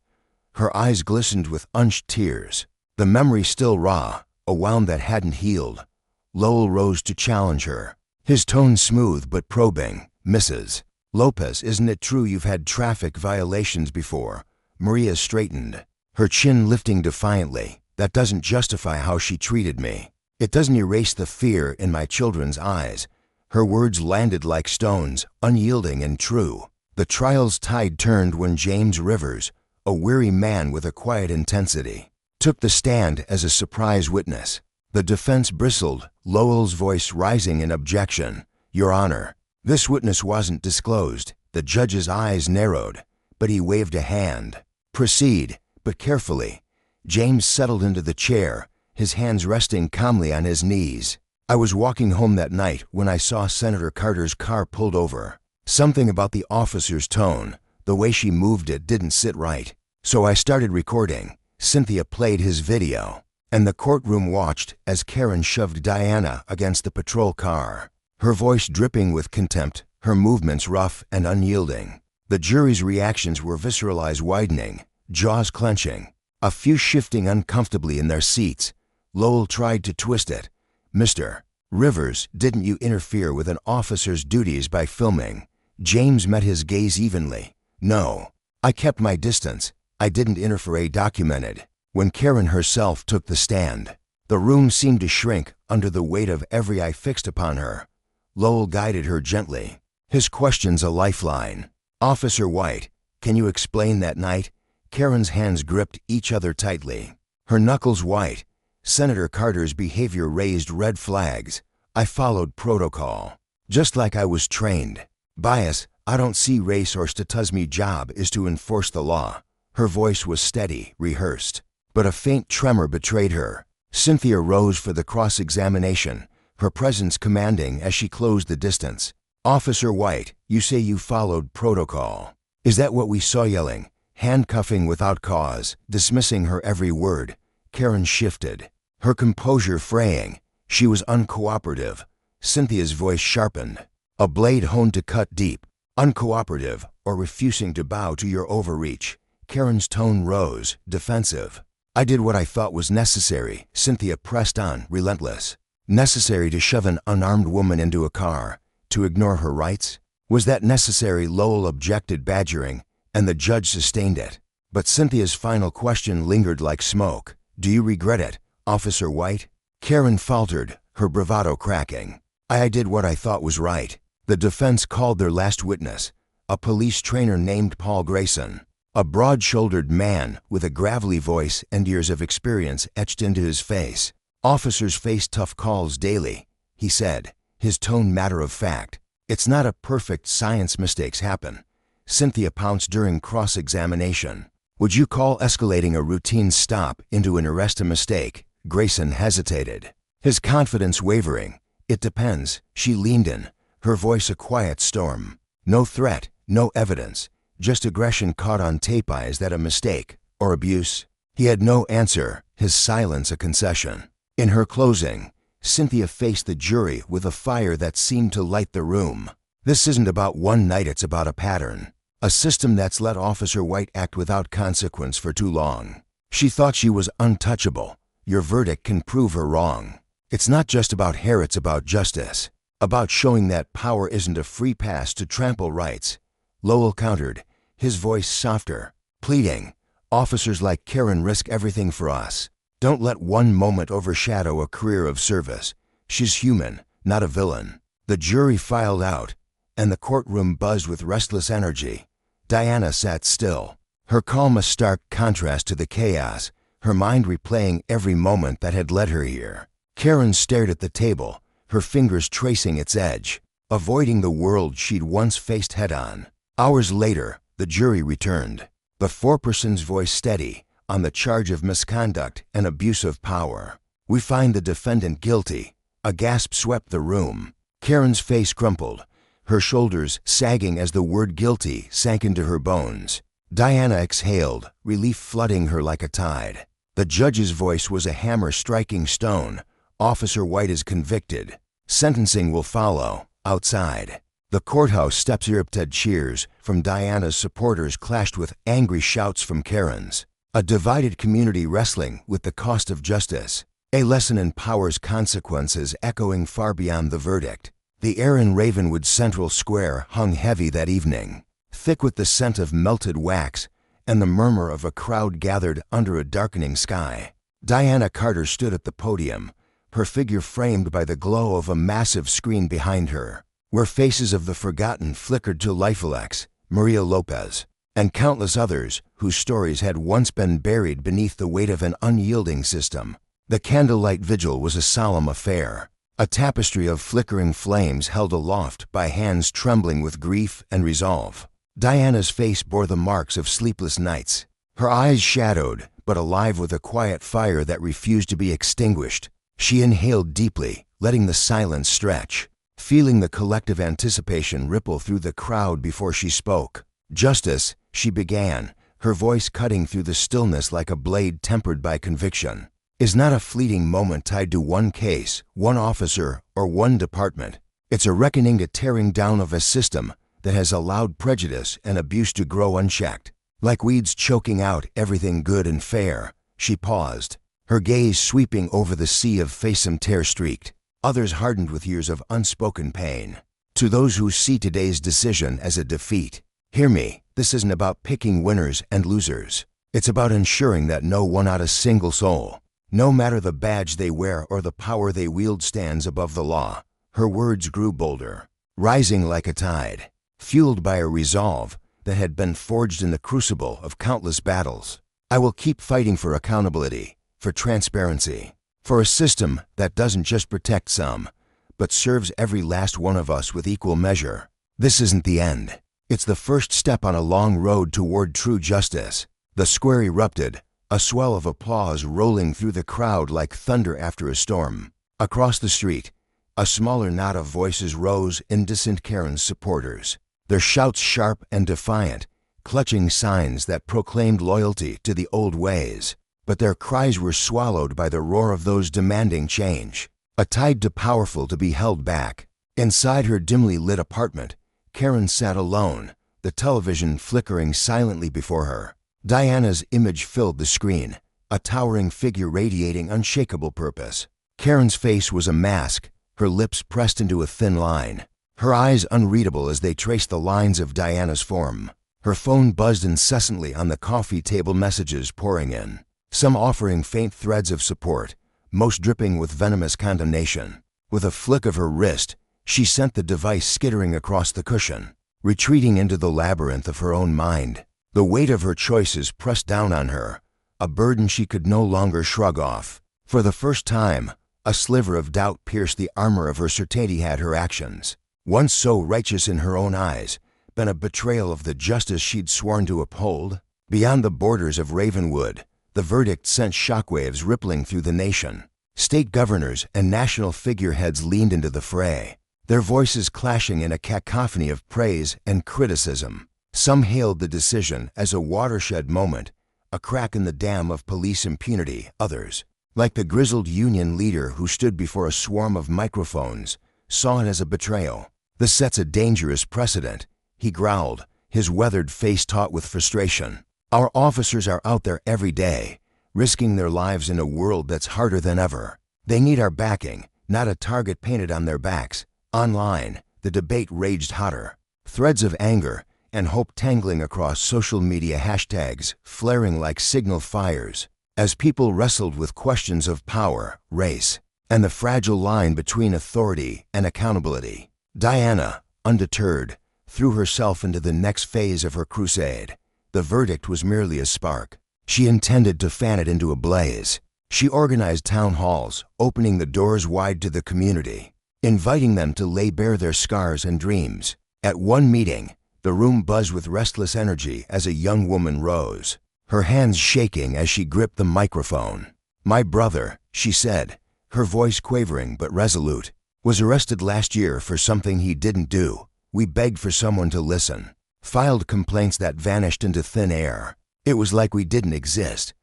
Her eyes glistened with unshed tears, the memory still raw, a wound that hadn't healed. Lowell rose to challenge her, his tone smooth but probing. "Mrs. Lopez, isn't it true you've had traffic violations before?" Maria straightened, her chin lifting defiantly. "That doesn't justify how she treated me. It doesn't erase the fear in my children's eyes." Her words landed like stones, unyielding and true. The trial's tide turned when James Rivers, a weary man with a quiet intensity, took the stand as a surprise witness. The defense bristled, Lowell's voice rising in objection. "Your Honor, this witness wasn't disclosed." The judge's eyes narrowed, but he waved a hand. "Proceed, but carefully." James settled into the chair, his hands resting calmly on his knees. "I was walking home that night when I saw Senator Carter's car pulled over. Something about the officer's tone, the way she moved it, didn't sit right. So I started recording." Cynthia played his video, and the courtroom watched as Karen shoved Diana against the patrol car, her voice dripping with contempt, her movements rough and unyielding. The jury's reactions were visceral, eyes widening, jaws clenching, a few shifting uncomfortably in their seats. Lowell tried to twist it. "Mr. Rivers, didn't you interfere with an officer's duties by filming?" James met his gaze evenly. "No, I kept my distance. I didn't interfere." Documented. When Karen herself took the stand, the room seemed to shrink under the weight of every eye fixed upon her. Lowell guided her gently, his questions a lifeline. "Officer White, can you explain that night?" Karen's hands gripped each other tightly, her knuckles white. Senator Carter's behavior raised red flags. "I followed protocol, just like I was trained. Bias, I don't see race or status. My job is to enforce the law." Her voice was steady, rehearsed, but a faint tremor betrayed her. Cynthia rose for the cross-examination, her presence commanding as she closed the distance. "Officer White, you say you followed protocol. Is that what we saw?" Yelling, handcuffing without cause, dismissing her every word. Karen shifted, her composure fraying. She was uncooperative. Cynthia's voice sharpened, a blade honed to cut deep. Uncooperative, or refusing to bow to your overreach. Karen's tone rose, defensive. I did what I thought was necessary, Cynthia pressed on, relentless. Necessary to shove an unarmed woman into a car, to ignore her rights? Was that necessary? Lowell objected, badgering, and the judge sustained it. But Cynthia's final question lingered like smoke. Do you regret it, Officer White? Karen faltered, her bravado cracking. I did what I thought was right. The defense called their last witness, a police trainer named Paul Grayson, a broad-shouldered man with a gravelly voice and years of experience etched into his face. Officers face tough calls daily, he said, his tone matter of fact. It's not a perfect science, mistakes happen. Cynthia pounced during cross-examination. Would you call escalating a routine stop into an arrest a mistake? Grayson hesitated, his confidence wavering. It depends. She leaned in, her voice a quiet storm. No threat, no evidence, just aggression caught on tape. Is that a mistake, or abuse? He had no answer, his silence a concession. In her closing, Cynthia faced the jury with a fire that seemed to light the room. This isn't about one night, it's about a pattern. A system that's let Officer White act without consequence for too long. She thought she was untouchable. Your verdict can prove her wrong. It's not just about hair, it's about justice. About showing that power isn't a free pass to trample rights. Lowell countered, his voice softer, pleading. Officers like Karen risk everything for us. Don't let one moment overshadow a career of service. She's human, not a villain. The jury filed out, and the courtroom buzzed with restless energy. Diana sat still, her calm a stark contrast to the chaos, her mind replaying every moment that had led her here. Karen stared at the table, her fingers tracing its edge, avoiding the world she'd once faced head-on. Hours later, the jury returned, the foreperson's voice steady, on the charge of misconduct and abuse of power. We find the defendant guilty. A gasp swept the room. Karen's face crumpled, her shoulders sagging as the word guilty sank into her bones. Diana exhaled, relief flooding her like a tide. The judge's voice was a hammer striking stone. Officer White is convicted. Sentencing will follow. Outside, the courthouse steps erupted. Cheers from Diana's supporters clashed with angry shouts from Karen's. A divided community wrestling with the cost of justice. A lesson in power's consequences echoing far beyond the verdict. The air in Ravenwood Central Square hung heavy that evening, thick with the scent of melted wax and the murmur of a crowd gathered under a darkening sky. Diana Carter stood at the podium, her figure framed by the glow of a massive screen behind her, where faces of the forgotten flickered to life. Alex, Maria Lopez, and countless others whose stories had once been buried beneath the weight of an unyielding system. The candlelight vigil was a solemn affair, a tapestry of flickering flames held aloft by hands trembling with grief and resolve. Diana's face bore the marks of sleepless nights, her eyes shadowed but alive with a quiet fire that refused to be extinguished. She inhaled deeply, letting the silence stretch, feeling the collective anticipation ripple through the crowd before she spoke. Justice, she began, her voice cutting through the stillness like a blade tempered by conviction, is not a fleeting moment tied to one case, one officer, or one department. It's a reckoning, a tearing down of a system that has allowed prejudice and abuse to grow unchecked. Like weeds choking out everything good and fair. She paused, her gaze sweeping over the sea of face some tear-streaked, others hardened with years of unspoken pain. To those who see today's decision as a defeat, hear me, this isn't about picking winners and losers. It's about ensuring that no one, not a single soul, no matter the badge they wear or the power they wield, stands above the law. Her words grew bolder, rising like a tide, fueled by a resolve that had been forged in the crucible of countless battles. I will keep fighting for accountability, for transparency, for a system that doesn't just protect some, but serves every last one of us with equal measure. This isn't the end. It's the first step on a long road toward true justice. The square erupted, a swell of applause rolling through the crowd like thunder after a storm. Across the street, a smaller knot of voices rose, indecent Karen's supporters, their shouts sharp and defiant, clutching signs that proclaimed loyalty to the old ways. but their cries were swallowed by the roar of those demanding change, a tide too powerful to be held back. Inside her dimly lit apartment, Karen sat alone, the television flickering silently before her. Diana's image filled the screen, a towering figure radiating unshakable purpose. Karen's face was a mask, her lips pressed into a thin line, her eyes unreadable as they traced the lines of Diana's form. Her phone buzzed incessantly on the coffee table, messages pouring in, some offering faint threads of support, most dripping with venomous condemnation. With a flick of her wrist, she sent the device skittering across the cushion, retreating into the labyrinth of her own mind. The weight of her choices pressed down on her, a burden she could no longer shrug off. For the first time, a sliver of doubt pierced the armor of her certainty. Had her actions, once so righteous in her own eyes, been a betrayal of the justice she'd sworn to uphold? Beyond the borders of Ravenwood, the verdict sent shockwaves rippling through the nation. State governors and national figureheads leaned into the fray, their voices clashing in a cacophony of praise and criticism. Some hailed the decision as a watershed moment, a crack in the dam of police impunity. Others, like the grizzled union leader who stood before a swarm of microphones, saw it as a betrayal. "This sets a dangerous precedent," he growled, his weathered face taut with frustration. "Our officers are out there every day, risking their lives in a world that's harder than ever. They need our backing, not a target painted on their backs." Online, the debate raged hotter, threads of anger and hope tangling across social media, hashtags flaring like signal fires, as people wrestled with questions of power, race, and the fragile line between authority and accountability. Diana, undeterred, threw herself into the next phase of her crusade. The verdict was merely a spark. She intended to fan it into a blaze. She organized town halls, opening the doors wide to the community, inviting them to lay bare their scars and dreams. At one meeting, the room buzzed with restless energy as a young woman rose, her hands shaking as she gripped the microphone. "My brother," she said, her voice quavering but resolute, "was arrested last year for something he didn't do. We begged for someone to listen, filed complaints that vanished into thin air. It was like we didn't exist."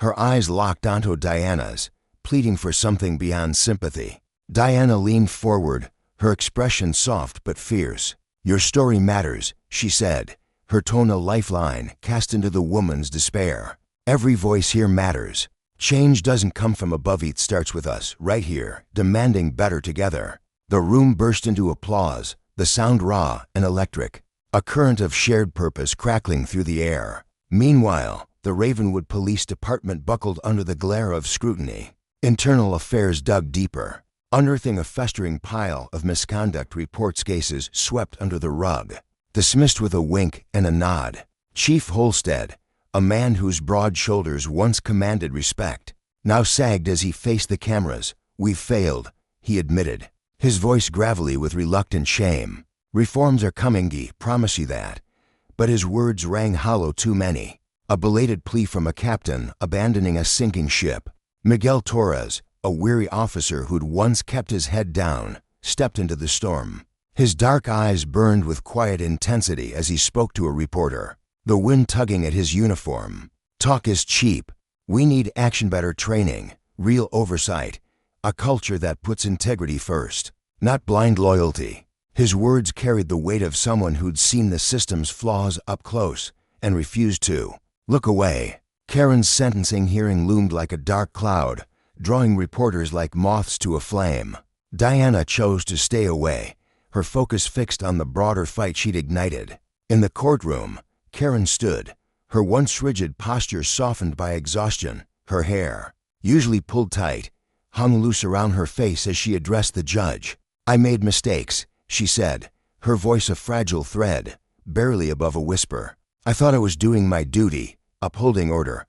Her eyes locked onto Diana's, pleading for something beyond sympathy. Diana leaned forward, her expression soft but fierce. "Your story matters," she said, her tone a lifeline cast into the woman's despair. "Every voice here matters. Change doesn't come from above, it starts with us, right here, demanding better together." The room burst into applause, the sound raw and electric, a current of shared purpose crackling through the air. Meanwhile, the Ravenwood Police Department buckled under the glare of scrutiny. Internal Affairs dug deeper, unearthing a festering pile of misconduct reports, cases swept under the rug, dismissed with a wink and a nod. Chief Holstead, a man whose broad shoulders once commanded respect, now sagged as he faced the cameras. "We've failed," he admitted, his voice gravelly with reluctant shame. "Reforms are coming, I promise you that." But his words rang hollow. Too many. A belated plea from a captain abandoning a sinking ship. Miguel Torres, a weary officer who'd once kept his head down, stepped into the storm. His dark eyes burned with quiet intensity as he spoke to a reporter, the wind tugging at his uniform. "Talk is cheap. We need action, better training, real oversight, a culture that puts integrity first, not blind loyalty." His words carried the weight of someone who'd seen the system's flaws up close and refused to look away. Karen's sentencing hearing loomed like a dark cloud, drawing reporters like moths to a flame. Diana chose to stay away, her focus fixed on the broader fight she'd ignited. In the courtroom, Karen stood, her once rigid posture softened by exhaustion. Her hair, usually pulled tight, hung loose around her face as she addressed the judge. "I made mistakes," she said, her voice a fragile thread, barely above a whisper. "I thought I was doing my duty, upholding order,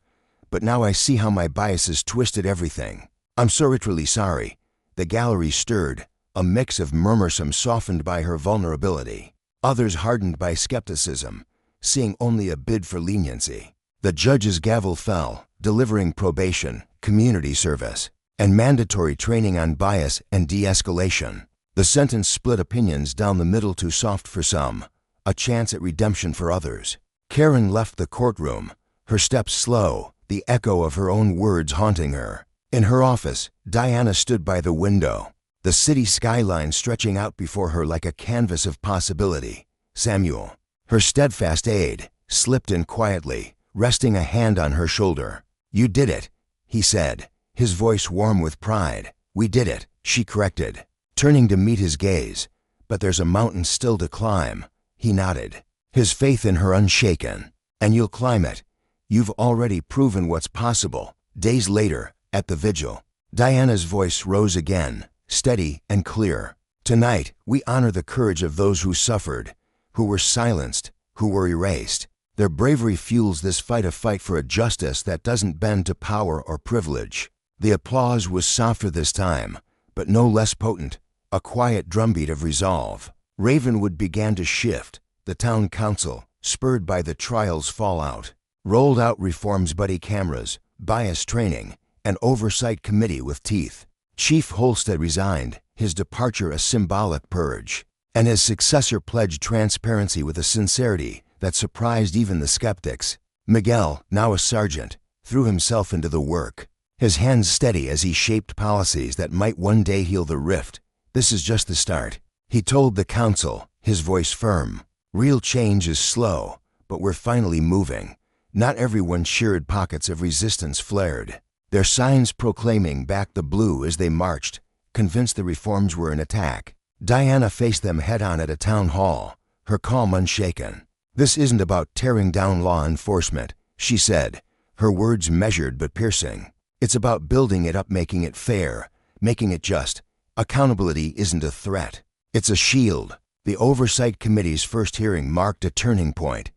but now I see how my biases twisted everything. I'm so literally sorry." The gallery stirred, a mix of murmurs, some softened by her vulnerability, others hardened by skepticism, seeing only a bid for leniency. The judge's gavel fell, delivering probation, community service, and mandatory training on bias and de-escalation. The sentence split opinions down the middle, too soft for some, a chance at redemption for others. Karen left the courtroom, her steps slow, the echo of her own words haunting her. In her office, Diana stood by the window, the city skyline stretching out before her like a canvas of possibility. Samuel, her steadfast aide, slipped in quietly, resting a hand on her shoulder. "You did it," he said, his voice warm with pride. "We did it," she corrected, turning to meet his gaze. "But there's a mountain still to climb." He nodded, his faith in her unshaken. "And you'll climb it. You've already proven what's possible." Days later, at the vigil, Diana's voice rose again, steady and clear. "Tonight, we honor the courage of those who suffered, who were silenced, who were erased. Their bravery fuels this fight, a fight for a justice that doesn't bend to power or privilege." The applause was softer this time, but no less potent, a quiet drumbeat of resolve. Ravenwood began to shift. The town council, spurred by the trial's fallout, rolled out reforms: buddy cameras, bias training, an oversight committee with teeth. Chief Holstead resigned, his departure a symbolic purge, and his successor pledged transparency with a sincerity that surprised even the skeptics. Miguel, now a sergeant, threw himself into the work, his hands steady as he shaped policies that might one day heal the rift. "This is just the start," he told the council, his voice firm. "Real change is slow, but we're finally moving." Not everyone's shared pockets of resistance flared, their signs proclaiming "back the blue" as they marched, convinced the reforms were an attack. Diana faced them head-on at a town hall, her calm unshaken. "This isn't about tearing down law enforcement," she said, her words measured but piercing. "It's about building it up, making it fair, making it just. Accountability isn't a threat. It's a shield." The Oversight Committee's first hearing marked a turning point.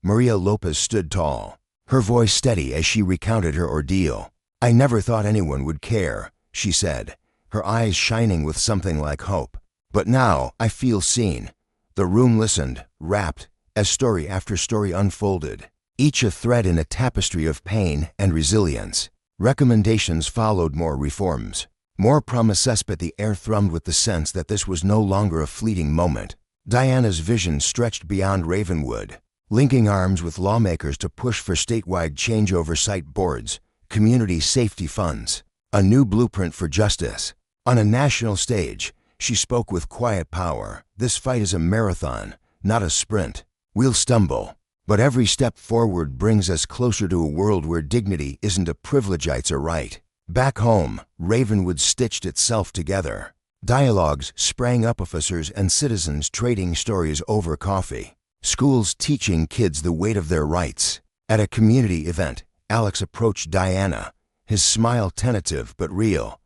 Maria Lopez stood tall, her voice steady as she recounted her ordeal. "I never thought anyone would care," she said, her eyes shining with something like hope. "But now I feel seen." The room listened, rapt, as story after story unfolded, each a thread in a tapestry of pain and resilience. Recommendations followed: more reforms, more promises, but the air thrummed with the sense that this was no longer a fleeting moment. Diana's vision stretched beyond Ravenwood, linking arms with lawmakers to push for statewide change: oversight boards, community safety funds, a new blueprint for justice. On a national stage, she spoke with quiet power. "This fight is a marathon, not a sprint. We'll stumble, but every step forward brings us closer to a world where dignity isn't a privilege, it's a right." Back home, Ravenwood stitched itself together. Dialogues sprang up, officers and citizens trading stories over coffee, schools teaching kids the weight of their rights. At a community event, Alex approached Diana, his smile tentative but real.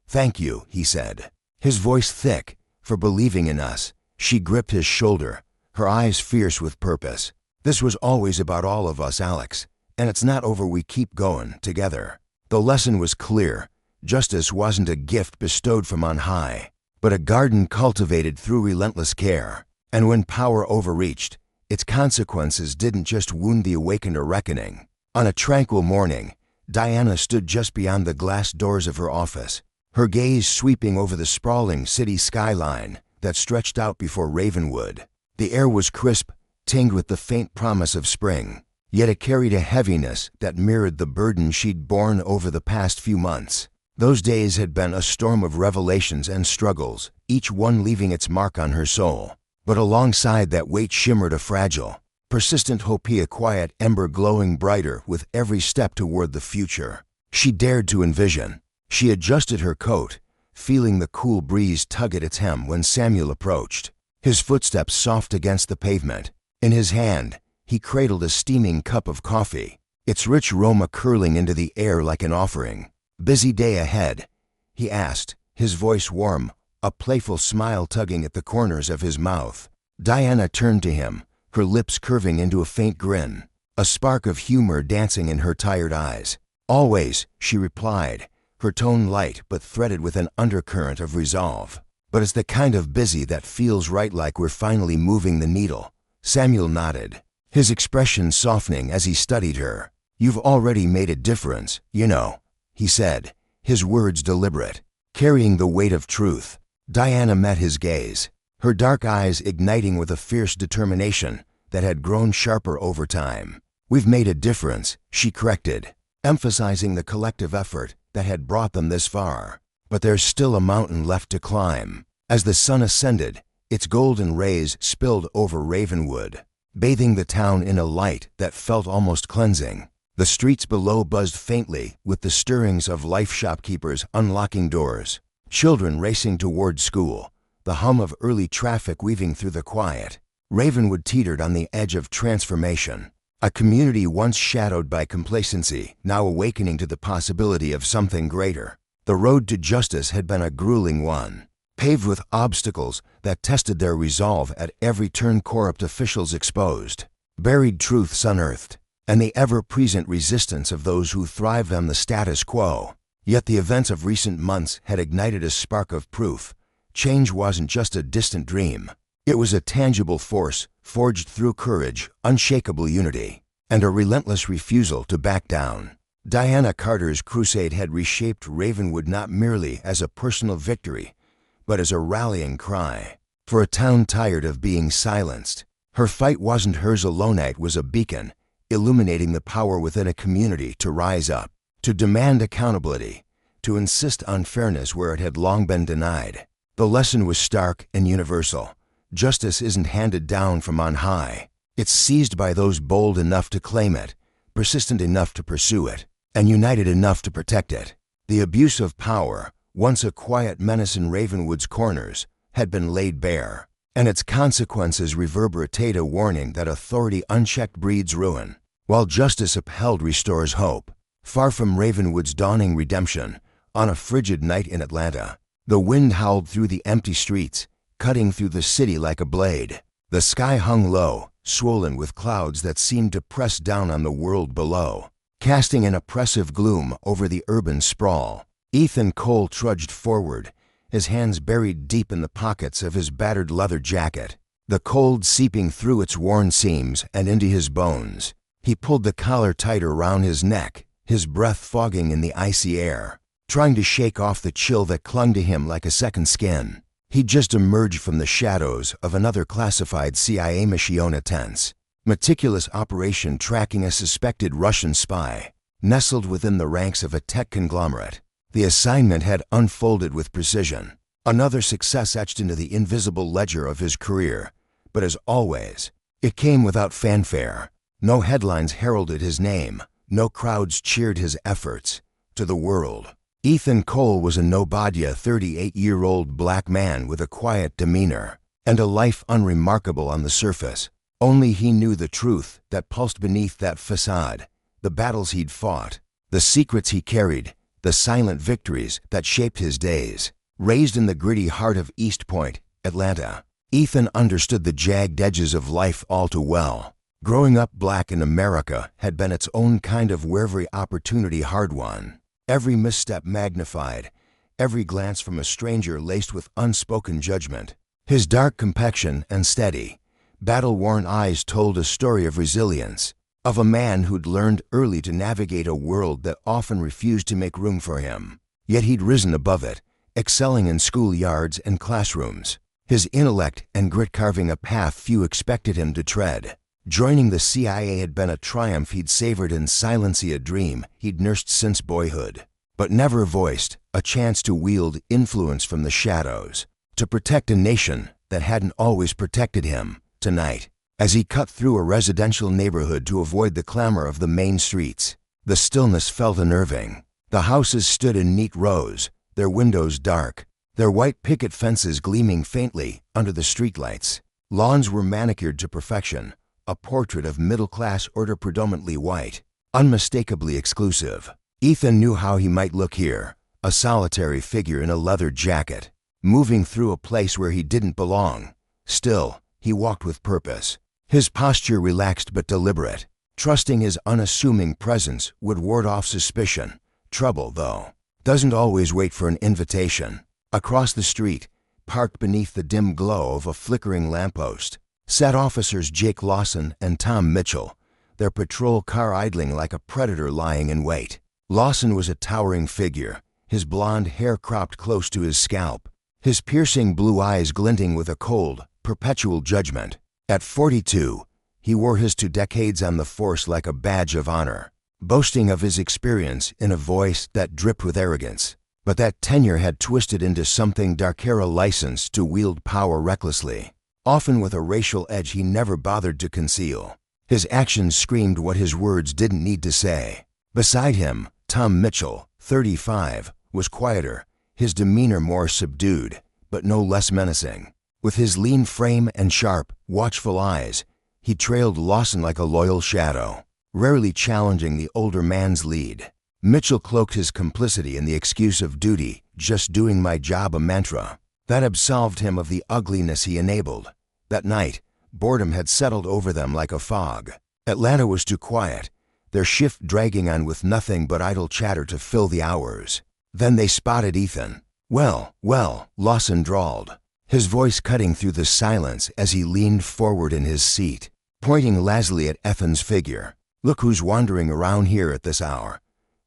"Thank you," he said, his voice thick, "for believing in us." She gripped his shoulder, her eyes fierce with purpose. "This was always about all of us, Alex, and it's not over. We keep going together." The lesson was clear. Justice wasn't a gift bestowed from on high, but a garden cultivated through relentless care. And when power overreached, its consequences didn't just wound the awakened, a reckoning. On a tranquil morning, Diana stood just beyond the glass doors of her office, her gaze sweeping over the sprawling city skyline that stretched out before Ravenwood. The air was crisp, tinged with the faint promise of spring, yet it carried a heaviness that mirrored the burden she'd borne over the past few months. Those days had been a storm of revelations and struggles, each one leaving its mark on her soul. But alongside that weight shimmered a fragile, persistent hope, a quiet ember glowing brighter with every step toward the future she dared to envision. She adjusted her coat, feeling the cool breeze tug at its hem when Samuel approached, his footsteps soft against the pavement. In his hand, he cradled a steaming cup of coffee, its rich aroma curling into the air like an offering. "Busy day ahead?" he asked, his voice warm, a playful smile tugging at the corners of his mouth. Diana turned to him, her lips curving into a faint grin, a spark of humor dancing in her tired eyes. "Always," she replied, her tone light but threaded with an undercurrent of resolve. "But it's the kind of busy that feels right, like we're finally moving the needle." Samuel nodded, his expression softening as he studied her. "You've already made a difference, you know," he said, his words deliberate, carrying the weight of truth. Diana met his gaze, her dark eyes igniting with a fierce determination that had grown sharper over time. "We've made a difference," she corrected, emphasizing the collective effort that had brought them this far. But there's still a mountain left to climb. As the sun ascended, its golden rays spilled over Ravenwood, bathing the town in a light that felt almost cleansing. The streets below buzzed faintly with the stirrings of life shopkeepers unlocking doors, children racing toward school, the hum of early traffic weaving through the quiet. Ravenwood teetered on the edge of transformation, a community once shadowed by complacency, now awakening to the possibility of something greater. The road to justice had been a grueling one, paved with obstacles that tested their resolve at every turn. Corrupt officials exposed, buried truths unearthed, and the ever-present resistance of those who thrived on the status quo. Yet the events of recent months had ignited a spark of proof. Change wasn't just a distant dream. It was a tangible force forged through courage, unshakable unity, and a relentless refusal to back down. Diana Carter's crusade had reshaped Ravenwood not merely as a personal victory, but as a rallying cry for a town tired of being silenced. Her fight wasn't hers alone. It was a beacon, illuminating the power within a community to rise up, to demand accountability, to insist on fairness where it had long been denied. The lesson was stark and universal. Justice isn't handed down from on high. It's seized by those bold enough to claim it, persistent enough to pursue it, and united enough to protect it. The abuse of power, once a quiet menace in Ravenwood's corners, had been laid bare, and its consequences reverberated a warning that authority unchecked breeds ruin, while justice upheld restores hope. Far from Ravenwood's dawning redemption, on a frigid night in Atlanta, the wind howled through the empty streets, cutting through the city like a blade. The sky hung low, swollen with clouds that seemed to press down on the world below, casting an oppressive gloom over the urban sprawl. Ethan Cole trudged forward, his hands buried deep in the pockets of his battered leather jacket, the cold seeping through its worn seams and into his bones. He pulled the collar tighter round his neck, his breath fogging in the icy air, trying to shake off the chill that clung to him like a second skin. He'd just emerged from the shadows of another classified CIA mission, tense, meticulous operation tracking a suspected Russian spy, nestled within the ranks of a tech conglomerate. The assignment had unfolded with precision, another success etched into the invisible ledger of his career. But as always, it came without fanfare. No headlines heralded his name, no crowds cheered his efforts. To the world, Ethan Cole was a nobody, a 38-year-old black man with a quiet demeanor and a life unremarkable on the surface. Only he knew the truth that pulsed beneath that facade, the battles he'd fought, the secrets he carried, the silent victories that shaped his days. Raised in the gritty heart of East Point, Atlanta, Ethan understood the jagged edges of life all too well. Growing up black in America had been its own kind of every opportunity hard-won. Every misstep magnified, every glance from a stranger laced with unspoken judgment. His dark complexion and steady, battle-worn eyes told a story of resilience, of a man who'd learned early to navigate a world that often refused to make room for him. Yet he'd risen above it, excelling in schoolyards and classrooms, his intellect and grit carving a path few expected him to tread. Joining the CIA had been a triumph he'd savored in silence, a dream he'd nursed since boyhood, but never voiced, a chance to wield influence from the shadows, to protect a nation that hadn't always protected him. Tonight, as he cut through a residential neighborhood to avoid the clamor of the main streets, the stillness felt unnerving. The houses stood in neat rows, their windows dark, their white picket fences gleaming faintly under the streetlights. Lawns were manicured to perfection, a portrait of middle-class order, predominantly white, unmistakably exclusive. Ethan knew how he might look here, a solitary figure in a leather jacket, moving through a place where he didn't belong. Still, he walked with purpose, his posture relaxed but deliberate, trusting his unassuming presence would ward off suspicion. Trouble, though, doesn't always wait for an invitation. Across the street, parked beneath the dim glow of a flickering lamppost, sat officers Jake Lawson and Tom Mitchell, their patrol car idling like a predator lying in wait. Lawson was a towering figure, his blonde hair cropped close to his scalp, his piercing blue eyes glinting with a cold, perpetual judgment. At 42, he wore his 2 decades on the force like a badge of honor. boasting of his experience in a voice that dripped with arrogance. But that tenure had twisted into something darker, a license to wield power recklessly, often with a racial edge he never bothered to conceal. His actions screamed what his words didn't need to say. Beside him, Tom Mitchell, 35, was quieter, his demeanor more subdued, but no less menacing. With his lean frame and sharp, watchful eyes, he trailed Lawson like a loyal shadow, rarely challenging the older man's lead. Mitchell cloaked his complicity in the excuse of duty, just doing my job, a mantra that absolved him of the ugliness he enabled. That night, boredom had settled over them like a fog. Atlanta was too quiet, their shift dragging on with nothing but idle chatter to fill the hours. Then they spotted Ethan. Well, Lawson drawled, his voice cutting through the silence as he leaned forward in his seat, pointing lazily at Ethan's figure. Look who's wandering around here at this hour.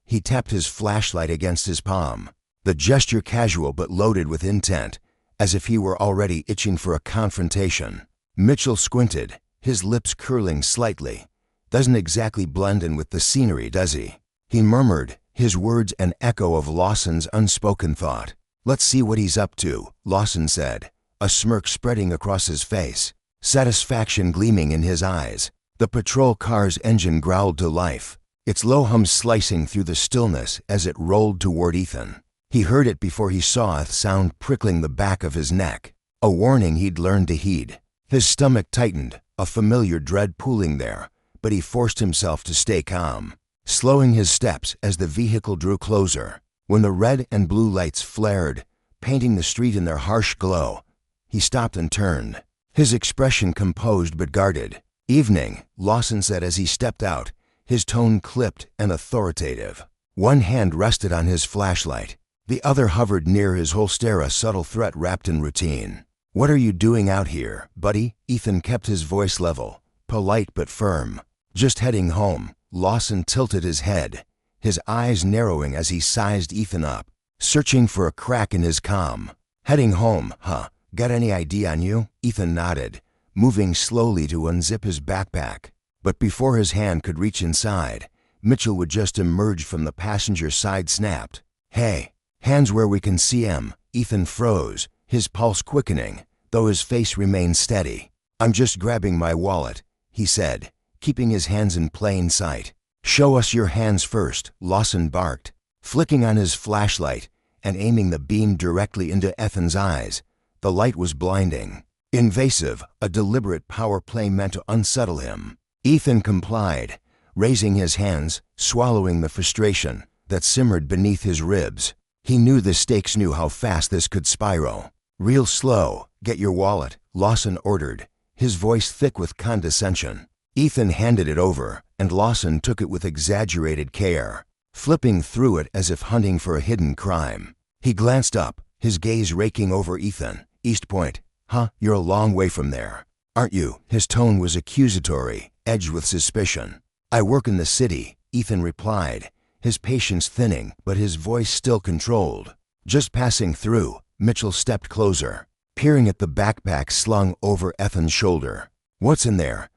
He tapped his flashlight against his palm, the gesture casual but loaded with intent, as if he were already itching for a confrontation. Mitchell squinted, his lips curling slightly. Doesn't exactly blend in with the scenery, does he? He murmured, his words an echo of Lawson's unspoken thought. Let's see what he's up to, Lawson said, a smirk spreading across his face, satisfaction gleaming in his eyes. The patrol car's engine growled to life, its low hum slicing through the stillness as it rolled toward Ethan. He heard it before he saw a sound prickling the back of his neck, a warning he'd learned to heed. His stomach tightened, a familiar dread pooling there, but he forced himself to stay calm, slowing his steps as the vehicle drew closer. When the red and blue lights flared, painting the street in their harsh glow, he stopped and turned, his expression composed but guarded. Evening, Lawson said as he stepped out, his tone clipped and authoritative. One hand rested on his flashlight, the other hovered near his holster, a subtle threat wrapped in routine. What are you doing out here, buddy? Ethan kept his voice level, polite but firm. Just heading home. Lawson tilted his head, his eyes narrowing as he sized Ethan up, searching for a crack in his calm. Heading home, huh? Got any ID on you? Ethan nodded, moving slowly to unzip his backpack. But before his hand could reach inside, Mitchell would just emerge from the passenger side, snapped. Hey, hands where we can see 'em. Ethan froze, his pulse quickening, though his face remained steady. I'm just grabbing my wallet, he said, keeping his hands in plain sight. Show us your hands first, Lawson barked, flicking on his flashlight and aiming the beam directly into Ethan's eyes. The light was blinding, invasive, a deliberate power play meant to unsettle him. Ethan complied, raising his hands, swallowing the frustration that simmered beneath his ribs. He knew the stakes, knew how fast this could spiral. Real slow. Get your wallet, Lawson ordered, his voice thick with condescension. Ethan handed it over, and Lawson took it with exaggerated care, flipping through it as if hunting for a hidden crime. He glanced up, his gaze raking over Ethan. East Point. Huh, you're a long way from there, aren't you? His tone was accusatory, edged with suspicion. I work in the city, Ethan replied, his patience thinning, but his voice still controlled. Just passing through. Mitchell stepped closer, peering at the backpack slung over Ethan's shoulder. What's in there?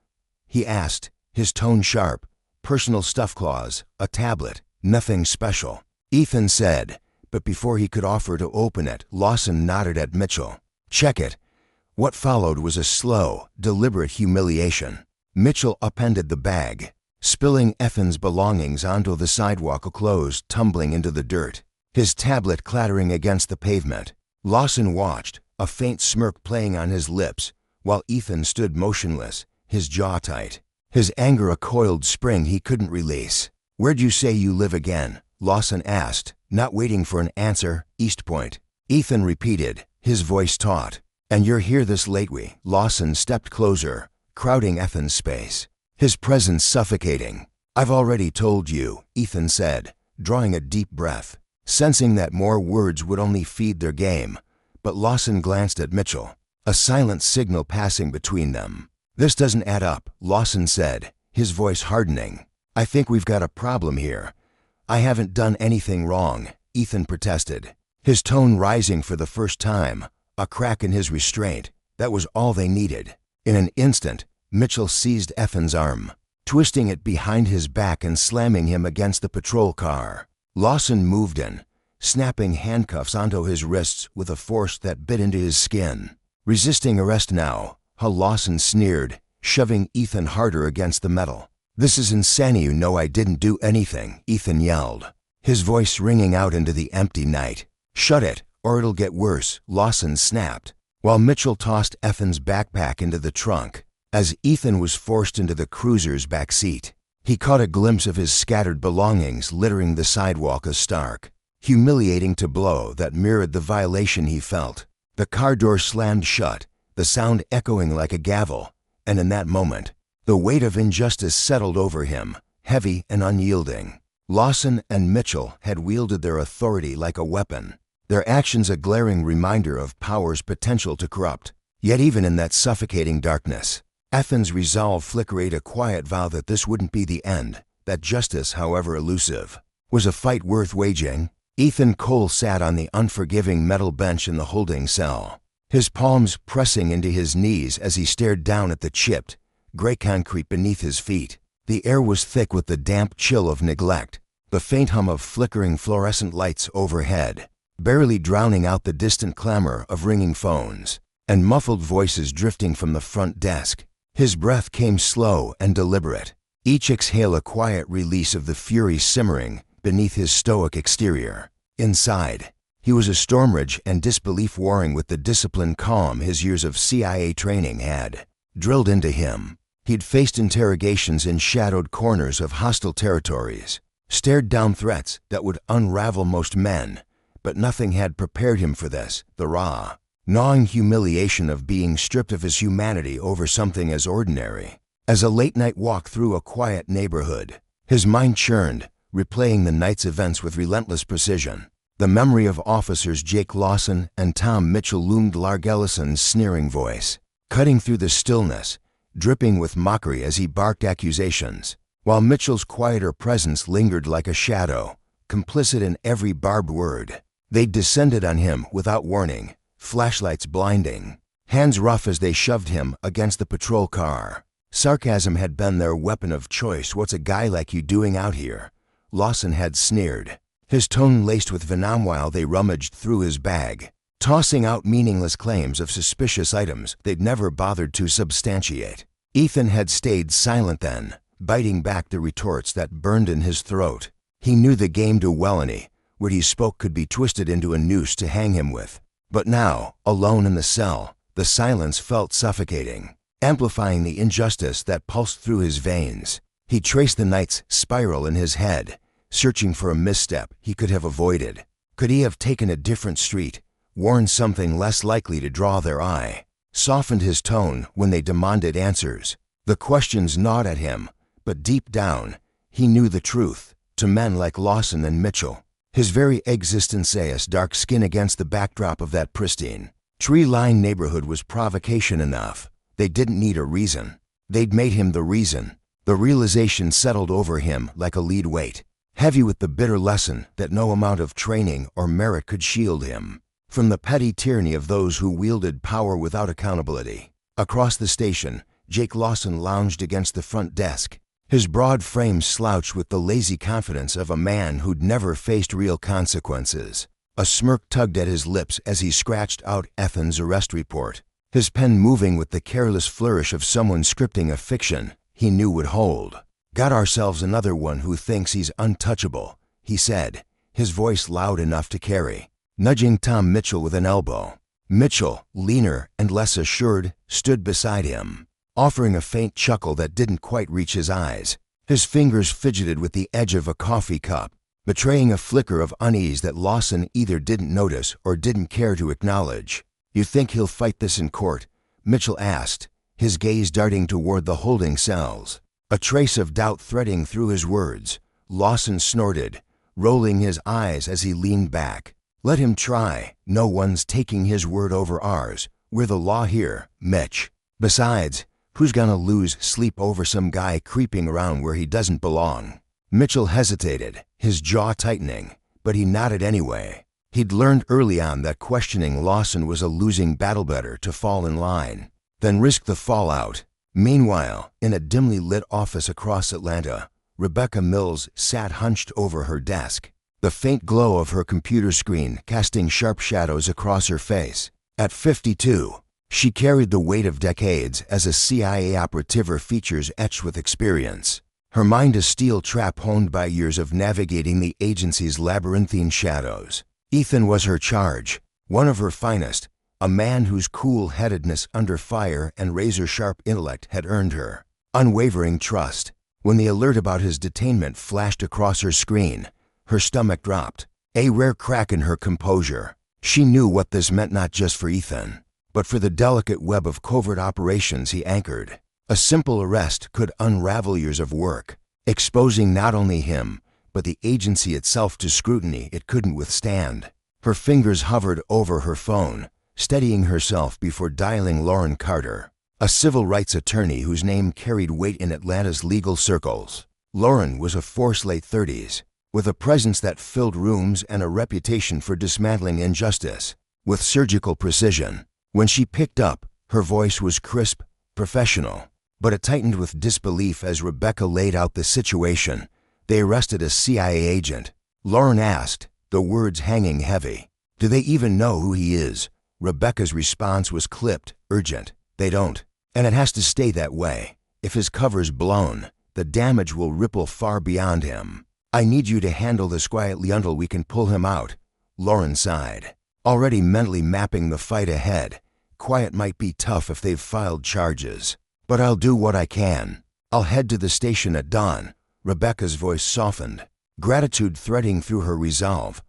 He asked, his tone sharp. Personal stuff, claws, a tablet, nothing special, Ethan said, but before he could offer to open it, Lawson nodded at Mitchell. Check it. What followed was a slow, deliberate humiliation. Mitchell upended the bag, spilling Ethan's belongings onto the sidewalk, clothes tumbling into the dirt, his tablet clattering against the pavement. Lawson watched, a faint smirk playing on his lips, while Ethan stood motionless, his jaw tight, his anger a coiled spring he couldn't release. Where'd you say you live again? Lawson asked, not waiting for an answer. East Point. Ethan repeated, his voice taut. And you're here this late? Lawson stepped closer, crowding Ethan's space, his presence suffocating. I've already told you, Ethan said, drawing a deep breath, sensing that more words would only feed their game. But Lawson glanced at Mitchell, a silent signal passing between them. This doesn't add up, Lawson said, his voice hardening. I think we've got a problem here. I haven't done anything wrong, Ethan protested, his tone rising for the first time, a crack in his restraint. That was all they needed. In an instant, Mitchell seized Ethan's arm, twisting it behind his back and slamming him against the patrol car. Lawson moved in, snapping handcuffs onto his wrists with a force that bit into his skin. Resisting arrest now, Lawson sneered, shoving Ethan harder against the metal. "This is insanity, you know I didn't do anything," Ethan yelled, his voice ringing out into the empty night. "Shut it, or it'll get worse," Lawson snapped, while Mitchell tossed Ethan's backpack into the trunk. As Ethan was forced into the cruiser's back seat, he caught a glimpse of his scattered belongings littering the sidewalk, a stark, humiliating tableau that mirrored the violation he felt. The car door slammed shut, the sound echoing like a gavel, and in that moment, the weight of injustice settled over him, heavy and unyielding. Lawson and Mitchell had wielded their authority like a weapon, their actions a glaring reminder of power's potential to corrupt. Yet even in that suffocating darkness, Ethan's resolve flickered, a quiet vow that this wouldn't be the end, that justice, however elusive, was a fight worth waging. Ethan Cole sat on the unforgiving metal bench in the holding cell, his palms pressing into his knees as he stared down at the chipped, gray concrete beneath his feet. The air was thick with the damp chill of neglect, the faint hum of flickering fluorescent lights overhead, barely drowning out the distant clamor of ringing phones and muffled voices drifting from the front desk. His breath came slow and deliberate, each exhale a quiet release of the fury simmering beneath his stoic exterior. Inside, he was a storm rage and disbelief warring with the disciplined calm his years of CIA training had drilled into him. He'd faced interrogations in shadowed corners of hostile territories, stared down threats that would unravel most men, but nothing had prepared him for this, the raw, gnawing humiliation of being stripped of his humanity over something as ordinary as a late-night walk through a quiet neighborhood. His mind churned, replaying the night's events with relentless precision. The memory of officers Jake Lawson and Tom Mitchell loomed, Largellison's sneering voice, cutting through the stillness, dripping with mockery as he barked accusations, while Mitchell's quieter presence lingered like a shadow, complicit in every barbed word. They'd descended on him without warning, flashlights blinding, hands rough as they shoved him against the patrol car. Sarcasm had been their weapon of choice. "What's a guy like you doing out here?" Lawson had sneered, his tone laced with venom while they rummaged through his bag, tossing out meaningless claims of suspicious items they'd never bothered to substantiate. Ethan had stayed silent then, biting back the retorts that burned in his throat. He knew the game too well, and what he spoke could be twisted into a noose to hang him with. But now, alone in the cell, the silence felt suffocating, amplifying the injustice that pulsed through his veins. He traced the night's spiral in his head, searching for a misstep he could have avoided. Could he have taken a different street, worn something less likely to draw their eye, softened his tone when they demanded answers? The questions gnawed at him, but deep down, he knew the truth. To men like Lawson and Mitchell, his very existence's dark skin against the backdrop of that pristine, tree-lined neighborhood was provocation enough. They didn't need a reason. They'd made him the reason. The realization settled over him like a lead weight, heavy with the bitter lesson that no amount of training or merit could shield him from the petty tyranny of those who wielded power without accountability. Across the station, Jake Lawson lounged against the front desk, his broad frame slouched with the lazy confidence of a man who'd never faced real consequences. A smirk tugged at his lips as he scratched out Ethan's arrest report, his pen moving with the careless flourish of someone scripting a fiction he knew would hold. "Got ourselves another one who thinks he's untouchable," he said, his voice loud enough to carry, nudging Tom Mitchell with an elbow. Mitchell, leaner and less assured, stood beside him, offering a faint chuckle that didn't quite reach his eyes. His fingers fidgeted with the edge of a coffee cup, betraying a flicker of unease that Lawson either didn't notice or didn't care to acknowledge. "You think he'll fight this in court?" Mitchell asked, his gaze darting toward the holding cells, a trace of doubt threading through his words. Lawson snorted, rolling his eyes as he leaned back. "Let him try. No one's taking his word over ours. We're the law here, Mitch. Besides, who's gonna lose sleep over some guy creeping around where he doesn't belong?" Mitchell hesitated, his jaw tightening, but he nodded anyway. He'd learned early on that questioning Lawson was a losing battle, better to fall in line than risk the fallout. Meanwhile, in a dimly lit office across Atlanta, Rebecca Mills sat hunched over her desk, the faint glow of her computer screen casting sharp shadows across her face. At 52, she carried the weight of decades as a CIA operative, her features etched with experience. Her mind a steel trap honed by years of navigating the agency's labyrinthine shadows. Ethan was her charge, one of her finest, a man whose cool-headedness under fire and razor-sharp intellect had earned her unwavering trust. When the alert about his detainment flashed across her screen, her stomach dropped, a rare crack in her composure. She knew what this meant not just for Ethan, but for the delicate web of covert operations he anchored. A simple arrest could unravel years of work, exposing not only him, but the agency itself to scrutiny it couldn't withstand. Her fingers hovered over her phone, steadying herself before dialing Lauren Carter, a civil rights attorney whose name carried weight in Atlanta's legal circles. Lauren was a force late 30s, with a presence that filled rooms and a reputation for dismantling injustice with surgical precision. When she picked up, her voice was crisp, professional, but it tightened with disbelief as Rebecca laid out the situation. "They arrested a CIA agent," Lauren asked, the words hanging heavy. "Do they even know who he is?" Rebecca's response was clipped, urgent. "They don't. And it has to stay that way. If his cover's blown, the damage will ripple far beyond him. I need you to handle this quietly until we can pull him out." Lauren sighed, already mentally mapping the fight ahead. "Quiet might be tough if they've filed charges, but I'll do what I can. I'll head to the station at dawn." Rebecca's voice softened, gratitude threading through her resolve.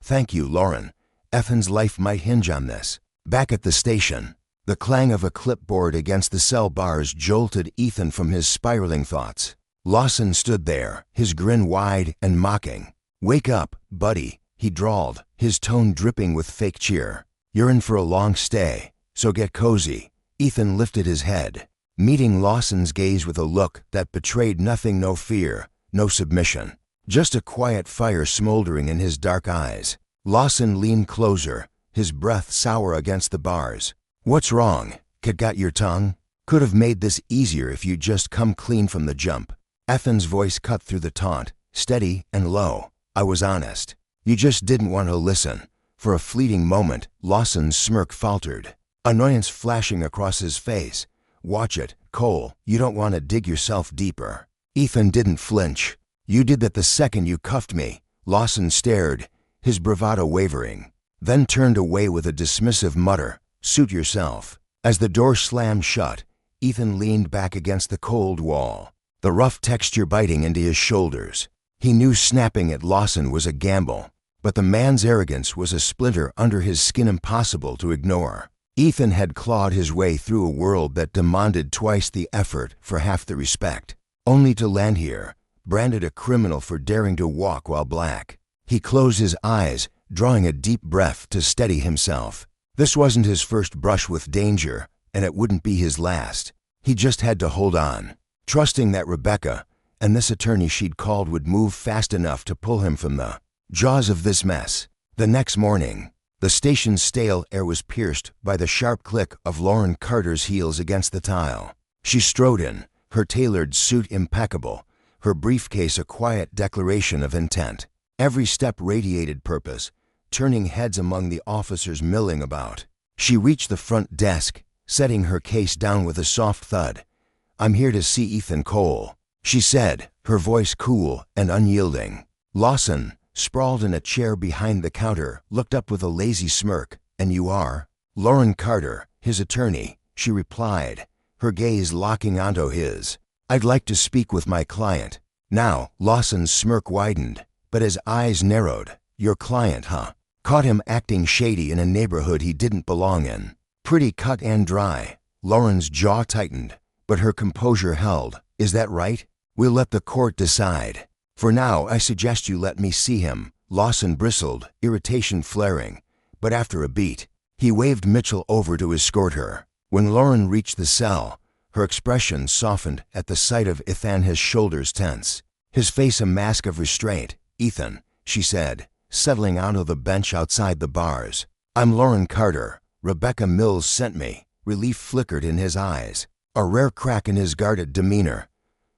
"Thank you, Lauren. Ethan's life might hinge on this." Back at the station, the clang of a clipboard against the cell bars jolted Ethan from his spiraling thoughts. Lawson stood there, his grin wide and mocking. "Wake up, buddy," he drawled, his tone dripping with fake cheer. "You're in for a long stay, so get cozy." Ethan lifted his head, meeting Lawson's gaze with a look that betrayed nothing, no fear, no submission, just a quiet fire smoldering in his dark eyes. Lawson leaned closer, his breath sour against the bars. "What's wrong? Kid got your tongue? Could have made this easier if you'd just come clean from the jump." Ethan's voice cut through the taunt, steady and low. "I was honest. You just didn't want to listen." For a fleeting moment, Lawson's smirk faltered, annoyance flashing across his face. "Watch it, Cole. You don't want to dig yourself deeper." Ethan didn't flinch. "You did that the second you cuffed me." Lawson stared, his bravado wavering, then turned away with a dismissive mutter. "Suit yourself." As the door slammed shut, Ethan leaned back against the cold wall, the rough texture biting into his shoulders. He knew snapping at Lawson was a gamble, but the man's arrogance was a splinter under his skin impossible to ignore. Ethan had clawed his way through a world that demanded twice the effort for half the respect, only to land here, branded a criminal for daring to walk while black. He closed his eyes, drawing a deep breath to steady himself. This wasn't his first brush with danger, and it wouldn't be his last. He just had to hold on, trusting that Rebecca and this attorney she'd called would move fast enough to pull him from the jaws of this mess. The next morning, the station's stale air was pierced by the sharp click of Lauren Carter's heels against the tile. She strode in, her tailored suit impeccable, her briefcase a quiet declaration of intent. Every step radiated purpose, turning heads among the officers milling about. She reached the front desk, setting her case down with a soft thud. "I'm here to see Ethan Cole," she said, her voice cool and unyielding. Lawson, sprawled in a chair behind the counter, looked up with a lazy smirk. "And you are?" "Lauren Carter, his attorney," she replied, her gaze locking onto his. "I'd like to speak with my client." Now, Lawson's smirk widened, but his eyes narrowed. "Your client, huh?" Caught him acting shady in a neighborhood he didn't belong in. Pretty cut and dry. Lauren's jaw tightened, but her composure held. "Is that right? We'll let the court decide. For now, I suggest you let me see him." Lawson bristled, irritation flaring, but after a beat, he waved Mitchell over to escort her. When Lauren reached the cell, her expression softened at the sight of Ethan, his shoulders tense, his face a mask of restraint. "Ethan," she said, settling onto the bench outside the bars. "I'm Lauren Carter. Rebecca Mills sent me." Relief flickered in his eyes. a rare crack in his guarded demeanor.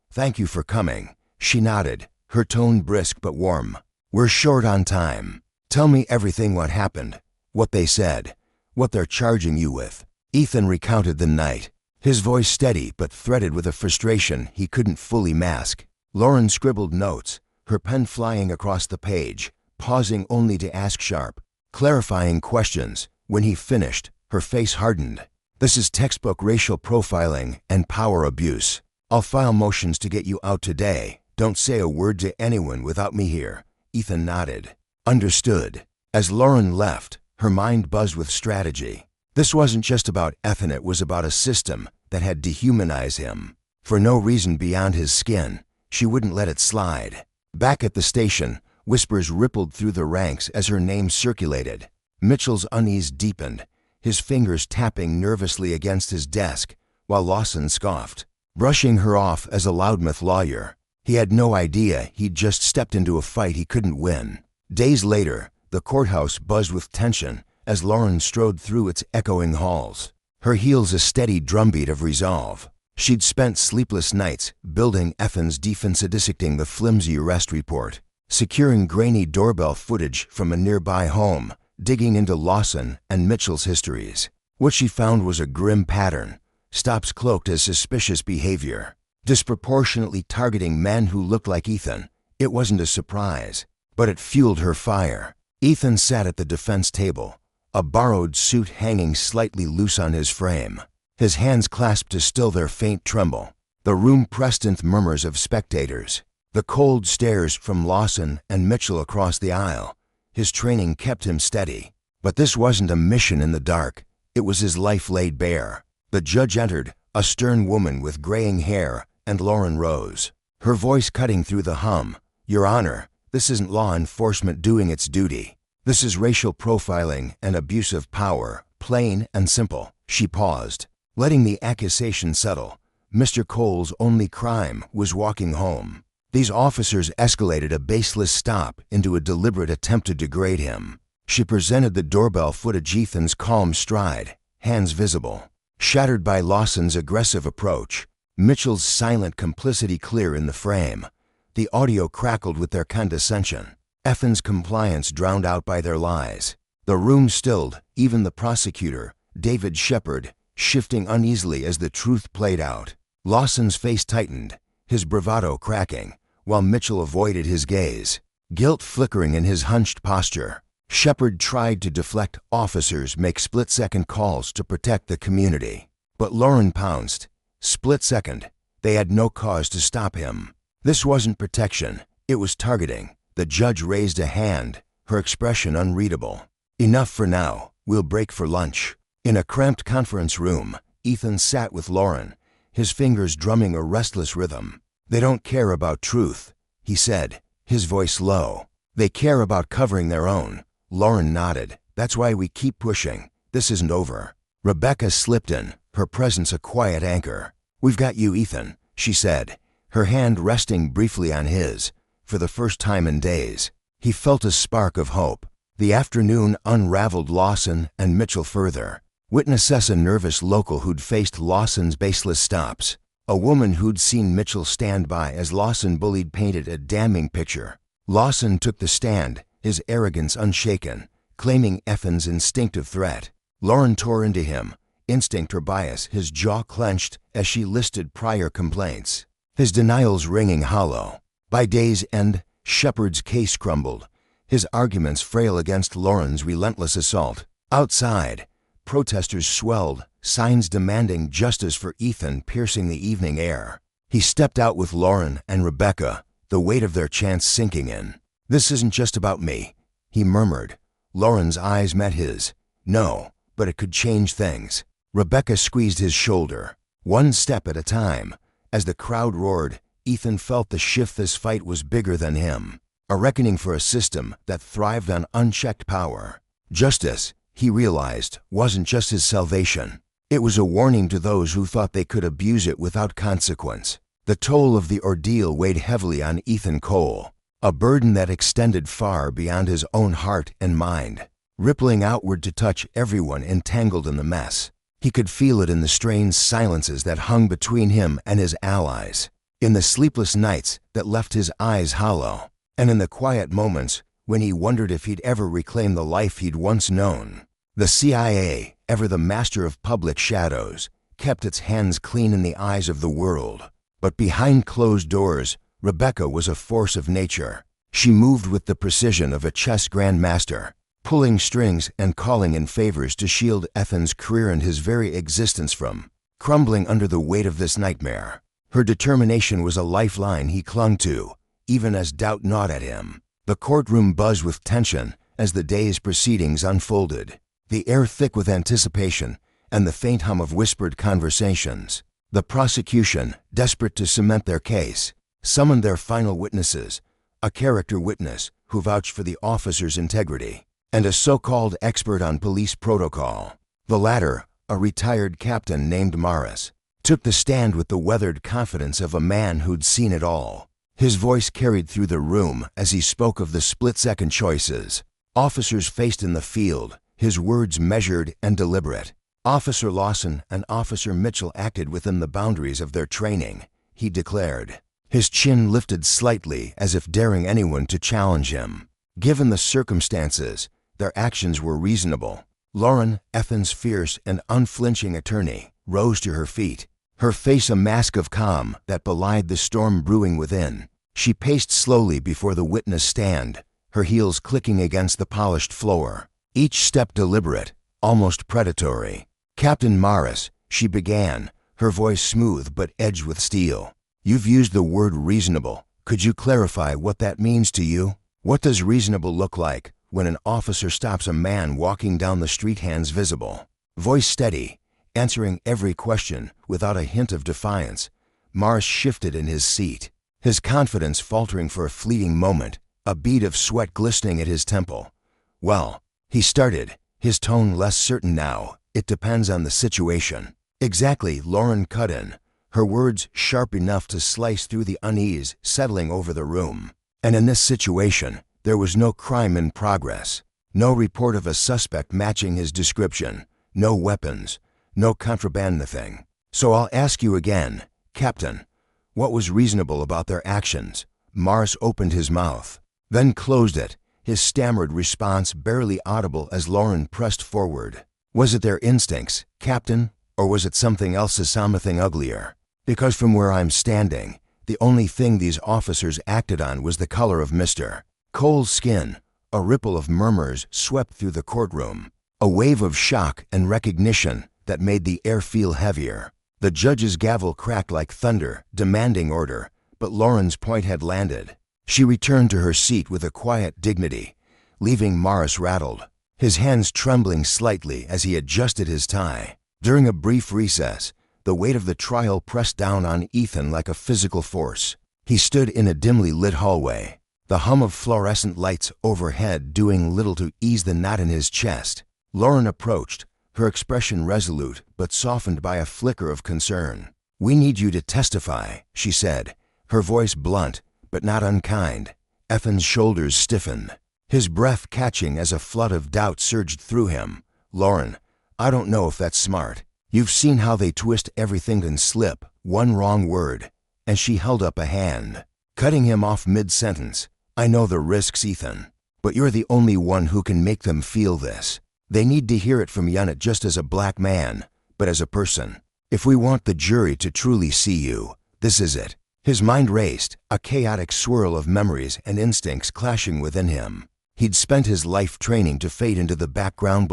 "Thank you for coming," she nodded, her tone brisk but warm. "We're short on time. Tell me everything what happened, what they said, what they're charging you with." Ethan recounted the night, his voice steady but threaded with a frustration he couldn't fully mask. Lauren scribbled notes, her pen flying across the page, pausing only to ask sharp, clarifying questions. When he finished, her face hardened. "This is textbook racial profiling and power abuse. I'll file motions to get you out today. Don't say a word to anyone without me here." Ethan nodded. "Understood." As Lauren left, her mind buzzed with strategy. This wasn't just about Ethan, it was about a system that had dehumanized him. For no reason beyond his skin, she wouldn't let it slide. Back at the station, whispers rippled through the ranks as her name circulated. Mitchell's unease deepened, his fingers tapping nervously against his desk, while Lawson scoffed, brushing her off as a loudmouth lawyer. He had no idea he'd just stepped into a fight he couldn't win. Days later, the courthouse buzzed with tension as Lauren strode through its echoing halls, her heels a steady drumbeat of resolve. She'd spent sleepless nights building Ethan's defense, dissecting the flimsy arrest report, securing grainy doorbell footage from a nearby home, digging into Lawson and Mitchell's histories. What she found was a grim pattern, stops cloaked as suspicious behavior, disproportionately targeting men who looked like Ethan. It wasn't a surprise, but it fueled her fire. Ethan sat at the defense table, a borrowed suit hanging slightly loose on his frame, his hands clasped to still their faint tremble. The room pressed into murmurs of spectators, the cold stares from Lawson and Mitchell across the aisle. His training kept him steady, but this wasn't a mission in the dark. It was his life laid bare. The judge entered, a stern woman with graying hair, and Lauren rose, her voice cutting through the hum. "Your Honor, this isn't law enforcement doing its duty. This is racial profiling and abuse of power, plain and simple." She paused, letting the accusation settle. Mr. Cole's only crime was walking home. These officers escalated a baseless stop into a deliberate attempt to degrade him. She presented the doorbell footage, Ethan's calm stride, hands visible, shattered by Lawson's aggressive approach, Mitchell's silent complicity clear in the frame. The audio crackled with their condescension, Ethan's compliance drowned out by their lies. The room stilled, even the prosecutor, David Shepard, shifting uneasily as the truth played out. Lawson's face tightened, his bravado cracking, while Mitchell avoided his gaze, guilt flickering in his hunched posture. Shepard tried to deflect. Officers make split-second calls to protect the community. But Lauren pounced. Split second. They had no cause to stop him. This wasn't protection, it was targeting. The judge raised a hand, her expression unreadable. "Enough for now, we'll break for lunch." In a cramped conference room, Ethan sat with Lauren, his fingers drumming a restless rhythm. "They don't care about truth," he said, his voice low. "They care about covering their own." Lauren nodded. "That's why we keep pushing. This isn't over." Rebecca slipped in, her presence a quiet anchor. "We've got you, Ethan," she said, her hand resting briefly on his. For the first time in days, he felt a spark of hope. The afternoon unraveled Lawson and Mitchell further. Witness a nervous local who'd faced Lawson's baseless stops. A woman who'd seen Mitchell stand by as Lawson bullied painted a damning picture. Lawson took the stand, his arrogance unshaken, claiming Ethan's instinctive threat. Lauren tore into him, instinct or bias, his jaw clenched as she listed prior complaints, his denials ringing hollow. By day's end, Shepard's case crumbled, his arguments frail against Lauren's relentless assault. Outside, protesters swelled, signs demanding justice for Ethan piercing the evening air. He stepped out with Lauren and Rebecca, the weight of their chance sinking in. "This isn't just about me," he murmured. Lauren's eyes met his. "No, but it could change things." Rebecca squeezed his shoulder, one step at a time. As the crowd roared, Ethan felt the shift. This fight was bigger than him, a reckoning for a system that thrived on unchecked power. Justice, he realized, wasn't just his salvation. It was a warning to those who thought they could abuse it without consequence. The toll of the ordeal weighed heavily on Ethan Cole, a burden that extended far beyond his own heart and mind, rippling outward to touch everyone entangled in the mess. He could feel it in the strange silences that hung between him and his allies, in the sleepless nights that left his eyes hollow, and in the quiet moments when he wondered if he'd ever reclaim the life he'd once known. The CIA, ever the master of public shadows, kept its hands clean in the eyes of the world. But behind closed doors, Rebecca was a force of nature. She moved with the precision of a chess grandmaster, pulling strings and calling in favors to shield Ethan's career and his very existence from crumbling under the weight of this nightmare. Her determination was a lifeline he clung to, even as doubt gnawed at him. The courtroom buzzed with tension as the day's proceedings unfolded, the air thick with anticipation and the faint hum of whispered conversations. The prosecution, desperate to cement their case, summoned their final witnesses, a character witness who vouched for the officer's integrity, and a so-called expert on police protocol. The latter, a retired captain named Morris, took the stand with the weathered confidence of a man who'd seen it all. His voice carried through the room as he spoke of the split-second choices officers faced in the field, his words measured and deliberate. Officer Lawson and Officer Mitchell acted within the boundaries of their training, he declared. His chin lifted slightly as if daring anyone to challenge him. Given the circumstances, their actions were reasonable. Lauren, Ethan's fierce and unflinching attorney, rose to her feet, her face a mask of calm that belied the storm brewing within. She paced slowly before the witness stand, her heels clicking against the polished floor, each step deliberate, almost predatory. "Captain Morris," she began, her voice smooth but edged with steel. "You've used the word reasonable. Could you clarify what that means to you? What does reasonable look like when an officer stops a man walking down the street, hands visible?" Voice steady, answering every question without a hint of defiance, Morris shifted in his seat, his confidence faltering for a fleeting moment, a bead of sweat glistening at his temple. "Well," he started, his tone less certain now, "it depends on the situation." "Exactly," Lauren cut in, her words sharp enough to slice through the unease settling over the room. "And in this situation, there was no crime in progress, no report of a suspect matching his description, no weapons, no contraband, nothing. So I'll ask you again, Captain, what was reasonable about their actions?" Morris opened his mouth, then closed it, his stammered response barely audible as Lauren pressed forward. "Was it their instincts, Captain, or was it something else, something uglier? Because from where I'm standing, the only thing these officers acted on was the color of Mr. Cole's skin." A ripple of murmurs swept through the courtroom, a wave of shock and recognition that made the air feel heavier. The judge's gavel cracked like thunder, demanding order, but Lauren's point had landed. She returned to her seat with a quiet dignity, leaving Morris rattled, his hands trembling slightly as he adjusted his tie. During a brief recess, the weight of the trial pressed down on Ethan like a physical force. He stood in a dimly lit hallway, the hum of fluorescent lights overhead doing little to ease the knot in his chest. Lauren approached, her expression resolute but softened by a flicker of concern. "We need you to testify," she said, her voice blunt but not unkind. Ethan's shoulders stiffened, his breath catching as a flood of doubt surged through him. "Lauren, I don't know if that's smart. You've seen how they twist everything and slip one wrong word," and she held up a hand, cutting him off mid-sentence. "I know the risks, Ethan, but you're the only one who can make them feel this. They need to hear it from you, not just as a black man, but as a person. If we want the jury to truly see you, this is it." His mind raced, a chaotic swirl of memories and instincts clashing within him. He'd spent his life training to fade into the background,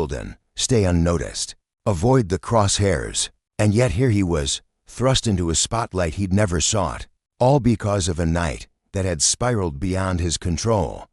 stay unnoticed, avoid the crosshairs, and yet here he was, thrust into a spotlight he'd never sought, all because of a night that had spiraled beyond his control.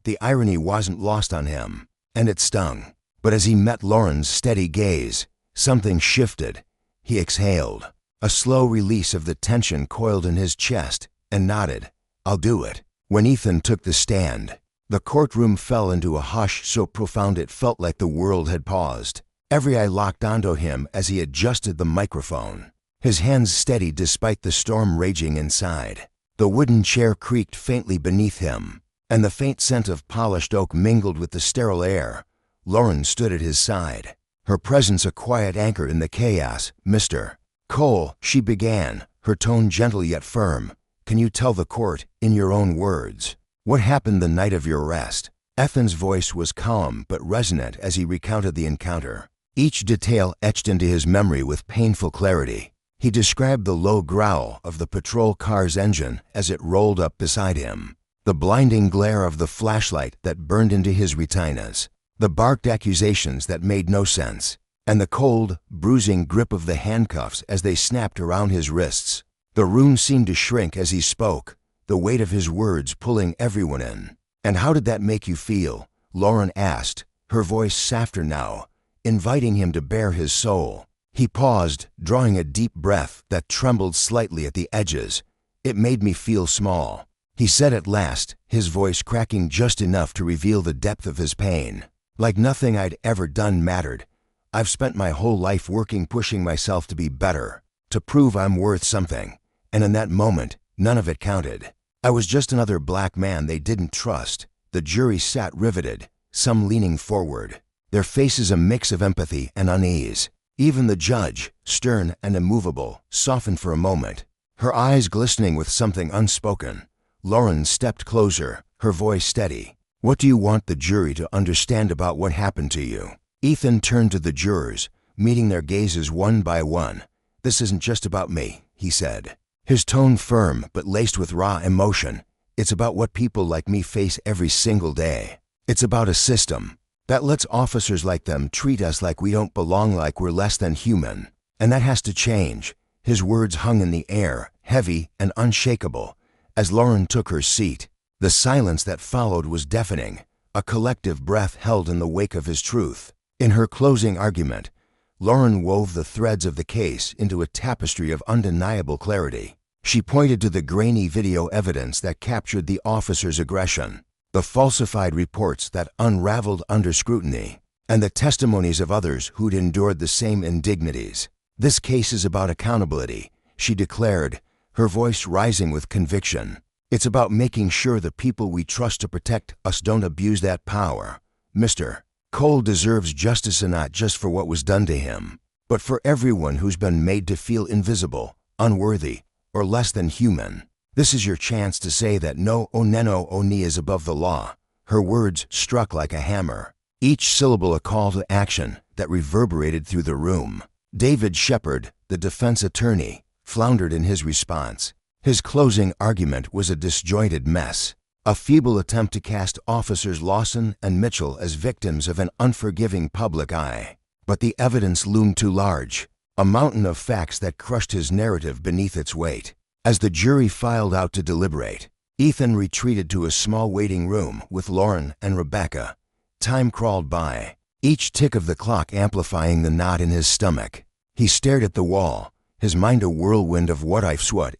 The irony wasn't lost on him, and it stung. But as he met Lauren's steady gaze, something shifted. He exhaled, a slow release of the tension coiled in his chest, and nodded, "I'll do it." When Ethan took the stand, the courtroom fell into a hush so profound it felt like the world had paused. Every eye locked onto him as he adjusted the microphone, his hands steady despite the storm raging inside. The wooden chair creaked faintly beneath him, and the faint scent of polished oak mingled with the sterile air. Lauren stood at his side, her presence a quiet anchor in the chaos. "Mr. Cole," she began, her tone gentle yet firm, "can you tell the court, in your own words, what happened the night of your arrest?" Ethan's voice was calm but resonant as he recounted the encounter, each detail etched into his memory with painful clarity. He described the low growl of the patrol car's engine as it rolled up beside him, the blinding glare of the flashlight that burned into his retinas, the barked accusations that made no sense, and the cold, bruising grip of the handcuffs as they snapped around his wrists. The room seemed to shrink as he spoke, the weight of his words pulling everyone in. "And how did that make you feel?" Lauren asked, her voice softer now, inviting him to bare his soul. He paused, drawing a deep breath that trembled slightly at the edges. "It made me feel small," he said at last, his voice cracking just enough to reveal the depth of his pain. "Like nothing I'd ever done mattered. I've spent my whole life working, pushing myself to be better, to prove I'm worth something. And in that moment, none of it counted. I was just another black man they didn't trust." The jury sat riveted, some leaning forward, their faces a mix of empathy and unease. Even the judge, stern and immovable, softened for a moment, her eyes glistening with something unspoken. Lauren stepped closer, her voice steady. "What do you want the jury to understand about what happened to you?" Ethan turned to the jurors, meeting their gazes one by one. "This isn't just about me," he said, his tone firm but laced with raw emotion. "It's about what people like me face every single day. It's about a system that lets officers like them treat us like we don't belong, like we're less than human. And that has to change." His words hung in the air, heavy and unshakable, as Lauren took her seat. The silence that followed was deafening, a collective breath held in the wake of his truth. In her closing argument, Lauren wove the threads of the case into a tapestry of undeniable clarity. She pointed to the grainy video evidence that captured the officer's aggression, the falsified reports that unraveled under scrutiny, and the testimonies of others who'd endured the same indignities. "This case is about accountability," she declared, her voice rising with conviction. "It's about making sure the people we trust to protect us don't abuse that power. Mr. Cole deserves justice, and not just for what was done to him, but for everyone who's been made to feel invisible, unworthy, or less than human. This is your chance to say that no oneno oni is above the law." Her words struck like a hammer, each syllable a call to action that reverberated through the room. David Shepard, the defense attorney, floundered in his response. His closing argument was a disjointed mess, a feeble attempt to cast officers Lawson and Mitchell as victims of an unforgiving public eye. But the evidence loomed too large, a mountain of facts that crushed his narrative beneath its weight. As the jury filed out to deliberate, Ethan retreated to a small waiting room with Lauren and Rebecca. Time crawled by, each tick of the clock amplifying the knot in his stomach. He stared at the wall, his mind a whirlwind of what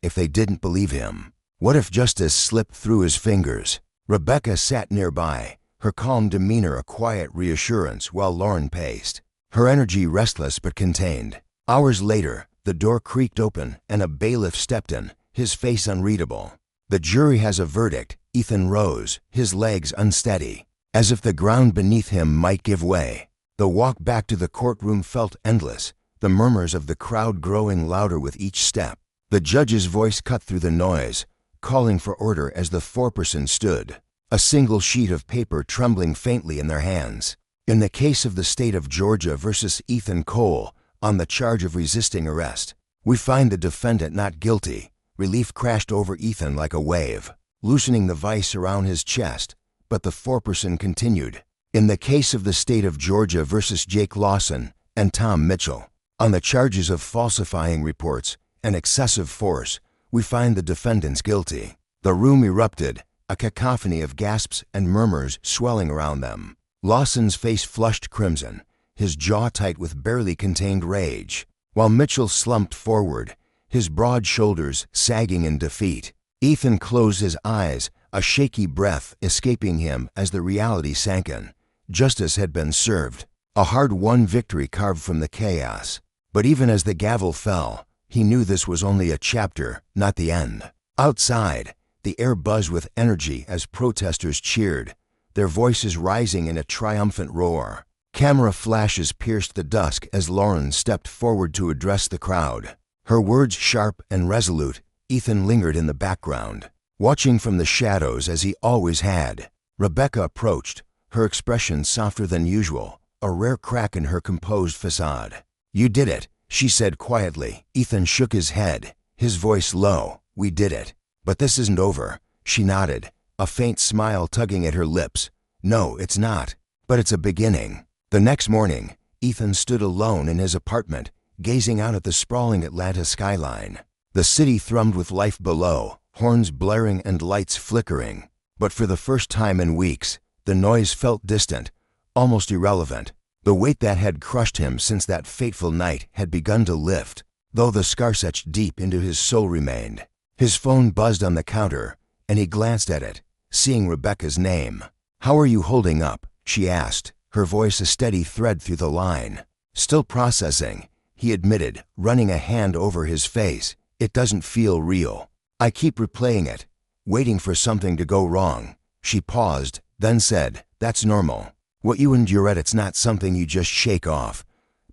if they didn't believe him. What if justice slipped through his fingers? Rebecca sat nearby, her calm demeanor a quiet reassurance while Lauren paced, her energy restless but contained. Hours later, the door creaked open and a bailiff stepped in, his face unreadable. "The jury has a verdict." Ethan rose, his legs unsteady, as if the ground beneath him might give way. The walk back to the courtroom felt endless, the murmurs of the crowd growing louder with each step. The judge's voice cut through the noise, calling for order as the foreperson stood, a single sheet of paper trembling faintly in their hands. "In the case of the state of Georgia versus Ethan Cole, on the charge of resisting arrest, we find the defendant not guilty." Relief crashed over Ethan like a wave, loosening the vice around his chest, but the foreperson continued. "In the case of the state of Georgia versus Jake Lawson and Tom Mitchell, on the charges of falsifying reports and excessive force, we find the defendants guilty." The room erupted, a cacophony of gasps and murmurs swelling around them. Lawson's face flushed crimson, his jaw tight with barely contained rage, while Mitchell slumped forward, his broad shoulders sagging in defeat. Ethan closed his eyes, a shaky breath escaping him as the reality sank in. Justice had been served, a hard-won victory carved from the chaos. But even as the gavel fell, he knew this was only a chapter, not the end. Outside, the air buzzed with energy as protesters cheered, their voices rising in a triumphant roar. Camera flashes pierced the dusk as Lauren stepped forward to address the crowd. Her words sharp and resolute, Ethan lingered in the background, watching from the shadows as he always had. Rebecca approached, her expression softer than usual, a rare crack in her composed facade. "You did it," she said quietly. Ethan shook his head, his voice low. "We did it. But this isn't over." She nodded, a faint smile tugging at her lips. "No, it's not. But it's a beginning." The next morning, Ethan stood alone in his apartment, gazing out at the sprawling Atlanta skyline. The city thrummed with life below, horns blaring and lights flickering. But for the first time in weeks, the noise felt distant, almost irrelevant. The weight that had crushed him since that fateful night had begun to lift, though the scars etched deep into his soul remained. His phone buzzed on the counter, and he glanced at it, seeing Rebecca's name. "How are you holding up?" she asked, her voice a steady thread through the line. "Still processing," he admitted, running a hand over his face. "It doesn't feel real. I keep replaying it, waiting for something to go wrong." She paused, then said, "That's normal. What you endure, it's not something you just shake off.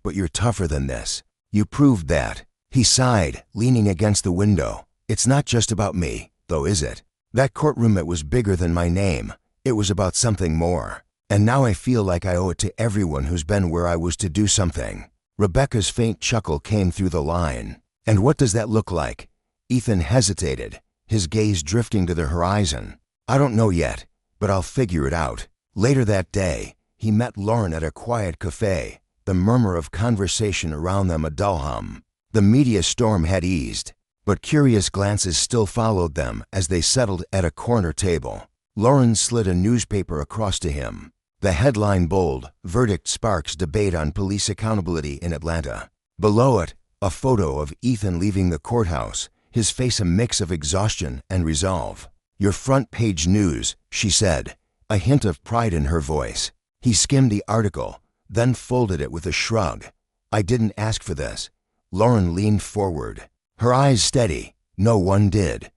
But you're tougher than this. You proved that." He sighed, leaning against the window. "It's not just about me, though, is it? That courtroom, it was bigger than my name. It was about something more. And now I feel like I owe it to everyone who's been where I was to do something." Rebecca's faint chuckle came through the line. "And what does that look like?" Ethan hesitated, his gaze drifting to the horizon. "I don't know yet, but I'll figure it out." Later that day, he met Lauren at a quiet cafe, the murmur of conversation around them a dull hum. The media storm had eased, but curious glances still followed them as they settled at a corner table. Lauren slid a newspaper across to him. The headline bold, "Verdict Sparks Debate on Police Accountability in Atlanta." Below it, a photo of Ethan leaving the courthouse, his face a mix of exhaustion and resolve. "Your front page news," she said, a hint of pride in her voice. He skimmed the article, then folded it with a shrug. "I didn't ask for this." Lauren leaned forward, her eyes steady. "No one did.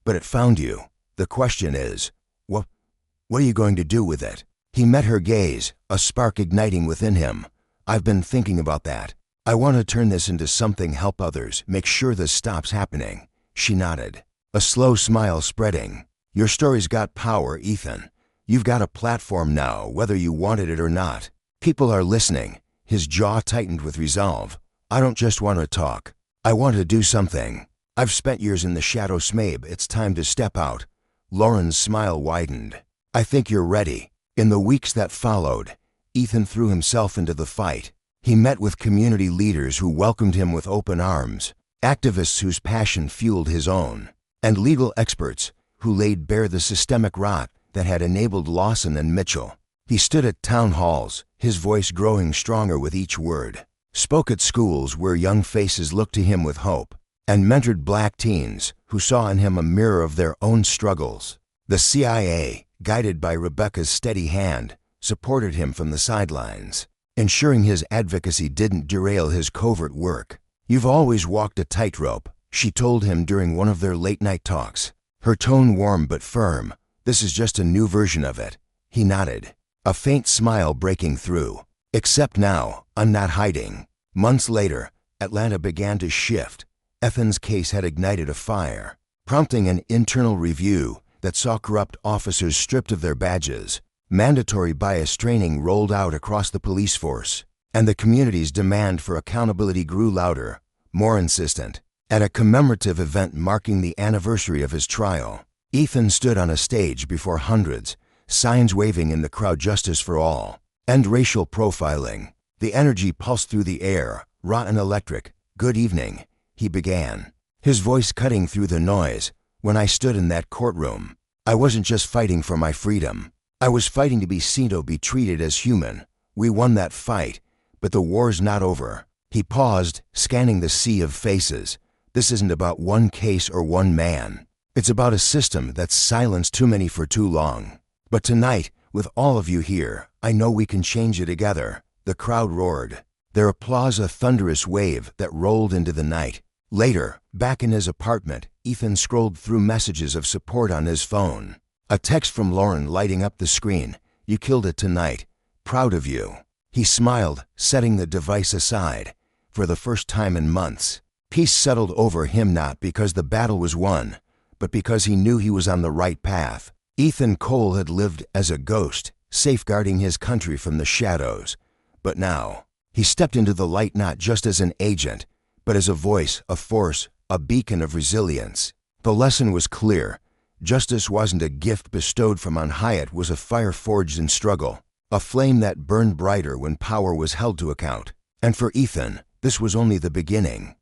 But it found you. The question is, what are you going to do with it?" He met her gaze, a spark igniting within him. "I've been thinking about that. I want to turn this into something, help others, make sure this stops happening." She nodded, a slow smile spreading. "Your story's got power, Ethan. You've got a platform now, whether you wanted it or not. People are listening." His jaw tightened with resolve. "I don't just want to talk. I want to do something. I've spent years in the shadows, Smabe. It's time to step out." Lauren's smile widened. "I think you're ready." In the weeks that followed, Ethan threw himself into the fight. He met with community leaders who welcomed him with open arms, activists whose passion fueled his own, and legal experts who laid bare the systemic rot that had enabled Lawson and Mitchell. He stood at town halls, his voice growing stronger with each word, spoke at schools where young faces looked to him with hope, and mentored black teens who saw in him a mirror of their own struggles. The CIA, guided by Rebecca's steady hand, supported him from the sidelines, ensuring his advocacy didn't derail his covert work. "You've always walked a tightrope," she told him during one of their late-night talks, her tone warm but firm. "This is just a new version of it." He nodded, a faint smile breaking through. "Except now, I'm not hiding." Months later, Atlanta began to shift. Ethan's case had ignited a fire, prompting an internal review that saw corrupt officers stripped of their badges. Mandatory bias training rolled out across the police force, and the community's demand for accountability grew louder, more insistent. At a commemorative event marking the anniversary of his trial, Ethan stood on a stage before hundreds, signs waving in the crowd, "Justice for all," "End racial profiling." The energy pulsed through the air, raw and electric. "Good evening," he began, his voice cutting through the noise. "When I stood in that courtroom, I wasn't just fighting for my freedom. I was fighting to be seen, to be treated as human. We won that fight, but the war's not over." He paused, scanning the sea of faces. "This isn't about one case or one man. It's about a system that's silenced too many for too long. But tonight, with all of you here, I know we can change it together." The crowd roared, their applause a thunderous wave that rolled into the night. Later, back in his apartment, Ethan scrolled through messages of support on his phone. A text from Lauren lighting up the screen. "You killed it tonight. Proud of you." He smiled, setting the device aside. For the first time in months, peace settled over him, not because the battle was won, but because he knew he was on the right path. Ethan Cole had lived as a ghost, safeguarding his country from the shadows. But now, he stepped into the light not just as an agent, but as a voice, a force, a beacon of resilience. The lesson was clear. Justice wasn't a gift bestowed from on high, it was a fire forged in struggle, a flame that burned brighter when power was held to account. And for Ethan, this was only the beginning.